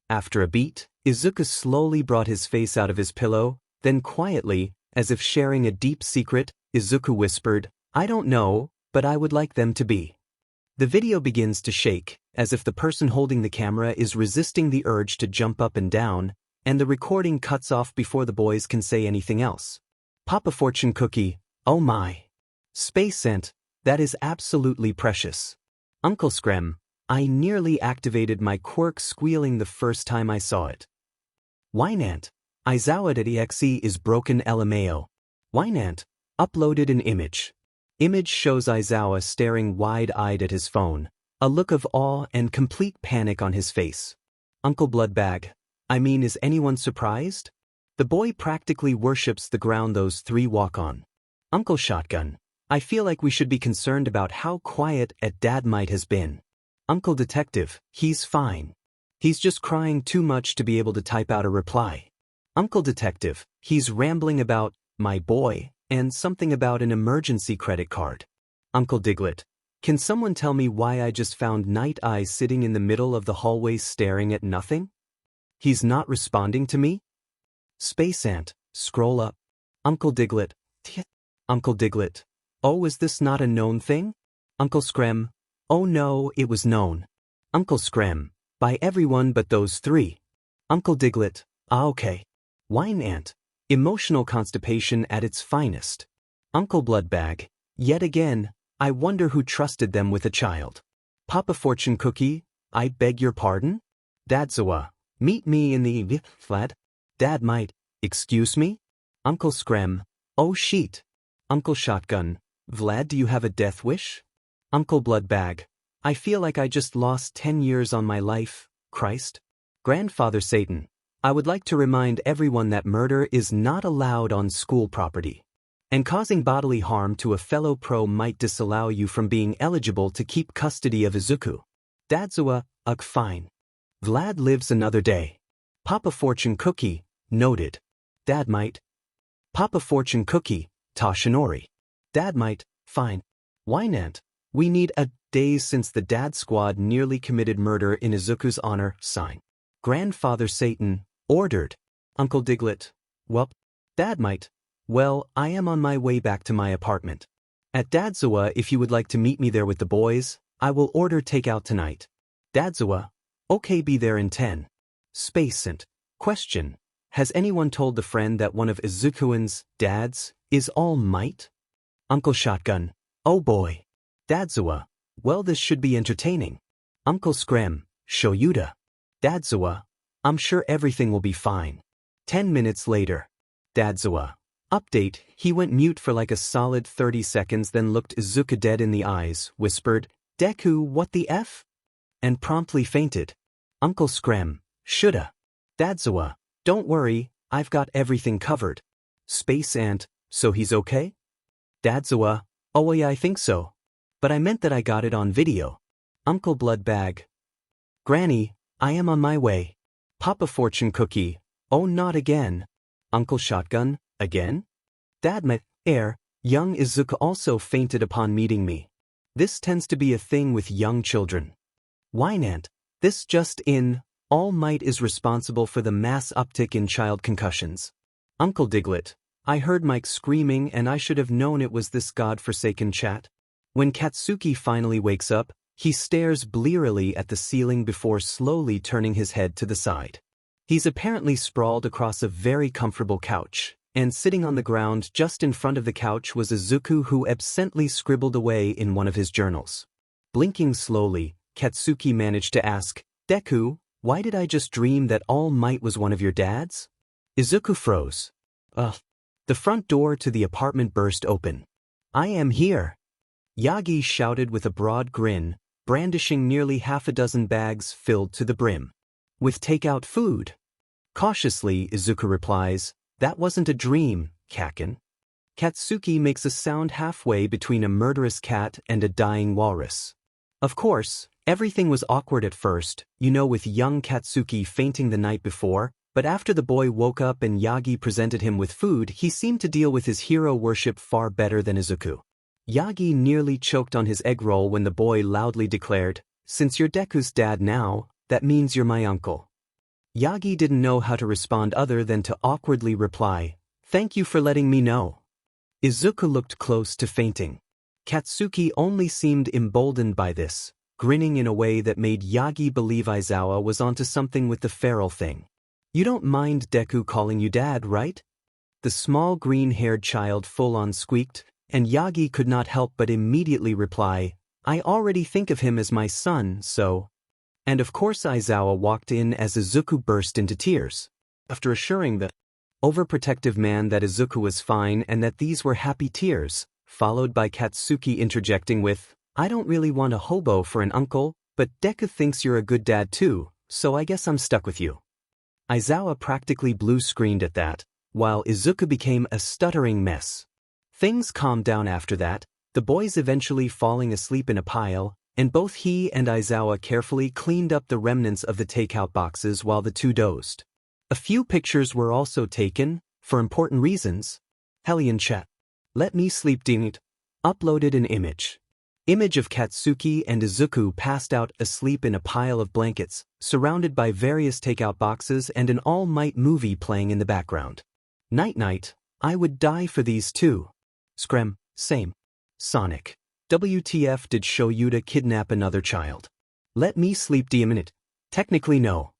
After a beat, Izuku slowly brought his face out of his pillow, then quietly, as if sharing a deep secret, Izuku whispered, "I don't know, but I would like them to be." The video begins to shake, as if the person holding the camera is resisting the urge to jump up and down, and the recording cuts off before the boys can say anything else. Papa Fortune Cookie, oh my. Space Scent, that is absolutely precious. Uncle Screm, I nearly activated my quirk squealing the first time I saw it. Wynant, Aizawa.exe is broken LMAO. Wynant, uploaded an image. Image shows Aizawa staring wide-eyed at his phone, a look of awe and complete panic on his face. Uncle Bloodbag, I mean, is anyone surprised? The boy practically worships the ground those three walk on. Uncle Shotgun, I feel like we should be concerned about how quiet Dad might has been. Uncle Detective, he's fine. He's just crying too much to be able to type out a reply. Uncle Detective, he's rambling about, my boy, and something about an emergency credit card. Uncle Diglett, can someone tell me why I just found Night Eye sitting in the middle of the hallway staring at nothing? He's not responding to me? Space Ant, scroll up. Uncle Diglett, Uncle Diglett, oh, is this not a known thing? Uncle Screm, oh no, it was known. Uncle Screm, by everyone but those three. Uncle Diglett, okay. Wine Ant, emotional constipation at its finest. Uncle Bloodbag, yet again, I wonder who trusted them with a child. Papa Fortune Cookie, I beg your pardon? Dadzawa, meet me in the flat. Dad might, excuse me? Uncle Screm, oh sheet. Uncle Shotgun, Vlad, do you have a death wish? Uncle Bloodbag, I feel like I just lost 10 years on my life, Christ. Grandfather Satan, I would like to remind everyone that murder is not allowed on school property. And causing bodily harm to a fellow pro might disallow you from being eligible to keep custody of Izuku. Dadzawa, fine. Vlad lives another day. Papa Fortune Cookie, noted. Dad might. Papa Fortune Cookie, Tashinori. Dad might, fine. Wynant, we need a days since the dad squad nearly committed murder in Izuku's honor, sign. Grandfather Satan, ordered. Uncle Diglett, well, Dad might. Well, I am on my way back to my apartment. At Dadzawa, if you would like to meet me there with the boys, I will order takeout tonight. Dadzawa, okay, be there in 10. Spacent, question, has anyone told the friend that one of Izukuin's dads is All Might? Uncle Shotgun, oh boy. Dadzawa, well, this should be entertaining. Uncle Screm, Shoyuda. Dadzawa, I'm sure everything will be fine. 10 minutes later. Dadzawa, update, he went mute for like a solid 30 seconds, then looked Izuku dead in the eyes, whispered, Deku, what the F? And promptly fainted. Uncle Screm, shoulda. Dadzawa, don't worry, I've got everything covered. Space Ant, so he's okay? Dadzawa, oh yeah, I think so. But I meant that I got it on video. Uncle Bloodbag. Granny, I am on my way. Papa Fortune Cookie, oh not again. Uncle Shotgun, again? Dad my heir, young Izuku also fainted upon meeting me. This tends to be a thing with young children. Wynant, this just in, All Might is responsible for the mass uptick in child concussions. Uncle Diglett, I heard Mike screaming and I should have known it was this godforsaken chat. When Katsuki finally wakes up, He stares blearily at the ceiling before slowly turning his head to the side. He's apparently sprawled across a very comfortable couch, and sitting on the ground just in front of the couch was Izuku, who absently scribbled away in one of his journals. Blinking slowly, Katsuki managed to ask, "Deku, why did I just dream that All Might was one of your dads?" Izuku froze. The front door to the apartment burst open. "I am here!" Yagi shouted with a broad grin, brandishing nearly half a dozen bags filled to the brim. "With takeout food." Cautiously, Izuku replies, "That wasn't a dream, Kaken." Katsuki makes a sound halfway between a murderous cat and a dying walrus. Of course, everything was awkward at first, with young Katsuki fainting the night before, but after the boy woke up and Yagi presented him with food, he seemed to deal with his hero worship far better than Izuku. Yagi nearly choked on his egg roll when the boy loudly declared, "Since you're Deku's dad now, that means you're my uncle." Yagi didn't know how to respond other than to awkwardly reply, "Thank you for letting me know." Izuku looked close to fainting. Katsuki only seemed emboldened by this, grinning in a way that made Yagi believe Aizawa was onto something with the feral thing. "You don't mind Deku calling you dad, right?" The small green-haired child full-on squeaked, and Yagi could not help but immediately reply, "I already think of him as my son, so—" And of course Aizawa walked in as Izuku burst into tears. After assuring the overprotective man that Izuku was fine and that these were happy tears, followed by Katsuki interjecting with, "I don't really want a hobo for an uncle, but Deku thinks you're a good dad too, so I guess I'm stuck with you." Aizawa practically blue-screened at that, while Izuku became a stuttering mess. Things calmed down after that, the boys eventually falling asleep in a pile, and both he and Aizawa carefully cleaned up the remnants of the takeout boxes while the two dozed. A few pictures were also taken, for important reasons. Hellion chat. Let me sleep dinged. Uploaded an image. Image of Katsuki and Izuku passed out asleep in a pile of blankets, surrounded by various takeout boxes and an All Might movie playing in the background. Night-night, I would die for these two. Screm, same. Sonic. WTF did Shoyuta kidnap another child? Let me sleep minute. Technically no.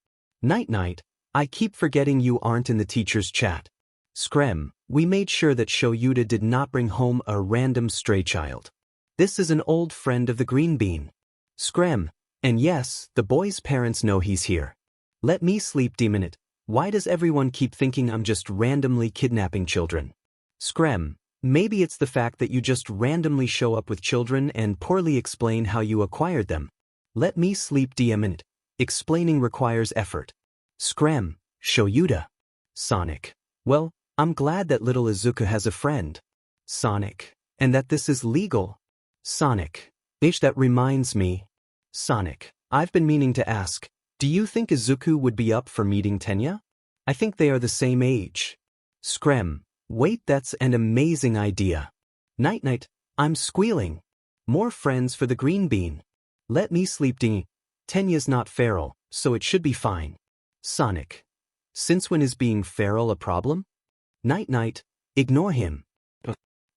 Night-night, I keep forgetting you aren't in the teacher's chat. Screm, we made sure that Shoyuta did not bring home a random stray child. This is an old friend of the green bean. Screm, and yes, the boy's parents know he's here. Let me sleep minute. Why does everyone keep thinking I'm just randomly kidnapping children? Screm, maybe it's the fact that you just randomly show up with children and poorly explain how you acquired them. Let me sleep minute. Explaining requires effort. Screm, Shoyuta. Sonic. Well, I'm glad that little Izuku has a friend. Sonic. And that this is legal. Sonic. That reminds me. Sonic. I've been meaning to ask, do you think Izuku would be up for meeting Tenya? I think they are the same age. Screm. Wait, that's an amazing idea. Night-night, I'm squealing. More friends for the green bean. Let me sleep ding. Tenya's not feral, so it should be fine. Sonic. Since when is being feral a problem? Night-night, ignore him.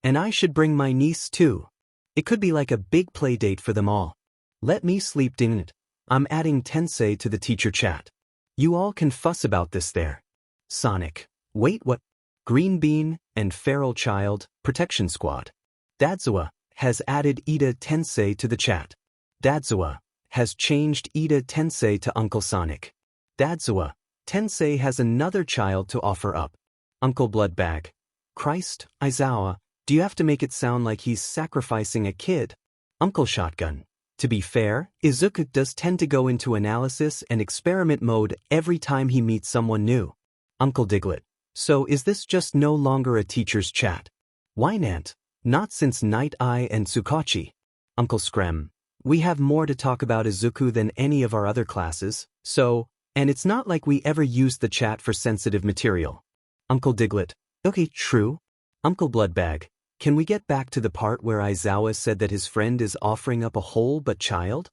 And I should bring my niece too. It could be like a big play date for them all. Let me sleep ding it. I'm adding Tensei to the teacher chat. You all can fuss about this there. Sonic. Wait, what? Green Bean and Feral Child Protection Squad. Dadzawa has added Ida Tensei to the chat. Dadzawa has changed Ida Tensei to Uncle Sonic. Dadzawa, Tensei has another child to offer up. Uncle Bloodbag. Christ, Aizawa, do you have to make it sound like he's sacrificing a kid? Uncle Shotgun. To be fair, Izuku does tend to go into analysis and experiment mode every time he meets someone new. Uncle Diglett. So is this just no longer a teacher's chat? Wynant. Not since Night Eye and Tsukachi. Uncle Screm. We have more to talk about Izuku than any of our other classes, so, and it's not like we ever used the chat for sensitive material. Uncle Diglett. Okay, true. Uncle Bloodbag. Can we get back to the part where Aizawa said that his friend is offering up a whole but child?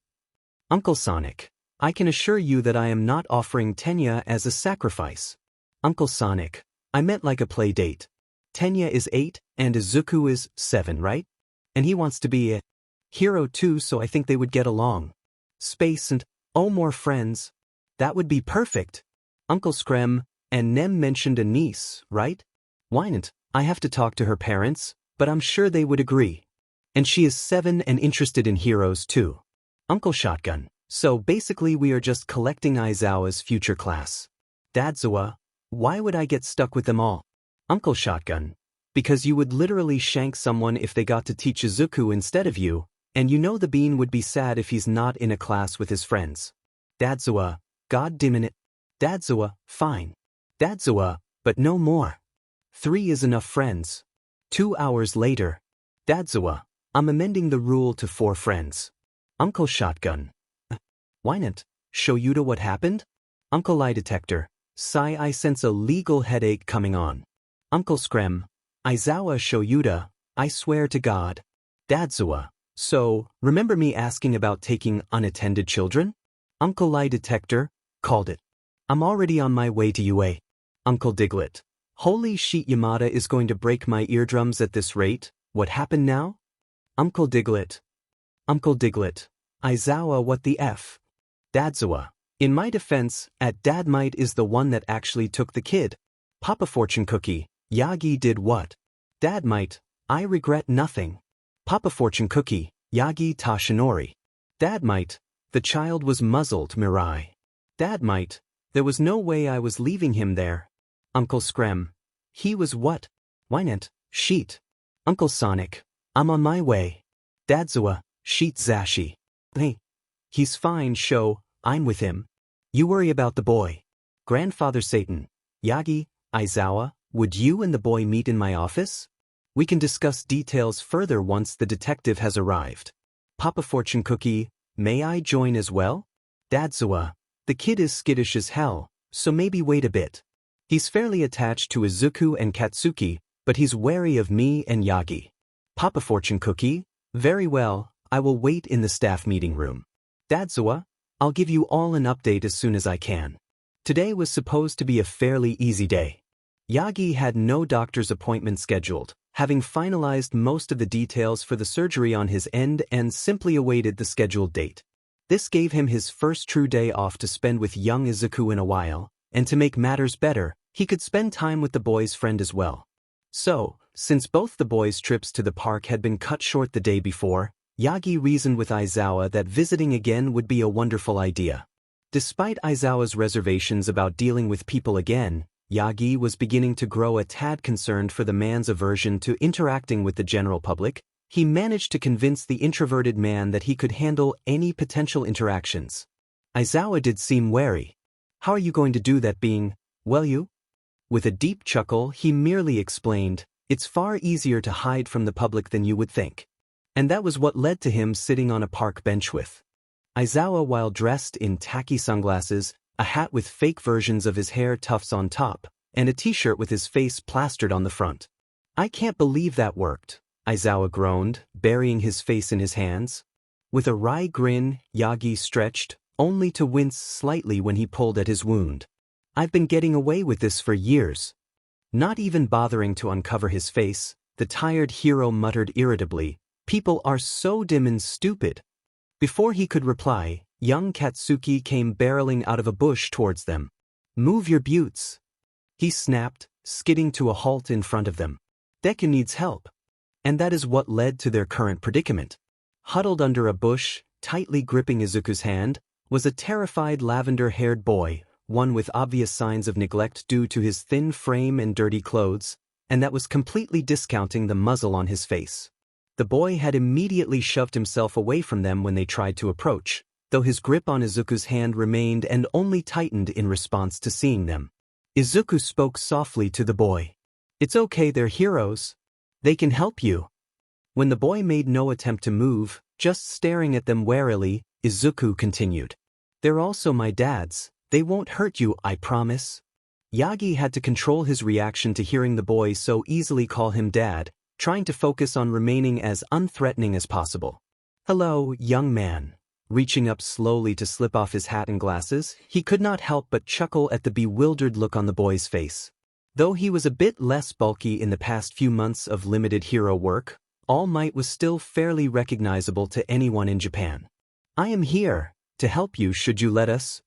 Uncle Sonic. I can assure you that I am not offering Tenya as a sacrifice. Uncle Sonic. I meant like a play date. Tenya is 8 and Izuku is 7, right? And he wants to be a... Hero too, so I think they would get along. Space and, oh, more friends. That would be perfect. Uncle Screm and Nem mentioned a niece, right? Why not? I have to talk to her parents, but I'm sure they would agree. And she is 7 and interested in heroes too. Uncle Shotgun. So basically we are just collecting Aizawa's future class. Dadzawa, why would I get stuck with them all? Uncle Shotgun. Because you would literally shank someone if they got to teach Izuku instead of you, and you know the bean would be sad if he's not in a class with his friends. Dadzawa, god damn it. Dadzawa, fine. Dadzawa, but no more. 3 is enough friends. 2 hours later. Dadzawa, I'm amending the rule to 4 friends. Uncle Shotgun. Why not? Show Yuta what happened? Uncle Lie Detector. Sigh, I sense a legal headache coming on. Uncle Screm. Aizawa show Yuta, I swear to God. Dadzawa. So, remember me asking about taking unattended children? Uncle Lie Detector. Called it. I'm already on my way to UA. Uncle Diglett. Holy shit, Yamada is going to break my eardrums at this rate. What happened now? Uncle Diglett. Uncle Diglett. Aizawa, what the F? Dadzawa. In my defense, Dadmite is the one that actually took the kid. Papa Fortune Cookie. Yagi did what? Dadmite. I regret nothing. Papa Fortune Cookie. Yagi Tashinori. Dadmite. The child was muzzled, Mirai. Dadmite. There was no way I was leaving him there. Uncle Screm. He was what? Why not? Sheet. Uncle Sonic. I'm on my way. Dadzawa. Sheet Zashi. Hey. He's fine, show. I'm with him. You worry about the boy. Grandfather Satan. Yagi, Aizawa, would you and the boy meet in my office? We can discuss details further once the detective has arrived. Papa Fortune Cookie, may I join as well? Dadzawa. The kid is skittish as hell, so maybe wait a bit. He's fairly attached to Izuku and Katsuki, but he's wary of me and Yagi. Papa Fortune Cookie, very well, I will wait in the staff meeting room. Dadzawa, I'll give you all an update as soon as I can. Today was supposed to be a fairly easy day. Yagi had no doctor's appointment scheduled, having finalized most of the details for the surgery on his end and simply awaited the scheduled date. This gave him his first true day off to spend with young Izuku in a while, and to make matters better, he could spend time with the boy's friend as well. So, since both the boys' trips to the park had been cut short the day before, Yagi reasoned with Aizawa that visiting again would be a wonderful idea. Despite Aizawa's reservations about dealing with people again, Yagi was beginning to grow a tad concerned for the man's aversion to interacting with the general public. He managed to convince the introverted man that he could handle any potential interactions. Aizawa did seem wary. How are you going to do that being, well, you? With a deep chuckle, he merely explained, it's far easier to hide from the public than you would think. And that was what led to him sitting on a park bench with Aizawa while dressed in tacky sunglasses, a hat with fake versions of his hair tufts on top, and a t-shirt with his face plastered on the front. I can't believe that worked, Aizawa groaned, burying his face in his hands. With a wry grin, Yagi stretched, only to wince slightly when he pulled at his wound. I've been getting away with this for years. Not even bothering to uncover his face, the tired hero muttered irritably, people are so dim and stupid. Before he could reply, young Katsuki came barreling out of a bush towards them. Move your buttes. He snapped, skidding to a halt in front of them. Deku needs help. And that is what led to their current predicament. Huddled under a bush, tightly gripping Izuku's hand, was a terrified lavender-haired boy, one with obvious signs of neglect due to his thin frame and dirty clothes, and that was completely discounting the muzzle on his face. The boy had immediately shoved himself away from them when they tried to approach, though his grip on Izuku's hand remained and only tightened in response to seeing them. Izuku spoke softly to the boy. It's okay, they're heroes. They can help you. When the boy made no attempt to move, just staring at them warily, Izuku continued. They're also my dads. They won't hurt you, I promise. Yagi had to control his reaction to hearing the boy so easily call him dad, trying to focus on remaining as unthreatening as possible. Hello, young man. Reaching up slowly to slip off his hat and glasses, he could not help but chuckle at the bewildered look on the boy's face. Though he was a bit less bulky in the past few months of limited hero work, All Might was still fairly recognizable to anyone in Japan. I am here to help you should you let us.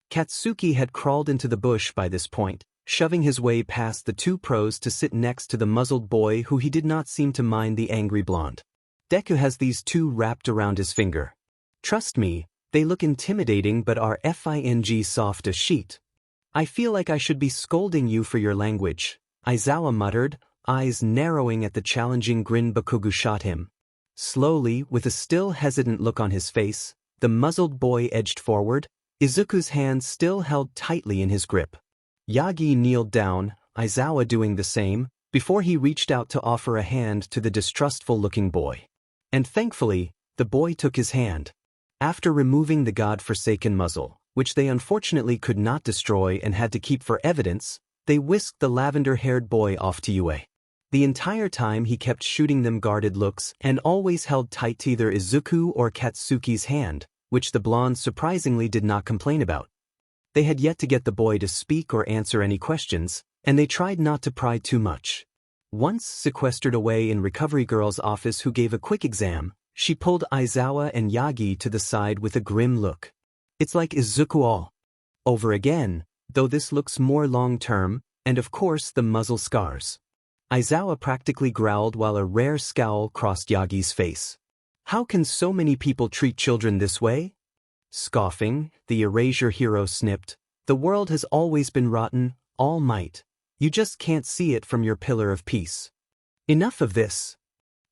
Katsuki had crawled into the bush by this point, shoving his way past the two pros to sit next to the muzzled boy who he did not seem to mind the angry blonde. Deku has these two wrapped around his finger. Trust me, they look intimidating but are fing soft as sheet. I feel like I should be scolding you for your language, Aizawa muttered, eyes narrowing at the challenging grin Bakugo shot him. Slowly, with a still hesitant look on his face, the muzzled boy edged forward, Izuku's hand still held tightly in his grip. Yagi kneeled down, Aizawa doing the same, before he reached out to offer a hand to the distrustful-looking boy. And thankfully, the boy took his hand. After removing the god-forsaken muzzle, which they unfortunately could not destroy and had to keep for evidence, they whisked the lavender-haired boy off to Yue. The entire time he kept shooting them guarded looks and always held tight to either Izuku or Katsuki's hand, which the blonde surprisingly did not complain about. They had yet to get the boy to speak or answer any questions, and they tried not to pry too much. Once sequestered away in Recovery Girl's office who gave a quick exam, she pulled Aizawa and Yagi to the side with a grim look. It's like Izuku all over again, though this looks more long-term, and of course the muzzle scars. Aizawa practically growled while a rare scowl crossed Yagi's face. How can so many people treat children this way? Scoffing, the erasure hero snipped, the world has always been rotten, All Might. You just can't see it from your pillar of peace. Enough of this.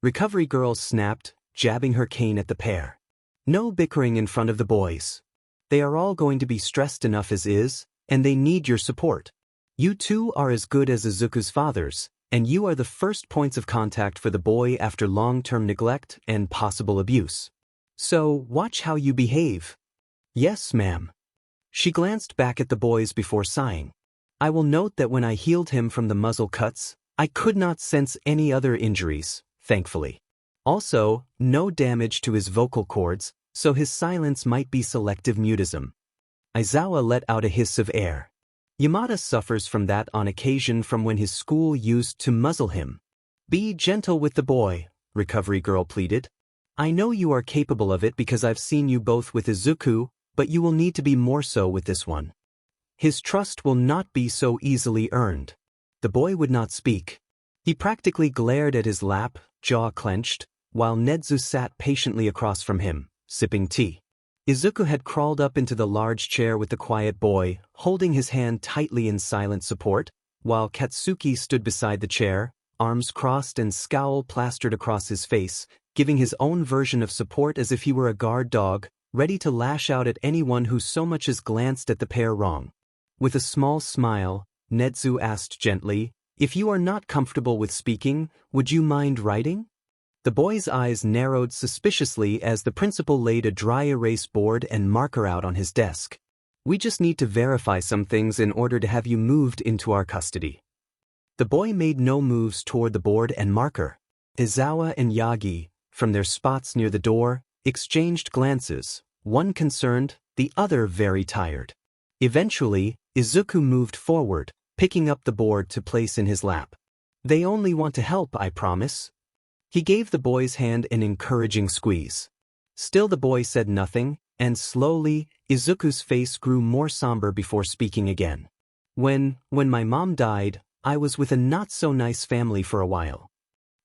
Recovery Girl snapped, jabbing her cane at the pair. No bickering in front of the boys. They are all going to be stressed enough as is, and they need your support. You two are as good as Izuku's fathers, and you are the first points of contact for the boy after long-term neglect and possible abuse. So, watch how you behave. Yes, ma'am. She glanced back at the boys before sighing. I will note that when I healed him from the muzzle cuts, I could not sense any other injuries, thankfully. Also, no damage to his vocal cords, so his silence might be selective mutism. Aizawa let out a hiss of air. Yamada suffers from that on occasion from when his school used to muzzle him. Be gentle with the boy, Recovery Girl pleaded. I know you are capable of it because I've seen you both with Izuku, but you will need to be more so with this one. His trust will not be so easily earned. The boy would not speak. He practically glared at his lap, jaw clenched, while Nedzu sat patiently across from him, sipping tea. Izuku had crawled up into the large chair with the quiet boy, holding his hand tightly in silent support, while Katsuki stood beside the chair, arms crossed and scowl plastered across his face, giving his own version of support as if he were a guard dog, ready to lash out at anyone who so much as glanced at the pair wrong. With a small smile, Nedzu asked gently, if you are not comfortable with speaking, would you mind writing? The boy's eyes narrowed suspiciously as the principal laid a dry erase board and marker out on his desk. We just need to verify some things in order to have you moved into our custody. The boy made no moves toward the board and marker. Aizawa and Yagi, from their spots near the door, exchanged glances, one concerned, the other very tired. Eventually, Izuku moved forward, picking up the board to place in his lap. They only want to help, I promise. He gave the boy's hand an encouraging squeeze. Still the boy said nothing, and slowly, Izuku's face grew more somber before speaking again. When my mom died, I was with a not-so-nice family for a while.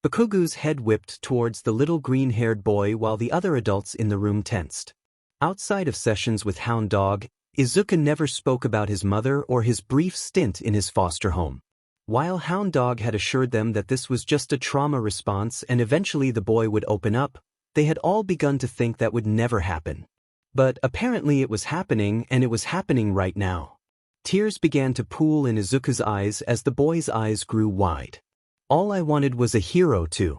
Bakugo's head whipped towards the little green-haired boy while the other adults in the room tensed. Outside of sessions with Hound Dog, Izuku never spoke about his mother or his brief stint in his foster home. While Hound Dog had assured them that this was just a trauma response and eventually the boy would open up, they had all begun to think that would never happen. But apparently it was happening, and it was happening right now. Tears began to pool in Izuku's eyes as the boy's eyes grew wide. All I wanted was a hero to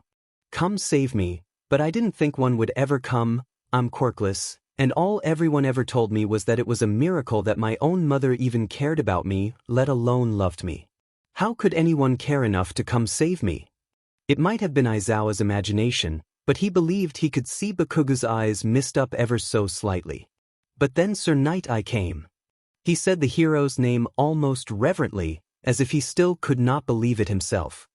come save me, but I didn't think one would ever come. I'm quirkless, and all everyone ever told me was that it was a miracle that my own mother even cared about me, let alone loved me. How could anyone care enough to come save me? It might have been Aizawa's imagination, but he believed he could see Bakugo's eyes mist up ever so slightly. But then Sir Night Eye came. He said the hero's name almost reverently, as if he still could not believe it himself.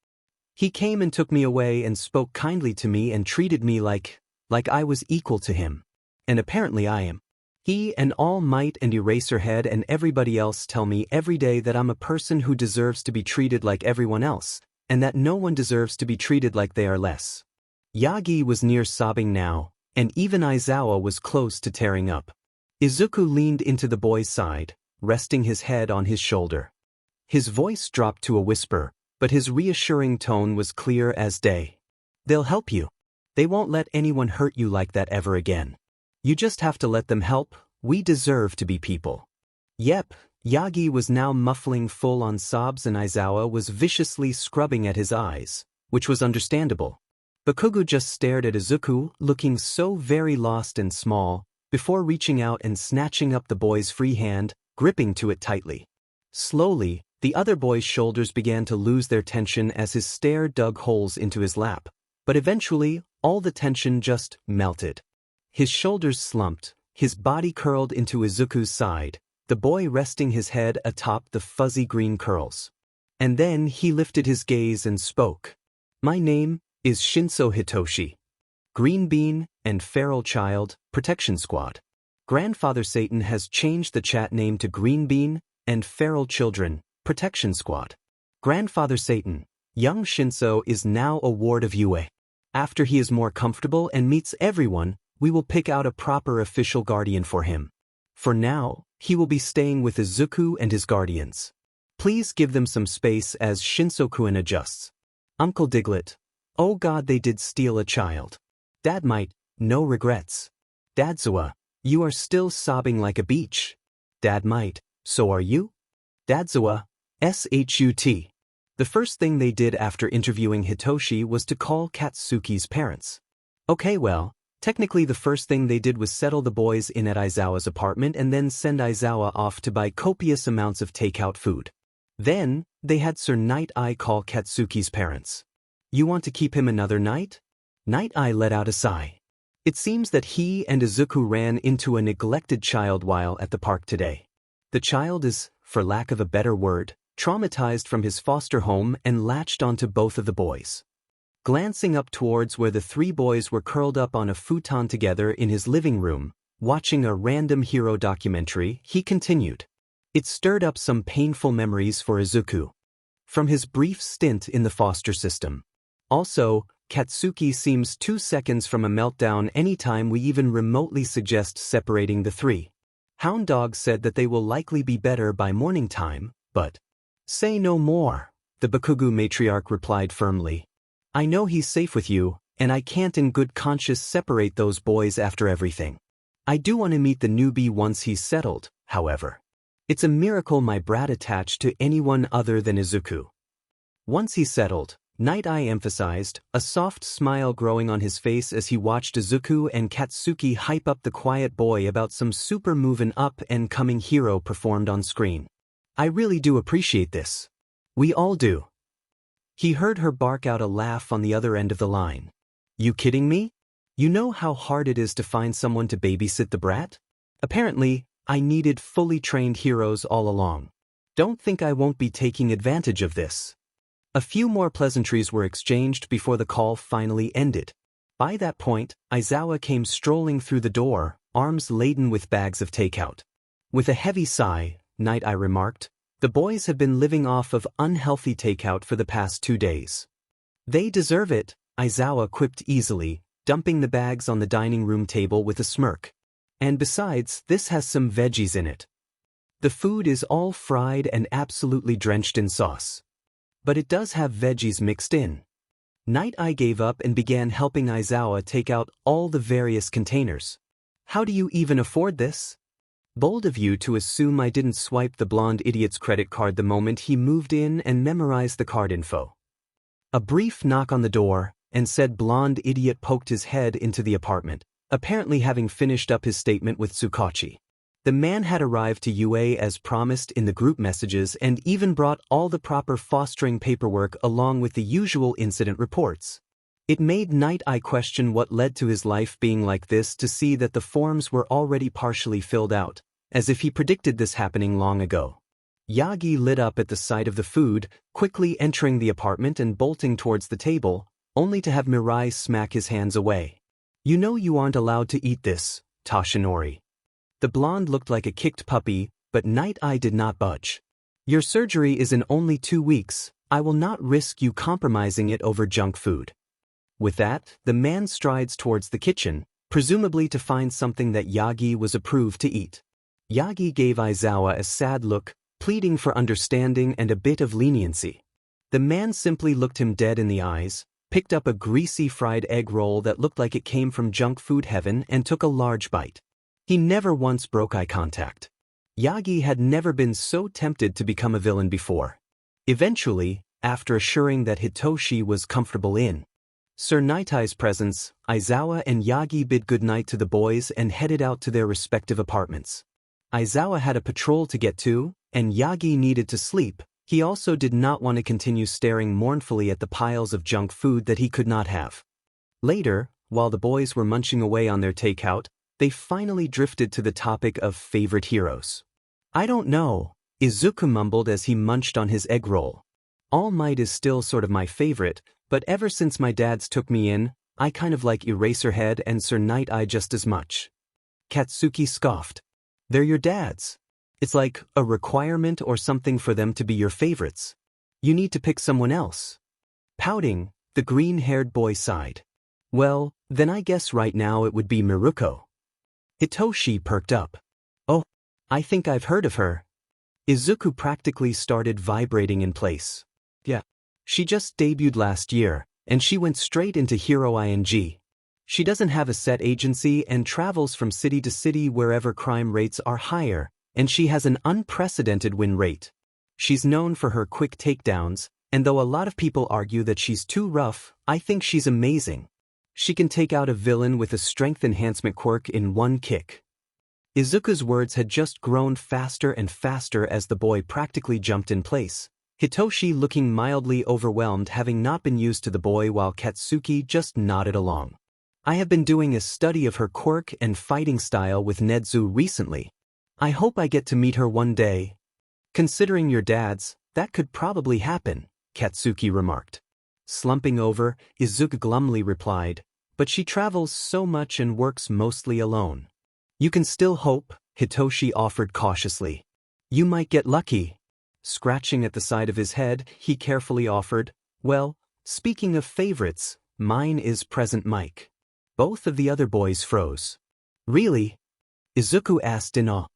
He came and took me away and spoke kindly to me and treated me like I was equal to him. And apparently I am. He and All Might and Eraserhead and everybody else tell me every day that I'm a person who deserves to be treated like everyone else, and that no one deserves to be treated like they are less. Yagi was near sobbing now, and even Aizawa was close to tearing up. Izuku leaned into the boy's side, resting his head on his shoulder. His voice dropped to a whisper, but his reassuring tone was clear as day. They'll help you. They won't let anyone hurt you like that ever again. You just have to let them help. We deserve to be people. Yep, Yagi was now muffling full-on sobs and Aizawa was viciously scrubbing at his eyes, which was understandable. Bakugo just stared at Izuku, looking so very lost and small, before reaching out and snatching up the boy's free hand, gripping to it tightly. Slowly, the other boy's shoulders began to lose their tension as his stare dug holes into his lap, but eventually, all the tension just melted. His shoulders slumped, his body curled into Izuku's side, the boy resting his head atop the fuzzy green curls. And then he lifted his gaze and spoke. My name is Shinso Hitoshi. Green Bean and Feral Child, Protection Squad. Grandfather Satan has changed the chat name to Green Bean and Feral Children, Protection Squad. Grandfather Satan, young Shinso is now a ward of UA. After he is more comfortable and meets everyone, we will pick out a proper official guardian for him. For now, he will be staying with Izuku and his guardians. Please give them some space as Shinso-kun adjusts. Uncle Diglett. Oh God, they did steal a child. Dad Might, no regrets. Dadzawa, you are still sobbing like a beach. Dad Might, so are you? Dadzawa, SHUT. The first thing they did after interviewing Hitoshi was to call Katsuki's parents. Okay, well, technically the first thing they did was settle the boys in at Aizawa's apartment and then send Aizawa off to buy copious amounts of takeout food. Then, they had Sir Night Eye call Katsuki's parents. You want to keep him another night? Night Eye let out a sigh. It seems that he and Izuku ran into a neglected child while at the park today. The child is, for lack of a better word, traumatized from his foster home and latched onto both of the boys. Glancing up towards where the three boys were curled up on a futon together in his living room, watching a random hero documentary, he continued. It stirred up some painful memories for Izuku. From his brief stint in the foster system. Also, Katsuki seems 2 seconds from a meltdown anytime we even remotely suggest separating the three. Hound Dog said that they will likely be better by morning time, but... Say no more, the Bakugo matriarch replied firmly. I know he's safe with you, and I can't in good conscience separate those boys after everything. I do want to meet the newbie once he's settled, however. It's a miracle my brat attached to anyone other than Izuku. Once he's settled, Night Eye emphasized, a soft smile growing on his face as he watched Izuku and Katsuki hype up the quiet boy about some super movin' up-and-coming hero performed on screen. I really do appreciate this. We all do. He heard her bark out a laugh on the other end of the line. You kidding me? You know how hard it is to find someone to babysit the brat? Apparently, I needed fully trained heroes all along. Don't think I won't be taking advantage of this. A few more pleasantries were exchanged before the call finally ended. By that point, Aizawa came strolling through the door, arms laden with bags of takeout. With a heavy sigh, Night Eye remarked, the boys have been living off of unhealthy takeout for the past 2 days. They deserve it, Aizawa quipped easily, dumping the bags on the dining room table with a smirk. And besides, this has some veggies in it. The food is all fried and absolutely drenched in sauce. But it does have veggies mixed in. Night Eye gave up and began helping Aizawa take out all the various containers. How do you even afford this? Bold of you to assume I didn't swipe the blonde idiot's credit card the moment he moved in and memorized the card info. A brief knock on the door, and said blonde idiot poked his head into the apartment, apparently having finished up his statement with Tsukachi. The man had arrived to UA as promised in the group messages and even brought all the proper fostering paperwork along with the usual incident reports. It made Night Eye question what led to his life being like this to see that the forms were already partially filled out, as if he predicted this happening long ago. Yagi lit up at the sight of the food, quickly entering the apartment and bolting towards the table, only to have Mirai smack his hands away. You know you aren't allowed to eat this, Toshinori. The blonde looked like a kicked puppy, but Night Eye did not budge. Your surgery is in only 2 weeks, I will not risk you compromising it over junk food. With that, the man strides towards the kitchen, presumably to find something that Yagi was approved to eat. Yagi gave Aizawa a sad look, pleading for understanding and a bit of leniency. The man simply looked him dead in the eyes, picked up a greasy fried egg roll that looked like it came from junk food heaven and took a large bite. He never once broke eye contact. Yagi had never been so tempted to become a villain before. Eventually, after assuring that Hitoshi was comfortable in Sir Night Eye's presence, Aizawa and Yagi bid goodnight to the boys and headed out to their respective apartments. Aizawa had a patrol to get to, and Yagi needed to sleep. He also did not want to continue staring mournfully at the piles of junk food that he could not have. Later, while the boys were munching away on their takeout, they finally drifted to the topic of favorite heroes. I don't know, Izuku mumbled as he munched on his egg roll. All Might is still sort of my favorite, but ever since my dads took me in, I kind of like Eraserhead and Sir Night Eye just as much. Katsuki scoffed. They're your dads. It's like a requirement or something for them to be your favorites. You need to pick someone else. Pouting, the green-haired boy sighed. Well, then I guess right now it would be Miruko. Hitoshi perked up. Oh, I think I've heard of her. Izuku practically started vibrating in place. Yeah. She just debuted last year, and she went straight into HeroING. She doesn't have a set agency and travels from city to city wherever crime rates are higher, and she has an unprecedented win rate. She's known for her quick takedowns, and though a lot of people argue that she's too rough, I think she's amazing. She can take out a villain with a strength enhancement quirk in one kick. Izuku's words had just grown faster and faster as the boy practically jumped in place, Hitoshi looking mildly overwhelmed having not been used to the boy while Katsuki just nodded along. I have been doing a study of her quirk and fighting style with Nedzu recently. I hope I get to meet her one day. Considering your dads, that could probably happen, Katsuki remarked. Slumping over, Izuku glumly replied, but she travels so much and works mostly alone. You can still hope, Hitoshi offered cautiously. You might get lucky. Scratching at the side of his head, he carefully offered, well, speaking of favorites, mine is Present Mike. Both of the other boys froze. Really? Izuku asked in awe.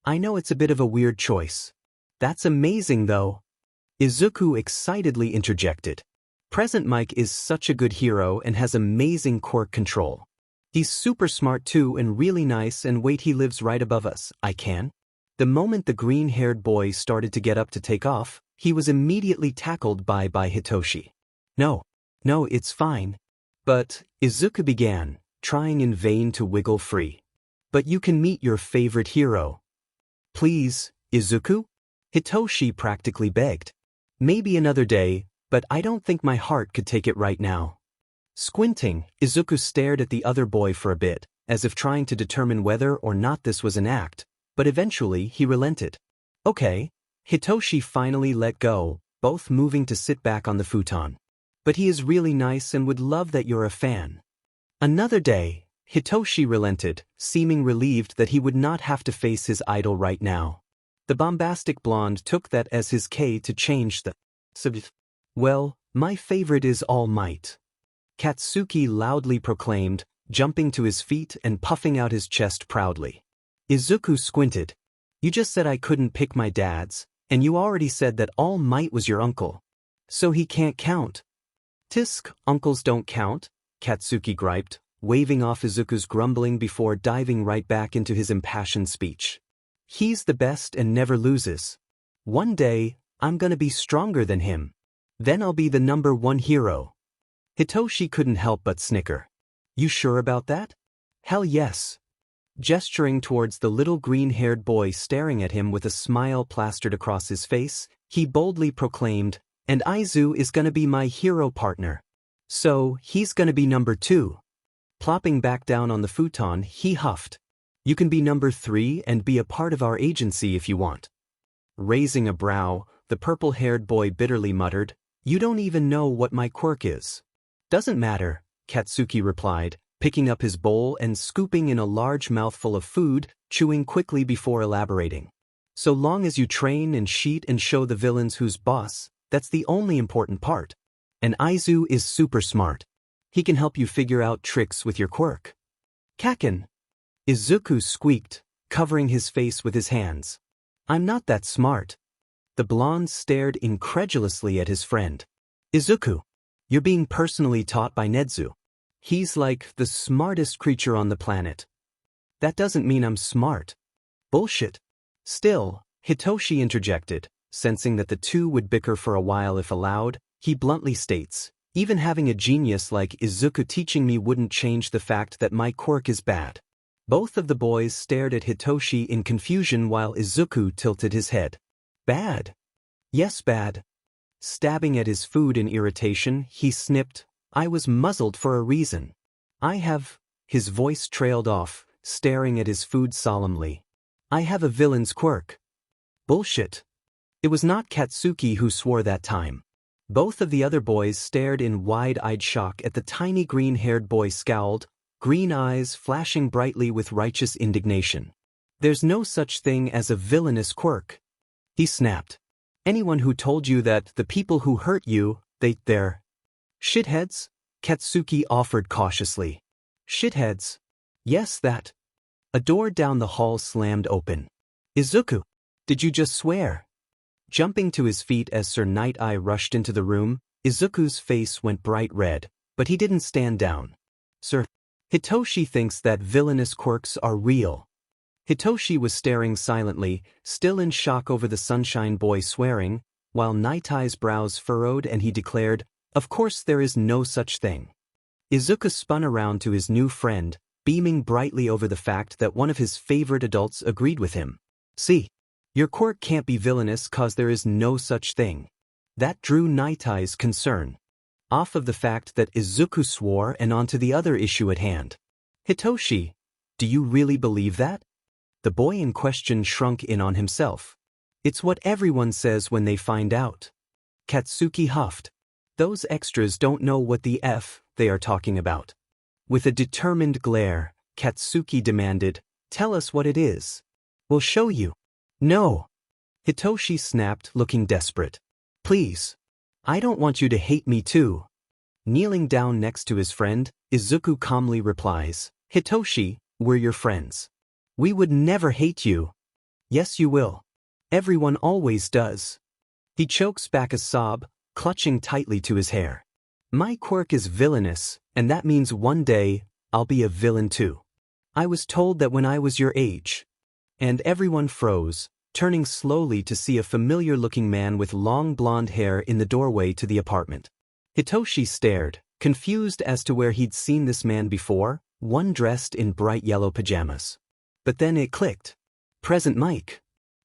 I know it's a bit of a weird choice. That's amazing though. Izuku excitedly interjected. Present Mike is such a good hero and has amazing quirk control. He's super smart too and really nice, and wait, he lives right above us. I can? The moment the green-haired boy started to get up to take off, he was immediately tackled by Hitoshi. No, it's fine. But, Izuku began, trying in vain to wiggle free. But you can meet your favorite hero. Please, Izuku? Hitoshi practically begged. Maybe another day, but I don't think my heart could take it right now. Squinting, Izuku stared at the other boy for a bit, as if trying to determine whether or not this was an act, but eventually he relented. Okay. Hitoshi finally let go, both moving to sit back on the futon. But he is really nice and would love that you're a fan. Another day, Hitoshi relented, seeming relieved that he would not have to face his idol right now. The bombastic blonde took that as his K to change the subject. Well, my favorite is All Might. Katsuki loudly proclaimed, jumping to his feet and puffing out his chest proudly. Izuku squinted. You just said I couldn't pick my dad's, and you already said that All Might was your uncle. So he can't count. Tisk, uncles don't count, Katsuki griped, waving off Izuku's grumbling before diving right back into his impassioned speech. He's the best and never loses. One day, I'm gonna be stronger than him. Then I'll be the #1 hero. Hitoshi couldn't help but snicker. You sure about that? Hell yes. Gesturing towards the little green-haired boy staring at him with a smile plastered across his face, he boldly proclaimed, and Aizu is gonna be my hero partner. So, he's gonna be #2. Plopping back down on the futon, he huffed. You can be #3 and be a part of our agency if you want. Raising a brow, the purple-haired boy bitterly muttered, "You don't even know what my quirk is." "Doesn't matter," Katsuki replied, picking up his bowl and scooping in a large mouthful of food, chewing quickly before elaborating. "So long as you train and cheat and show the villains who's boss, that's the only important part. And Izu is super smart. He can help you figure out tricks with your quirk." "Kaken!" Izuku squeaked, covering his face with his hands. "I'm not that smart." The blonde stared incredulously at his friend. "Izuku, you're being personally taught by Nedzu. He's like the smartest creature on the planet." "That doesn't mean I'm smart." "Bullshit." Still, Hitoshi interjected, sensing that the two would bicker for a while if allowed. He bluntly states, "Even having a genius like Izuku teaching me wouldn't change the fact that my quirk is bad." Both of the boys stared at Hitoshi in confusion while Izuku tilted his head. "Bad?" "Yes, bad." Stabbing at his food in irritation, he snipped, "I was muzzled for a reason. I have—" His voice trailed off, staring at his food solemnly. "I have a villain's quirk." "Bullshit." It was not Katsuki who swore that time. Both of the other boys stared in wide-eyed shock at the tiny green-haired boy scowled, green eyes flashing brightly with righteous indignation. "There's no such thing as a villainous quirk," he snapped. "Anyone who told you that the people who hurt you, they're shitheads?" Katsuki offered cautiously. "Shitheads?" "Yes, that." A door down the hall slammed open. "Izuku, did you just swear?" Jumping to his feet as Sir Night-Eye rushed into the room, Izuku's face went bright red, but he didn't stand down. "Sir, Hitoshi thinks that villainous quirks are real." Hitoshi was staring silently, still in shock over the Sunshine Boy swearing, while Night-Eye's brows furrowed and he declared, "Of course there is no such thing." Izuku spun around to his new friend, beaming brightly over the fact that one of his favorite adults agreed with him. "See, your quirk can't be villainous cause there is no such thing." That drew Night-Eye's concern off of the fact that Izuku swore and onto the other issue at hand. "Hitoshi, do you really believe that?" The boy in question shrunk in on himself. "It's what everyone says when they find out." Katsuki huffed. "Those extras don't know what the F they are talking about." With a determined glare, Katsuki demanded, "Tell us what it is. We'll show you." "No." Hitoshi snapped, looking desperate. "Please. I don't want you to hate me too." Kneeling down next to his friend, Izuku calmly replies, "Hitoshi, we're your friends. We would never hate you." "Yes, you will. Everyone always does." He chokes back a sob, clutching tightly to his hair. "My quirk is villainous, and that means one day, I'll be a villain too. I was told that when I was your age." And everyone froze, turning slowly to see a familiar-looking man with long blonde hair in the doorway to the apartment. Hitoshi stared, confused as to where he'd seen this man before, one dressed in bright yellow pajamas. But then it clicked. Present Mike.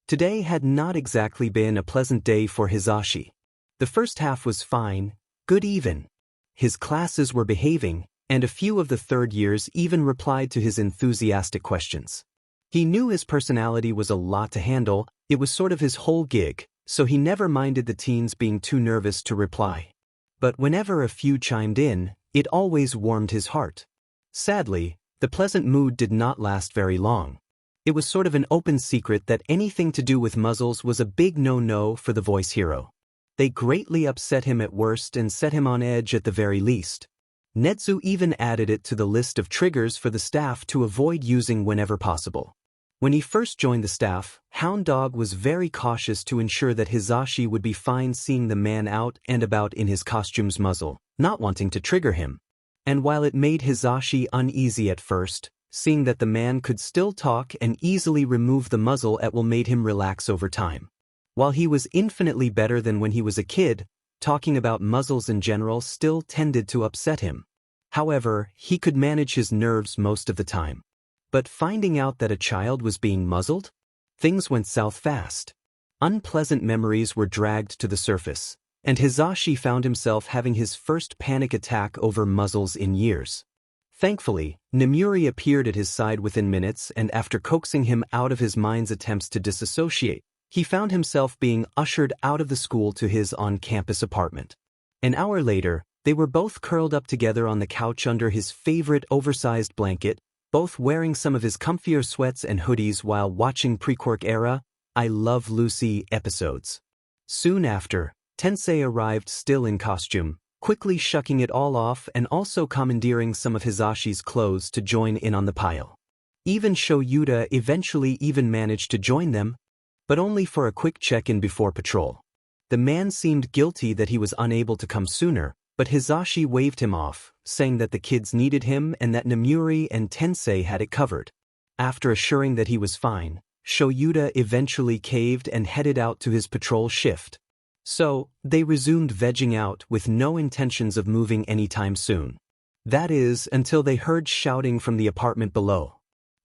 Today had not exactly been a pleasant day for Hisashi. The first half was fine, good even. His classes were behaving, and a few of the third years even replied to his enthusiastic questions. He knew his personality was a lot to handle, it was sort of his whole gig, so he never minded the teens being too nervous to reply. But whenever a few chimed in, it always warmed his heart. Sadly, the pleasant mood did not last very long. It was sort of an open secret that anything to do with muzzles was a big no-no for the voice hero. They greatly upset him at worst and set him on edge at the very least. Nedzu even added it to the list of triggers for the staff to avoid using whenever possible. When he first joined the staff, Hound Dog was very cautious to ensure that Hisashi would be fine seeing the man out and about in his costume's muzzle, not wanting to trigger him. And while it made Hisashi uneasy at first, seeing that the man could still talk and easily remove the muzzle at will made him relax over time. While he was infinitely better than when he was a kid, talking about muzzles in general still tended to upset him. However, he could manage his nerves most of the time. But finding out that a child was being muzzled? Things went south fast. Unpleasant memories were dragged to the surface, and Hisashi found himself having his first panic attack over muzzles in years. Thankfully, Nemuri appeared at his side within minutes and after coaxing him out of his mind's attempts to disassociate, he found himself being ushered out of the school to his on-campus apartment. An hour later, they were both curled up together on the couch under his favorite oversized blanket, both wearing some of his comfier sweats and hoodies while watching pre-Quirk era I Love Lucy episodes. Soon after, Tensei arrived still in costume, quickly shucking it all off and also commandeering some of Hizashi's clothes to join in on the pile. Even Shoyuta eventually even managed to join them, but only for a quick check-in before patrol. The man seemed guilty that he was unable to come sooner, but Hizashi waved him off, saying that the kids needed him and that Namuri and Tensei had it covered. After assuring that he was fine, Shoyuta eventually caved and headed out to his patrol shift. So, they resumed vegging out with no intentions of moving anytime soon. That is, until they heard shouting from the apartment below.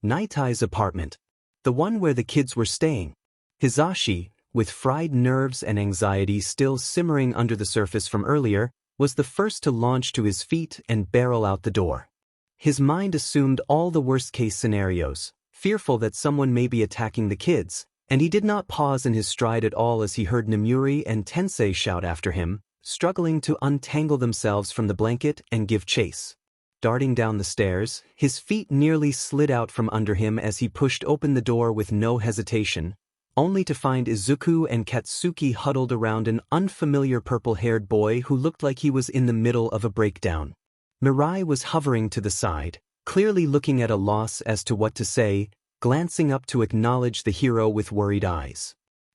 Nightai's apartment. The one where the kids were staying. Hizashi, with fried nerves and anxiety still simmering under the surface from earlier, was the first to launch to his feet and barrel out the door. His mind assumed all the worst-case scenarios, fearful that someone may be attacking the kids, and he did not pause in his stride at all as he heard Namuri and Tensei shout after him, struggling to untangle themselves from the blanket and give chase. Darting down the stairs, his feet nearly slid out from under him as he pushed open the door with no hesitation, only to find Izuku and Katsuki huddled around an unfamiliar purple-haired boy who looked like he was in the middle of a breakdown. Mirai was hovering to the side, clearly looking at a loss as to what to say, glancing up to acknowledge the hero with worried eyes.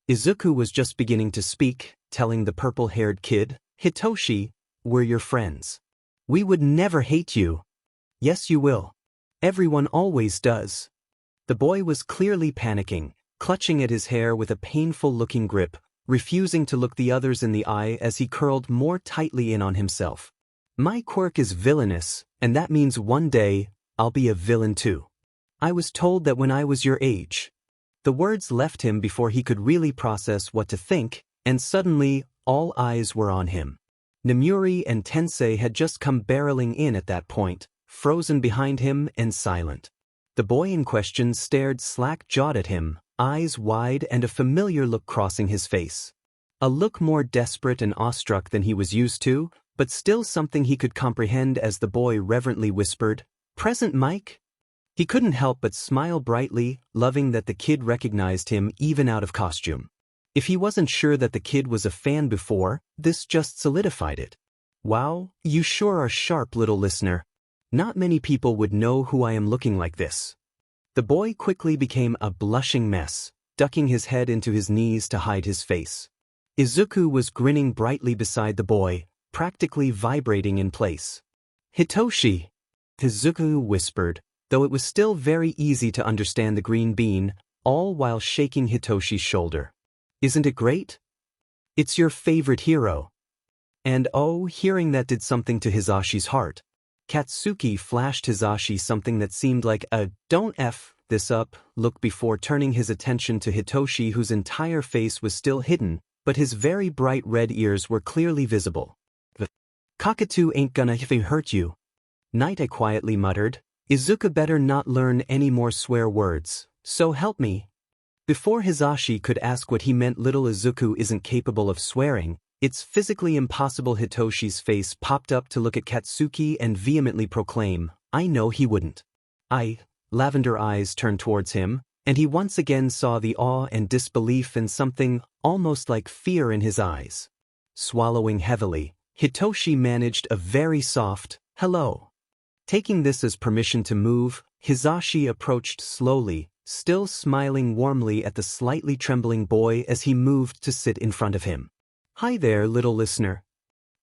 Izuku was just beginning to speak, telling the purple-haired kid, "Hitoshi, we're your friends. We would never hate you." "Yes, you will. Everyone always does." The boy was clearly panicking, clutching at his hair with a painful-looking grip, refusing to look the others in the eye as he curled more tightly in on himself. "My quirk is villainous, and that means one day, I'll be a villain too. I was told that when I was your age." The words left him before he could really process what to think, and suddenly, all eyes were on him. Namuri and Tensei had just come barreling in at that point, frozen behind him and silent. The boy in question stared slack-jawed at him, eyes wide and a familiar look crossing his face. A look more desperate and awestruck than he was used to, but still something he could comprehend as the boy reverently whispered, "Present, Mike?" He couldn't help but smile brightly, loving that the kid recognized him even out of costume. If he wasn't sure that the kid was a fan before, this just solidified it. "Wow, you sure are sharp, little listener. Not many people would know who I am looking like this." The boy quickly became a blushing mess, ducking his head into his knees to hide his face. Izuku was grinning brightly beside the boy, practically vibrating in place. "Hitoshi," Izuku whispered, though it was still very easy to understand the green bean, all while shaking Hitoshi's shoulder. "Isn't it great? It's your favorite hero." And oh, hearing that did something to Hizashi's heart. Katsuki flashed Hizashi something that seemed like a "don't F this up" look before turning his attention to Hitoshi, whose entire face was still hidden, but his very bright red ears were clearly visible. "The cockatoo ain't gonna hurt you." Night quietly muttered, "Izuku better not learn any more swear words, so help me." Before Hizashi could ask what he meant little Izuku isn't capable of swearing, it's physically impossible Hitoshi's face popped up to look at Katsuki and vehemently proclaim, "I know he wouldn't." Lavender eyes turned towards him, and he once again saw the awe and disbelief and something almost like fear in his eyes. Swallowing heavily, Hitoshi managed a very soft, "hello." Taking this as permission to move, Hizashi approached slowly, still smiling warmly at the slightly trembling boy as he moved to sit in front of him. "Hi there, little listener."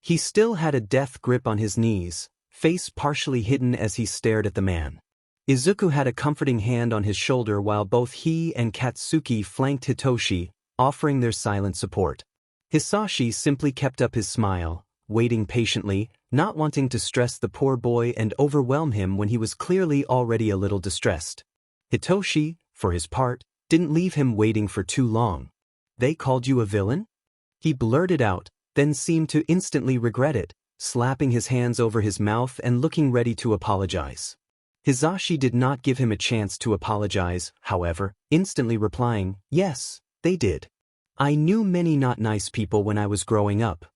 He still had a death grip on his knees, face partially hidden as he stared at the man. Izuku had a comforting hand on his shoulder while both he and Katsuki flanked Hitoshi, offering their silent support. Hisashi simply kept up his smile, waiting patiently, not wanting to stress the poor boy and overwhelm him when he was clearly already a little distressed. Hitoshi, for his part, didn't leave him waiting for too long. "They called you a villain?" He blurted out, then seemed to instantly regret it, slapping his hands over his mouth and looking ready to apologize. Hizashi did not give him a chance to apologize, however, instantly replying, "Yes, they did." I knew many not nice people when I was growing up.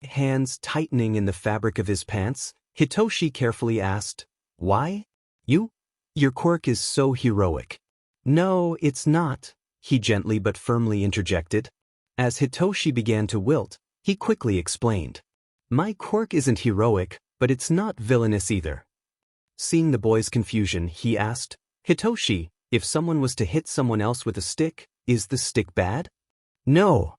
Hands tightening in the fabric of his pants, Hitoshi carefully asked, "Why? Your quirk is so heroic." "No, it's not," he gently but firmly interjected. As Hitoshi began to wilt, he quickly explained. "My quirk isn't heroic, but it's not villainous either." Seeing the boy's confusion, he asked, "Hitoshi, if someone was to hit someone else with a stick, is the stick bad?" "No."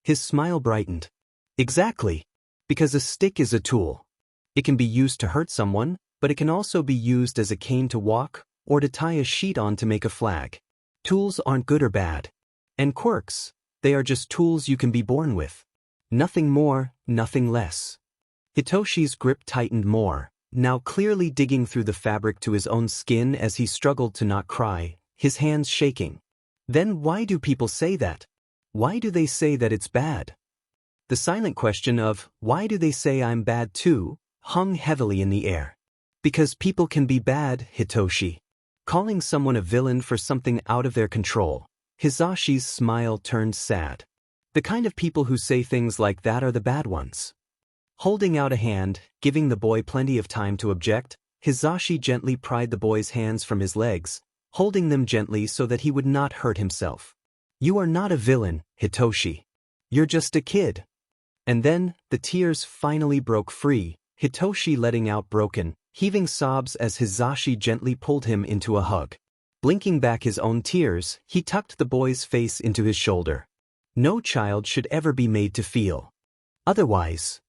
His smile brightened. "Exactly. Because a stick is a tool. It can be used to hurt someone, but it can also be used as a cane to walk, or to tie a sheet on to make a flag. Tools aren't good or bad. And quirks, they are just tools you can be born with. Nothing more, nothing less." Hitoshi's grip tightened more, now clearly digging through the fabric to his own skin as he struggled to not cry, his hands shaking. "Then why do people say that? Why do they say that it's bad?" The silent question of, "Why do they say I'm bad too?" hung heavily in the air. Because people can be bad, Hitoshi. Calling someone a villain for something out of their control. Hizashi's smile turned sad. The kind of people who say things like that are the bad ones. Holding out a hand, giving the boy plenty of time to object, Hizashi gently pried the boy's hands from his legs, holding them gently so that he would not hurt himself. "You are not a villain, Hitoshi. You're just a kid." And then, the tears finally broke free, Hitoshi letting out broken, heaving sobs as Hizashi gently pulled him into a hug. Blinking back his own tears, he tucked the boy's face into his shoulder. No child should ever be made to feel otherwise.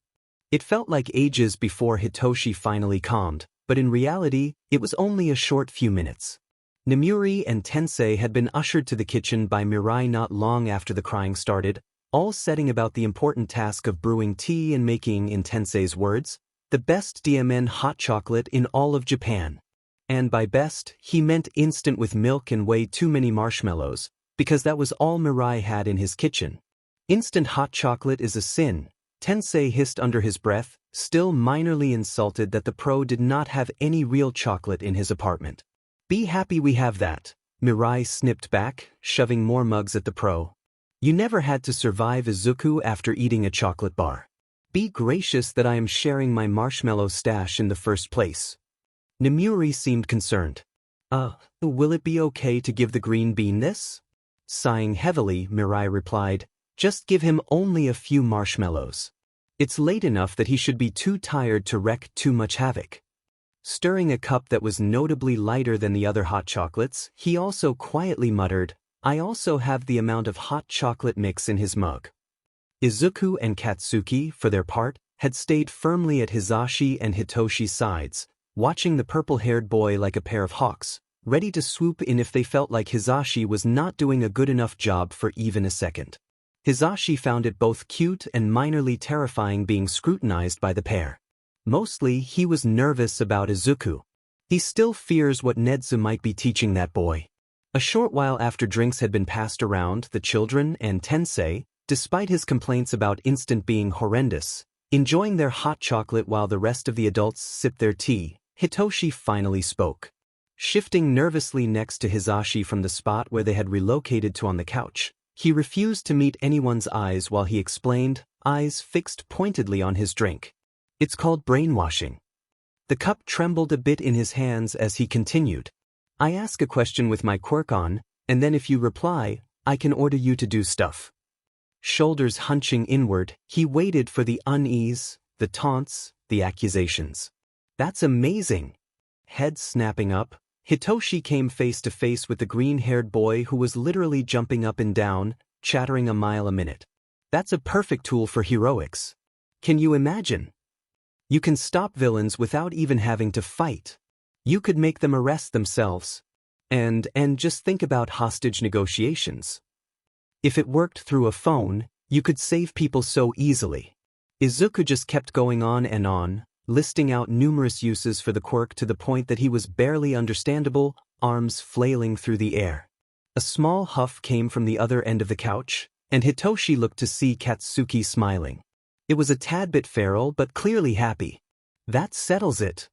It felt like ages before Hitoshi finally calmed, but in reality, it was only a short few minutes. Nemuri and Tensei had been ushered to the kitchen by Mirai not long after the crying started, all setting about the important task of brewing tea and making, in Tensei's words, the best DMN hot chocolate in all of Japan. And by best, he meant instant with milk and way too many marshmallows, because that was all Mirai had in his kitchen. "Instant hot chocolate is a sin," Tensei hissed under his breath, still minorly insulted that the pro did not have any real chocolate in his apartment. "Be happy we have that," Mirai snipped back, shoving more mugs at the pro. "You never had to survive Izuku after eating a chocolate bar. Be gracious that I am sharing my marshmallow stash in the first place." Nemuri seemed concerned. Will it be okay to give the green bean this?" Sighing heavily, Mirai replied, "Just give him only a few marshmallows. It's late enough that he should be too tired to wreak too much havoc." Stirring a cup that was notably lighter than the other hot chocolates, he also quietly muttered, "I also have the amount of hot chocolate mix in his mug." Izuku and Katsuki, for their part, had stayed firmly at Hizashi and Hitoshi's sides, watching the purple-haired boy like a pair of hawks, ready to swoop in if they felt like Hizashi was not doing a good enough job for even a second. Hizashi found it both cute and minorly terrifying being scrutinized by the pair. Mostly, he was nervous about Izuku. He still fears what Nedzu might be teaching that boy. A short while after drinks had been passed around, the children and Tensei, despite his complaints about instant being horrendous, enjoying their hot chocolate while the rest of the adults sipped their tea, Hitoshi finally spoke. Shifting nervously next to Hizashi from the spot where they had relocated to on the couch, he refused to meet anyone's eyes while he explained, eyes fixed pointedly on his drink. "It's called brainwashing." The cup trembled a bit in his hands as he continued. "I ask a question with my quirk on, and then if you reply, I can order you to do stuff." Shoulders hunching inward, he waited for the unease, the taunts, the accusations. "That's amazing." Head snapping up, Hitoshi came face to face with the green-haired boy who was literally jumping up and down, chattering a mile a minute. "That's a perfect tool for heroics. Can you imagine? You can stop villains without even having to fight. You could make them arrest themselves. And just think about hostage negotiations. If it worked through a phone, you could save people so easily." Izuku just kept going on, listing out numerous uses for the quirk to the point that he was barely understandable, arms flailing through the air. A small huff came from the other end of the couch, and Hitoshi looked to see Katsuki smiling. It was a tad bit feral but clearly happy. "That settles it,"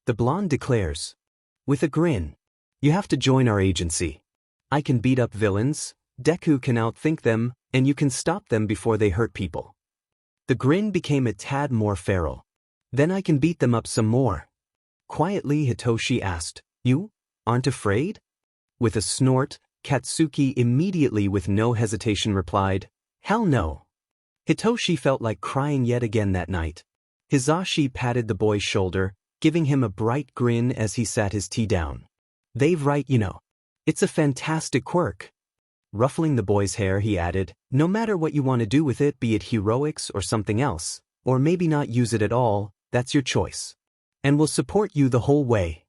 the blonde declares. With a grin. "You have to join our agency. I can beat up villains, Deku can outthink them, and you can stop them before they hurt people. The grin became a tad more feral. Then I can beat them up some more. Quietly, Hitoshi asked, "You aren't afraid?" With a snort, Katsuki immediately with no hesitation replied, "Hell no." Hitoshi felt like crying yet again that night. Hizashi patted the boy's shoulder, giving him a bright grin as he sat his tea down. "They've right, you know. It's a fantastic quirk." Ruffling the boy's hair, he added, "No matter what you want to do with it, be it heroics or something else, or maybe not use it at all, that's your choice. And we'll support you the whole way."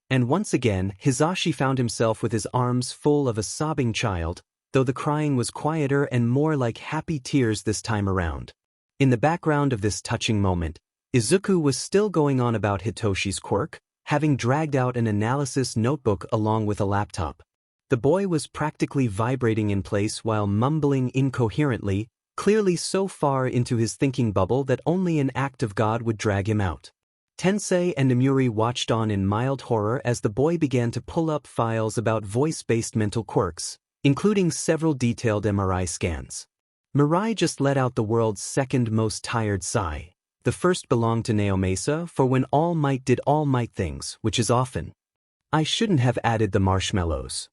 And once again, Hizashi found himself with his arms full of a sobbing child, though the crying was quieter and more like happy tears this time around. In the background of this touching moment, Izuku was still going on about Hitoshi's quirk, having dragged out an analysis notebook along with a laptop. The boy was practically vibrating in place while mumbling incoherently, clearly so far into his thinking bubble that only an act of God would drag him out. Tensei and Nomuri watched on in mild horror as the boy began to pull up files about voice-based mental quirks, including several detailed MRI scans. Mirai just let out the world's second most tired sigh. The first belonged to Naomasa for when All Might did All Might things, which is often. I shouldn't have added the marshmallows.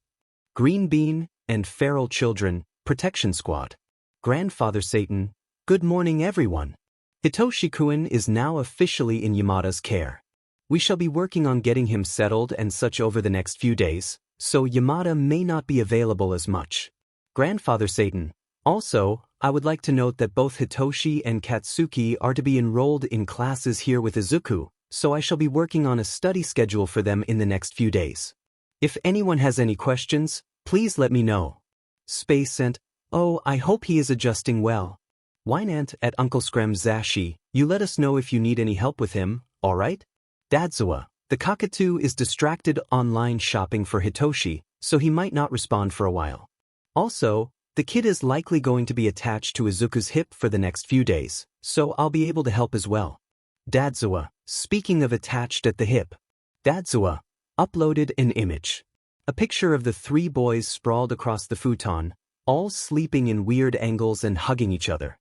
Green Bean and Feral Children, Protection Squad. Grandfather Satan, good morning everyone. Hitoshi-kun is now officially in Yamada's care. We shall be working on getting him settled and such over the next few days, so Yamada may not be available as much. Grandfather Satan, also, I would like to note that both Hitoshi and Katsuki are to be enrolled in classes here with Izuku, so I shall be working on a study schedule for them in the next few days. If anyone has any questions, please let me know. Space Ant, oh, I hope he is adjusting well. Wynant at Uncle Screm Zashi, you let us know if you need any help with him, alright? Dadzawa, the cockatoo is distracted online shopping for Hitoshi, so he might not respond for a while. Also, the kid is likely going to be attached to Izuku's hip for the next few days, so I'll be able to help as well. Dadzawa, speaking of attached at the hip. Dadzawa uploaded an image. A picture of the three boys sprawled across the futon, all sleeping in weird angles and hugging each other.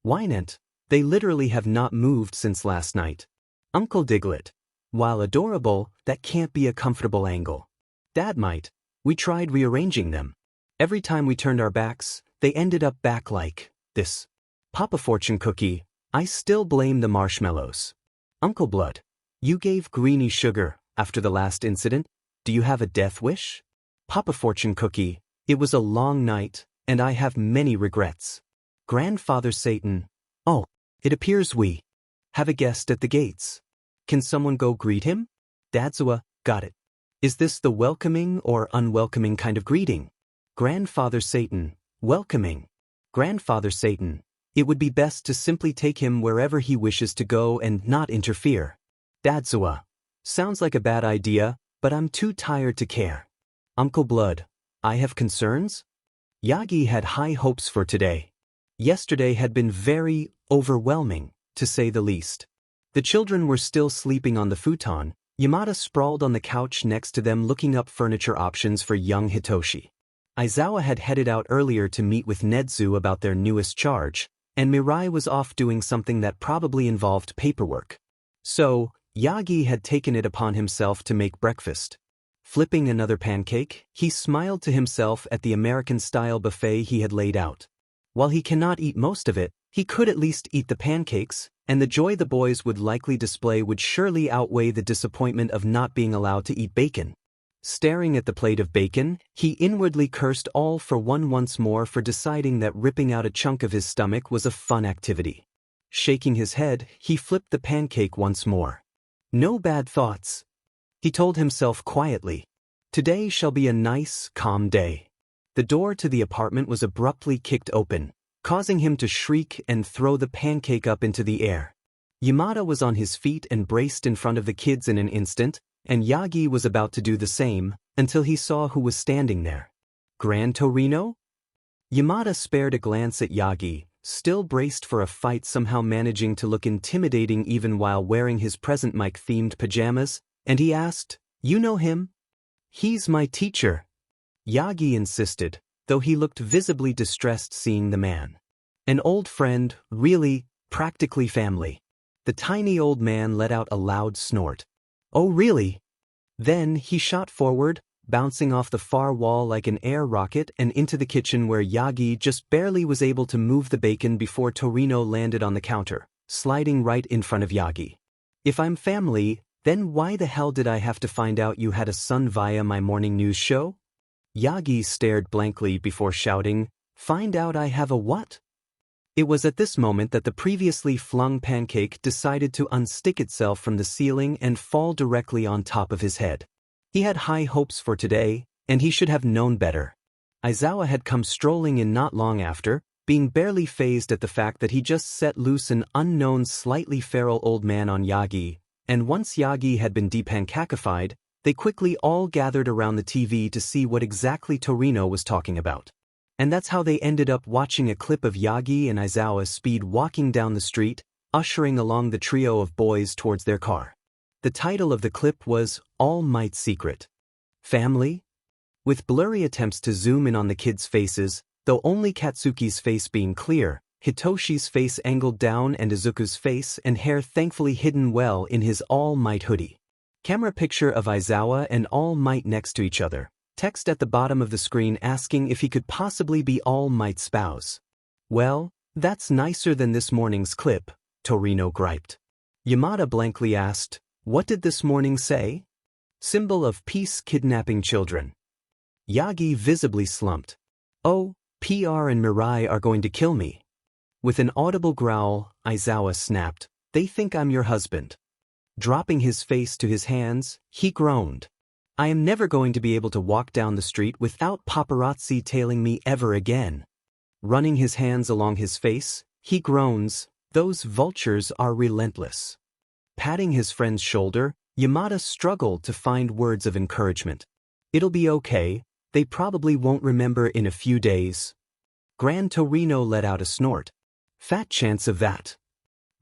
Wynant, they literally have not moved since last night. Uncle Diglett, while adorable, that can't be a comfortable angle. Dadmite, we tried rearranging them. Every time we turned our backs, they ended up back like this. Papa Fortune Cookie, I still blame the marshmallows. Uncle Blood, you gave Greenie sugar after the last incident. Do you have a death wish? Papa Fortune Cookie, it was a long night, and I have many regrets. Grandfather Satan, oh, it appears we have a guest at the gates. Can someone go greet him? Dadzawa, got it. Is this the welcoming or unwelcoming kind of greeting? Grandfather Satan, welcoming. Grandfather Satan, it would be best to simply take him wherever he wishes to go and not interfere. Dadzawa, sounds like a bad idea, but I'm too tired to care. Uncle Blood, I have concerns? Yagi had high hopes for today. Yesterday had been very overwhelming, to say the least. The children were still sleeping on the futon. Yamada sprawled on the couch next to them looking up furniture options for young Hitoshi. Aizawa had headed out earlier to meet with Nedzu about their newest charge, and Mirai was off doing something that probably involved paperwork. So, Yagi had taken it upon himself to make breakfast. Flipping another pancake, he smiled to himself at the American-style buffet he had laid out. While he cannot eat most of it, he could at least eat the pancakes, and the joy the boys would likely display would surely outweigh the disappointment of not being allowed to eat bacon. Staring at the plate of bacon, he inwardly cursed all for one once more for deciding that ripping out a chunk of his stomach was a fun activity. Shaking his head, he flipped the pancake once more. No bad thoughts. He told himself quietly. Today shall be a nice, calm day. The door to the apartment was abruptly kicked open, causing him to shriek and throw the pancake up into the air. Yamada was on his feet and braced in front of the kids in an instant, and Yagi was about to do the same, until he saw who was standing there. Gran Torino? Yamada spared a glance at Yagi, still braced for a fight, somehow managing to look intimidating even while wearing his present mic-themed pajamas, and he asked, "You know him?" "He's my teacher." Yagi insisted, though he looked visibly distressed seeing the man. An old friend, really, practically family. The tiny old man let out a loud snort. Oh really? Then he shot forward, bouncing off the far wall like an air rocket and into the kitchen where Yagi just barely was able to move the bacon before Torino landed on the counter, sliding right in front of Yagi. If I'm family, then why the hell did I have to find out you had a son via my morning news show? Yagi stared blankly before shouting, "Find out I have a what?" It was at this moment that the previously flung pancake decided to unstick itself from the ceiling and fall directly on top of his head. He had high hopes for today, and he should have known better. Aizawa had come strolling in not long after, being barely fazed at the fact that he just set loose an unknown slightly feral old man on Yagi, and once Yagi had been depancakified, they quickly all gathered around the TV to see what exactly Torino was talking about. And that's how they ended up watching a clip of Yagi and Aizawa speed walking down the street, ushering along the trio of boys towards their car. The title of the clip was All Might's Secret. Family? With blurry attempts to zoom in on the kids' faces, though only Katsuki's face being clear, Hitoshi's face angled down and Izuku's face and hair thankfully hidden well in his All Might hoodie. Camera picture of Aizawa and All Might next to each other. Text at the bottom of the screen asking if he could possibly be All Might's spouse. Well, that's nicer than this morning's clip, Torino griped. Yamada blankly asked, what did this morning say? Symbol of peace kidnapping children. Yagi visibly slumped. Oh, PR and Mirai are going to kill me. With an audible growl, Aizawa snapped, they think I'm your husband. Dropping his face to his hands, he groaned. I am never going to be able to walk down the street without paparazzi tailing me ever again. Running his hands along his face, he groans, those vultures are relentless. Patting his friend's shoulder, Yamada struggled to find words of encouragement. It'll be okay, they probably won't remember in a few days. Gran Torino let out a snort. Fat chance of that.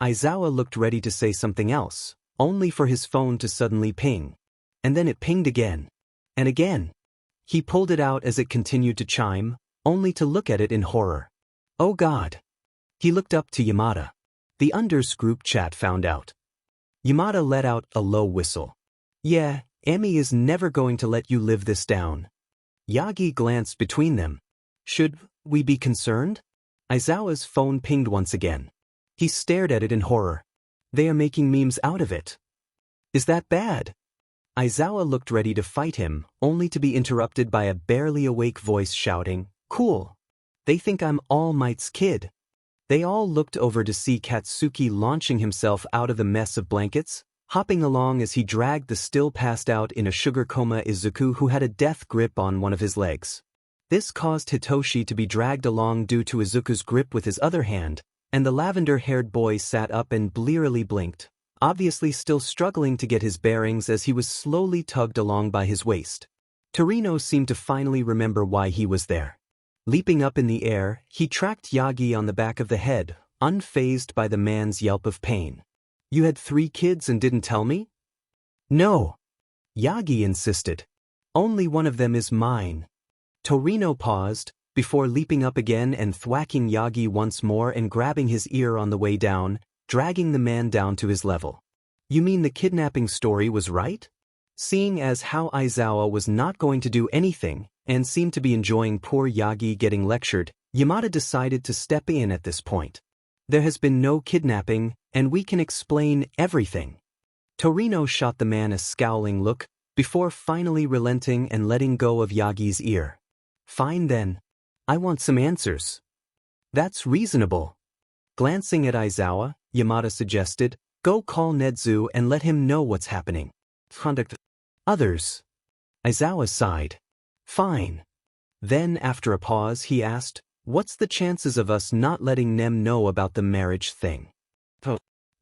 Aizawa looked ready to say something else, only for his phone to suddenly ping. And then it pinged again. And again. He pulled it out as it continued to chime, only to look at it in horror. Oh God. He looked up to Yamada. The Unders group chat found out. Yamada let out a low whistle. Yeah, Emi is never going to let you live this down. Yagi glanced between them. Should we be concerned? Aizawa's phone pinged once again. He stared at it in horror. They are making memes out of it. Is that bad? Aizawa looked ready to fight him, only to be interrupted by a barely awake voice shouting, cool. They think I'm All Might's kid. They all looked over to see Katsuki launching himself out of the mess of blankets, hopping along as he dragged the still passed out in a sugar coma Izuku who had a death grip on one of his legs. This caused Hitoshi to be dragged along due to Izuku's grip with his other hand, and the lavender-haired boy sat up and blearily blinked, obviously still struggling to get his bearings as he was slowly tugged along by his waist. Torino seemed to finally remember why he was there. Leaping up in the air, he tracked Yagi on the back of the head, unfazed by the man's yelp of pain. You had 3 kids and didn't tell me? No. Yagi insisted. Only one of them is mine. Torino paused, before leaping up again and thwacking Yagi once more and grabbing his ear on the way down, dragging the man down to his level. You mean the kidnapping story was right? Seeing as how Aizawa was not going to do anything, and seemed to be enjoying poor Yagi getting lectured, Yamada decided to step in at this point. There has been no kidnapping, and we can explain everything. Torino shot the man a scowling look, before finally relenting and letting go of Yagi's ear. Fine then. I want some answers. That's reasonable. Glancing at Aizawa, Yamada suggested, go call Nedzu and let him know what's happening. Others. Aizawa sighed. Fine. Then after a pause he asked, what's the chances of us not letting Nem know about the marriage thing?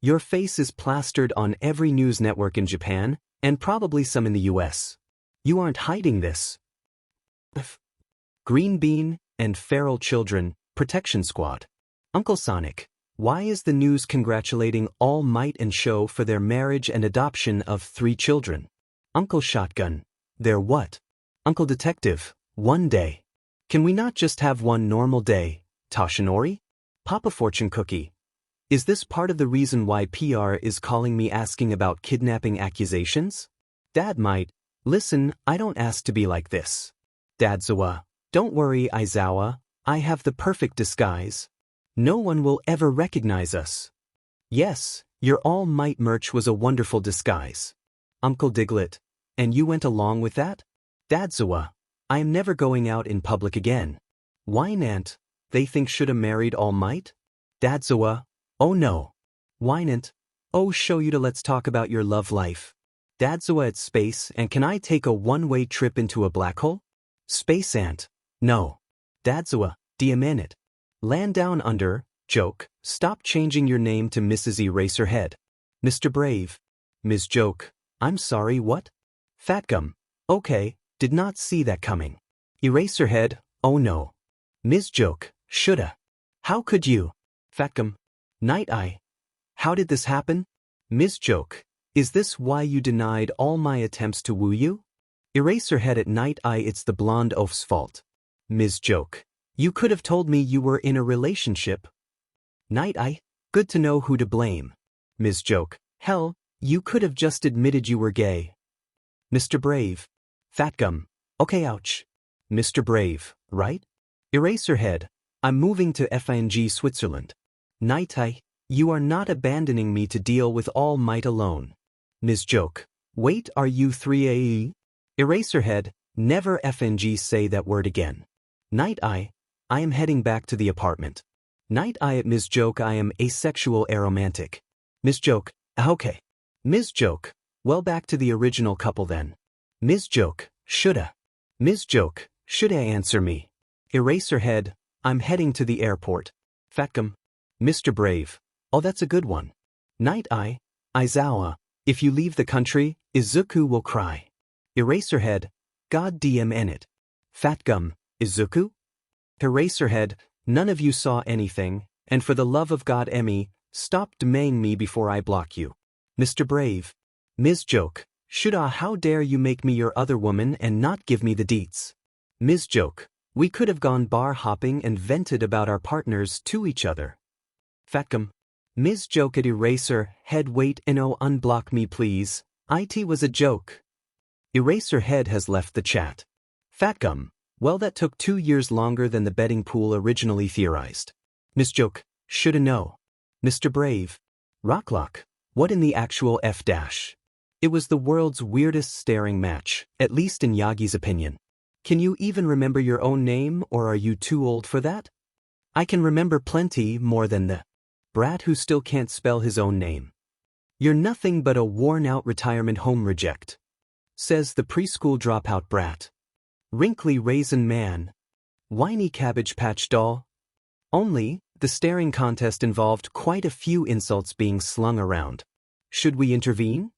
Your face is plastered on every news network in Japan, and probably some in the US. You aren't hiding this. Green Bean and Feral Children, Protection Squad. Uncle Sonic, why is the news congratulating All Might and Show for their marriage and adoption of 3 children? Uncle Shotgun, their what? Uncle Detective, one day. Can we not just have one normal day, Toshinori? Papa Fortune Cookie. Is this part of the reason why PR is calling me asking about kidnapping accusations? Dad might. Listen, I don't ask to be like this. Dadzawa. Don't worry, Aizawa. I have the perfect disguise. No one will ever recognize us. Yes, your All Might merch was a wonderful disguise. Uncle Diglett. And you went along with that? Dadzawa. I am never going out in public again. Wynant. They think shoulda married All Might? Dadzawa. Oh no. Wynant. Oh show you to let's talk about your love life. Dadzawa at space and can I take a one-way trip into a black hole? Space Ant. No. Dadzawa, Diamanit. Land down under, Joke, stop changing your name to Mrs. Eraserhead. Mr. Brave. Ms. Joke, I'm sorry, what? Fatgum. Okay, did not see that coming. Eraserhead, oh no. Ms. Joke, shoulda. How could you? Fatgum. Night Eye. How did this happen? Ms. Joke, is this why you denied all my attempts to woo you? Eraserhead at Night Eye, it's the blonde oaf's fault. Ms. Joke, you could have told me you were in a relationship. Night Eye, good to know who to blame. Ms. Joke, hell, you could have just admitted you were gay. Mr. Brave. Fatgum, okay ouch. Mr. Brave, right? Eraserhead, I'm moving to FING Switzerland. Night Eye, you are not abandoning me to deal with All Might alone. Ms. Joke, wait, are you 3AE? Eraserhead, never FNG say that word again. Night Eye, I am heading back to the apartment. Night Eye at Ms. Joke, I am asexual aromantic. Ms. Joke, okay. Ms. Joke, well back to the original couple then. Ms. Joke, shoulda. Ms. Joke, shoulda answer me. Eraserhead, I'm heading to the airport. Fatgum, Mr. Brave, oh that's a good one. Night Eye, Aizawa, if you leave the country, Izuku will cry. Eraserhead, God DMN it. Fatgum, Izuku? Eraserhead, none of you saw anything, and for the love of God Emmy, stop demaying me before I block you. Mr. Brave. Ms. Joke, shoulda, how dare you make me your other woman and not give me the deets. Ms. Joke, we could have gone bar hopping and vented about our partners to each other. Fatgum. Ms. Joke at Eraserhead, wait and oh unblock me please, it was a joke. Eraserhead has left the chat. Fatgum, well that took 2 years longer than the betting pool originally theorized. Ms. Joke, shoulda know. Mr. Brave. Rocklock, what in the actual F dash? It was the world's weirdest staring match, at least in Yagi's opinion. Can you even remember your own name or are you too old for that? I can remember plenty more than the brat who still can't spell his own name. You're nothing but a worn-out retirement home reject, says the preschool dropout brat. Wrinkly raisin man. Whiny cabbage patch doll. Only, the staring contest involved quite a few insults being slung around. Should we intervene?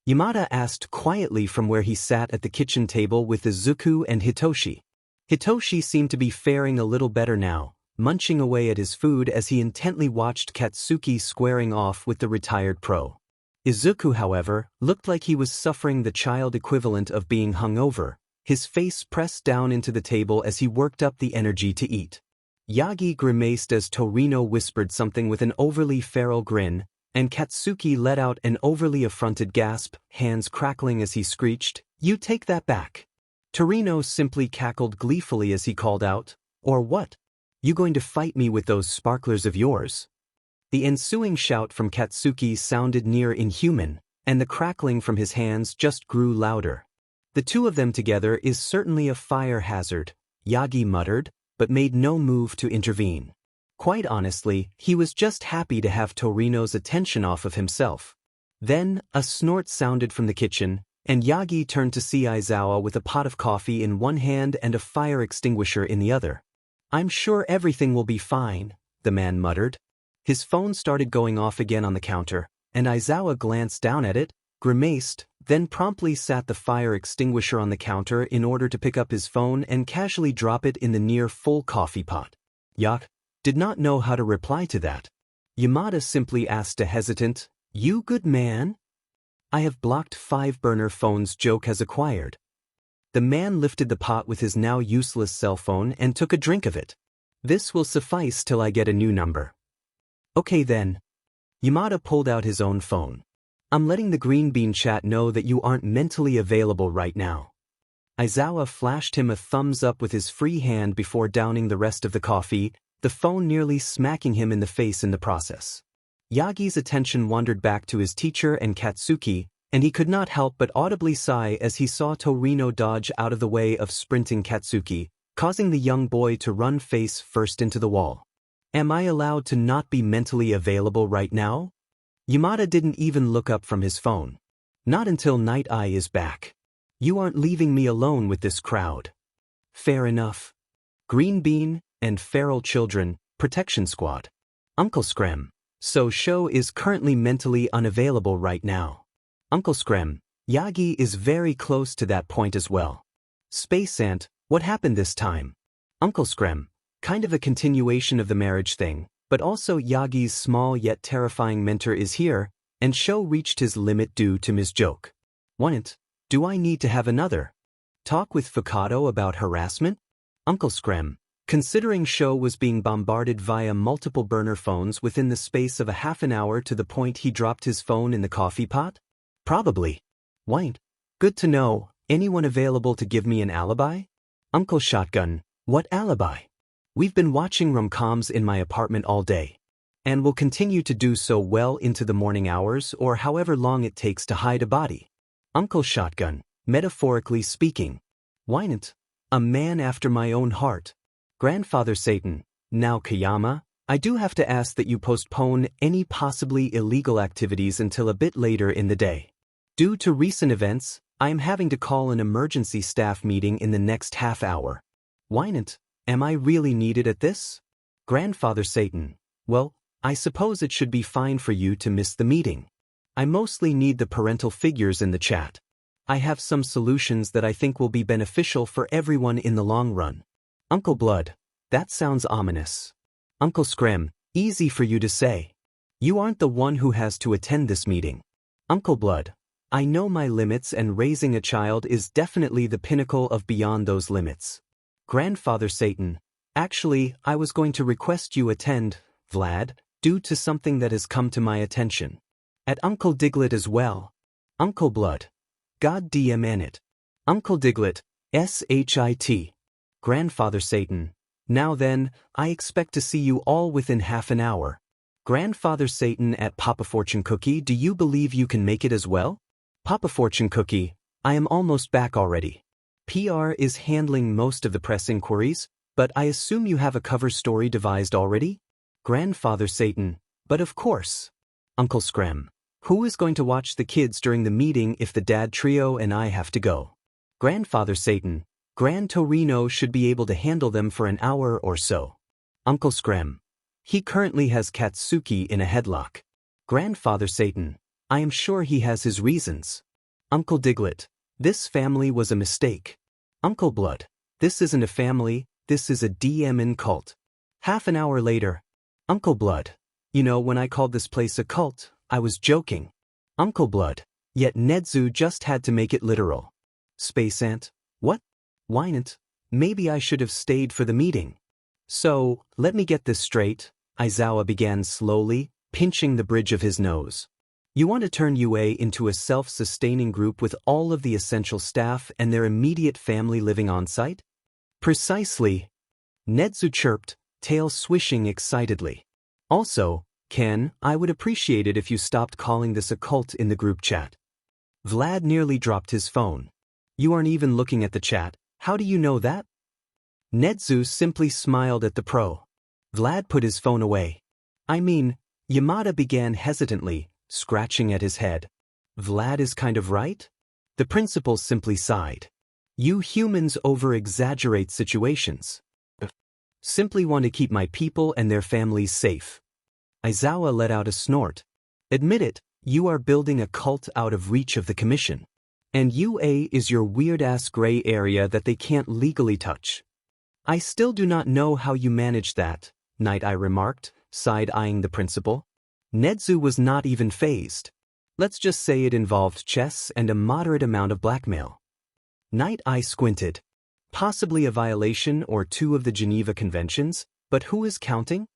Yamada asked quietly from where he sat at the kitchen table with Izuku and Hitoshi. Hitoshi seemed to be faring a little better now, munching away at his food as he intently watched Katsuki squaring off with the retired pro. Izuku, however, looked like he was suffering the child equivalent of being hungover, his face pressed down into the table as he worked up the energy to eat. Yagi grimaced as Torino whispered something with an overly feral grin, and Katsuki let out an overly affronted gasp, hands crackling as he screeched, "You take that back." Torino simply cackled gleefully as he called out, "Or what? You going to fight me with those sparklers of yours?" The ensuing shout from Katsuki sounded near inhuman, and the crackling from his hands just grew louder. The two of them together is certainly a fire hazard, Yagi muttered, but made no move to intervene. Quite honestly, he was just happy to have Torino's attention off of himself. Then, a snort sounded from the kitchen, and Yagi turned to see Aizawa with a pot of coffee in one hand and a fire extinguisher in the other. "I'm sure everything will be fine," the man muttered. His phone started going off again on the counter, and Aizawa glanced down at it, grimaced, then promptly sat the fire extinguisher on the counter in order to pick up his phone and casually drop it in the near-full coffee pot. Yak did not know how to reply to that. Yamada simply asked a hesitant, "You good man?" "I have blocked 5 burner phones Joke has acquired." The man lifted the pot with his now useless cell phone and took a drink of it. This will suffice till I get a new number. Okay then. Yamada pulled out his own phone. I'm letting the Green Bean chat know that you aren't mentally available right now. Aizawa flashed him a thumbs up with his free hand before downing the rest of the coffee, the phone nearly smacking him in the face in the process. Yagi's attention wandered back to his teacher and Katsuki, and he could not help but audibly sigh as he saw Torino dodge out of the way of sprinting Katsuki, causing the young boy to run face first into the wall. Am I allowed to not be mentally available right now? Yamada didn't even look up from his phone. Not until Night Eye is back. You aren't leaving me alone with this crowd. Fair enough. Green Bean and Feral Children, Protection Squad. Uncle Screm. So Sho is currently mentally unavailable right now. Uncle Screm, Yagi is very close to that point as well. Space Ant, what happened this time? Uncle Screm, kind of a continuation of the marriage thing, but also Yagi's small yet terrifying mentor is here, and Sho reached his limit due to Ms. Joke. Wouldn't, do I need to have another talk with Fukato about harassment? Uncle Screm, considering Sho was being bombarded via multiple burner phones within the space of a half an hour to the point he dropped his phone in the coffee pot? Probably. Wait. Good to know. Anyone available to give me an alibi? Uncle Shotgun, what alibi? We've been watching rom-coms in my apartment all day. And will continue to do so well into the morning hours or however long it takes to hide a body. Uncle Shotgun, metaphorically speaking. Wynant, a man after my own heart. Grandfather Satan, now Kayama, I do have to ask that you postpone any possibly illegal activities until a bit later in the day. Due to recent events, I am having to call an emergency staff meeting in the next half hour. Wynant, am I really needed at this? Grandfather Satan, well, I suppose it should be fine for you to miss the meeting. I mostly need the parental figures in the chat. I have some solutions that I think will be beneficial for everyone in the long run. Uncle Blood, that sounds ominous. Uncle Screm, easy for you to say. You aren't the one who has to attend this meeting. Uncle Blood, I know my limits and raising a child is definitely the pinnacle of beyond those limits. Grandfather Satan, actually, I was going to request you attend, Vlad, due to something that has come to my attention. At Uncle Diglett as well. Uncle Blood. God damn it. Uncle Diglett, SHIT. Grandfather Satan. Now then, I expect to see you all within half an hour. Grandfather Satan at Papa Fortune Cookie, do you believe you can make it as well? Papa Fortune Cookie, I am almost back already. PR is handling most of the press inquiries, but I assume you have a cover story devised already? Grandfather Satan, but of course. Uncle Screm, who is going to watch the kids during the meeting if the dad trio and I have to go? Grandfather Satan, Gran Torino should be able to handle them for an hour or so. Uncle Screm, he currently has Katsuki in a headlock. Grandfather Satan, I am sure he has his reasons. Uncle Diglett, this family was a mistake. Uncle Blood, this isn't a family, this is a DMN cult. Half an hour later, Uncle Blood, you know when I called this place a cult, I was joking. Uncle Blood, yet Nedzu just had to make it literal. Space Ant, what? Wynant, maybe I should have stayed for the meeting. So, let me get this straight, Aizawa began slowly, pinching the bridge of his nose. You want to turn UA into a self-sustaining group with all of the essential staff and their immediate family living on site? Precisely. Nedzu chirped, tail swishing excitedly. Also, Ken, I would appreciate it if you stopped calling this a cult in the group chat. Vlad nearly dropped his phone. You aren't even looking at the chat, how do you know that? Nedzu simply smiled at the pro. Vlad put his phone away. I mean, Yamada began hesitantly, scratching at his head. Vlad is kind of right? The principal simply sighed. You humans over-exaggerate situations. Simply want to keep my people and their families safe. Aizawa let out a snort. Admit it, you are building a cult out of reach of the commission. And UA is your weird-ass gray area that they can't legally touch. I still do not know how you managed that, Night Eye remarked, side-eyeing the principal. Nedzu was not even fazed. Let's just say it involved chess and a moderate amount of blackmail. Night Eye squinted. Possibly a violation or two of the Geneva Conventions, but who is counting?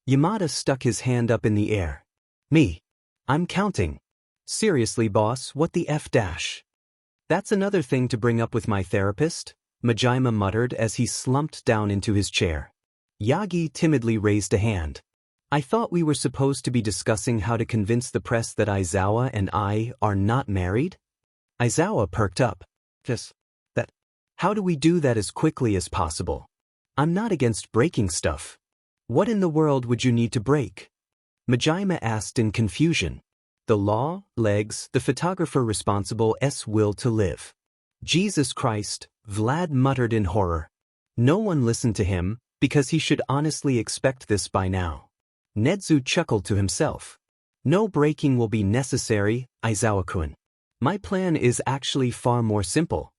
Yamada stuck his hand up in the air. Me. I'm counting. Seriously, boss, what the F dash? That's another thing to bring up with my therapist, Majima muttered as he slumped down into his chair. Yagi timidly raised a hand. I thought we were supposed to be discussing how to convince the press that Aizawa and I are not married? Aizawa perked up. Just that. How do we do that as quickly as possible? I'm not against breaking stuff. What in the world would you need to break? Majima asked in confusion. The law, legs, the photographer responsible's will to live. Jesus Christ, Vlad muttered in horror. No one listened to him, because he should honestly expect this by now. Nedzu chuckled to himself. No breaking will be necessary, Aizawa-kun. My plan is actually far more simple.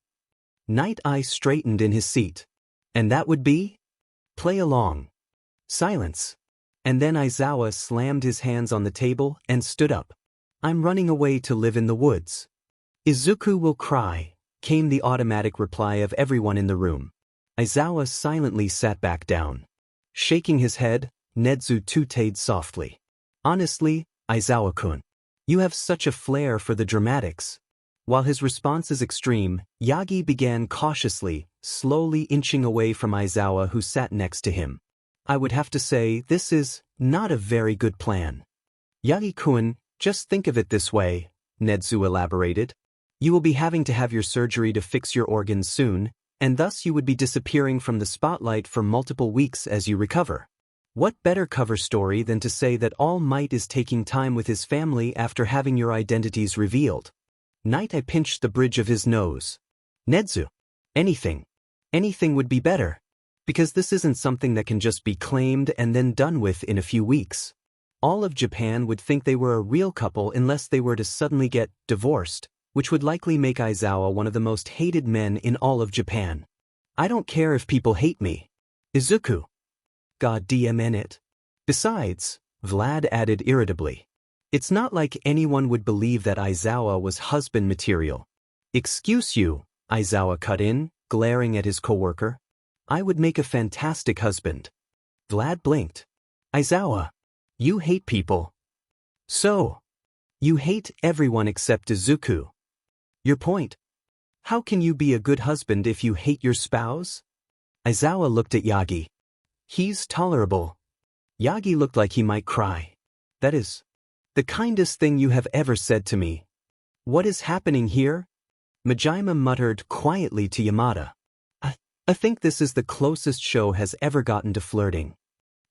Night Eye straightened in his seat. And that would be? Play along. Silence. And then Aizawa slammed his hands on the table and stood up. I'm running away to live in the woods. Izuku will cry, came the automatic reply of everyone in the room. Aizawa silently sat back down. Shaking his head, Nedzu tooted softly. Honestly, Aizawa-kun, you have such a flair for the dramatics. While his response is extreme, Yagi began cautiously, slowly inching away from Aizawa who sat next to him. I would have to say this is not a very good plan. Yagi-kun, just think of it this way, Nedzu elaborated. You will be having to have your surgery to fix your organs soon, and thus you would be disappearing from the spotlight for multiple weeks as you recover. What better cover story than to say that All Might is taking time with his family after having your identities revealed? Night Eye pinched the bridge of his nose. Nedzu. Anything would be better. Because this isn't something that can just be claimed and then done with in a few weeks. All of Japan would think they were a real couple unless they were to suddenly get divorced, which would likely make Aizawa one of the most hated men in all of Japan. I don't care if people hate me. Izuku. God damn it. Besides, Vlad added irritably. It's not like anyone would believe that Aizawa was husband material. Excuse you, Aizawa cut in, glaring at his coworker. I would make a fantastic husband. Vlad blinked. Aizawa. You hate people. So. You hate everyone except Izuku. Your point. How can you be a good husband if you hate your spouse? Aizawa looked at Yagi. He's tolerable. Yagi looked like he might cry. That is the kindest thing you have ever said to me. What is happening here? Majima muttered quietly to Yamada. I think this is the closest show has ever gotten to flirting.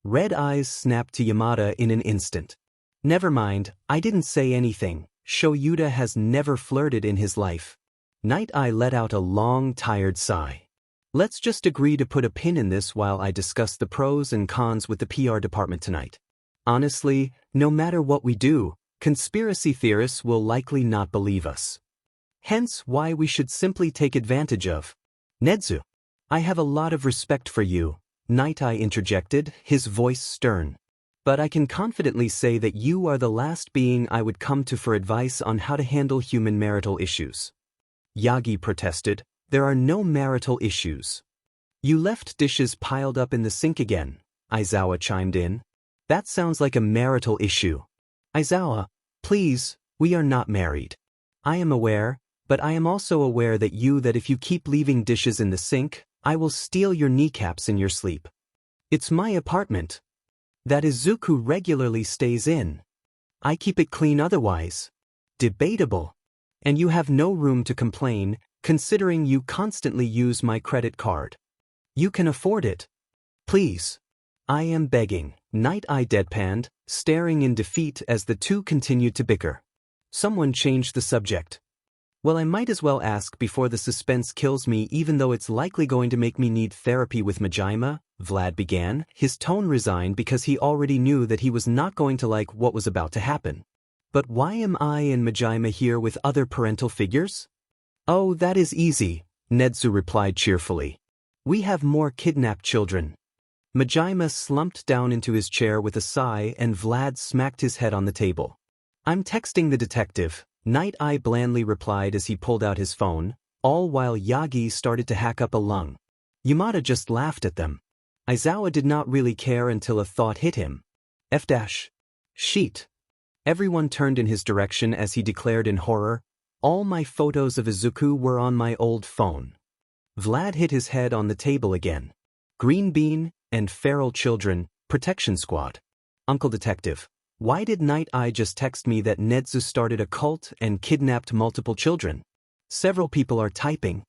Red eyes snapped to Yamada in an instant. Never mind, I didn't say anything. Shoyuta has never flirted in his life. Night Eye let out a long, tired sigh. Let's just agree to put a pin in this while I discuss the pros and cons with the PR department tonight. Honestly, no matter what we do, conspiracy theorists will likely not believe us. Hence why we should simply take advantage of. Nedzu. I have a lot of respect for you, Night Eye interjected, his voice stern. But I can confidently say that you are the last being I would come to for advice on how to handle human marital issues. Yagi protested, there are no marital issues. You left dishes piled up in the sink again, Aizawa chimed in. That sounds like a marital issue. Aizawa, please, we are not married. I am aware, but I am also aware that if you keep leaving dishes in the sink, I will steal your kneecaps in your sleep. It's my apartment. That Izuku regularly stays in. I keep it clean otherwise. Debatable. And you have no room to complain, considering you constantly use my credit card. You can afford it. Please. I am begging, Night Eye deadpanned, staring in defeat as the two continued to bicker. Someone changed the subject. Well, I might as well ask before the suspense kills me, even though it's likely going to make me need therapy with Majima, Vlad began, his tone resigned because he already knew that he was not going to like what was about to happen. But why am I and Majima here with other parental figures? Oh, that is easy, Nedzu replied cheerfully. We have more kidnapped children. Majima slumped down into his chair with a sigh and Vlad smacked his head on the table. I'm texting the detective, Night Eye blandly replied as he pulled out his phone. all while Yagi started to hack up a lung. Yamada just laughed at them. Aizawa did not really care until a thought hit him. Sheet. Everyone turned in his direction as he declared in horror, "All my photos of Izuku were on my old phone." Vlad hit his head on the table again. Green Bean and Feral Children, Protection Squad. Uncle Detective, why did Night Eye just text me that Netsu started a cult and kidnapped multiple children? Several people are typing.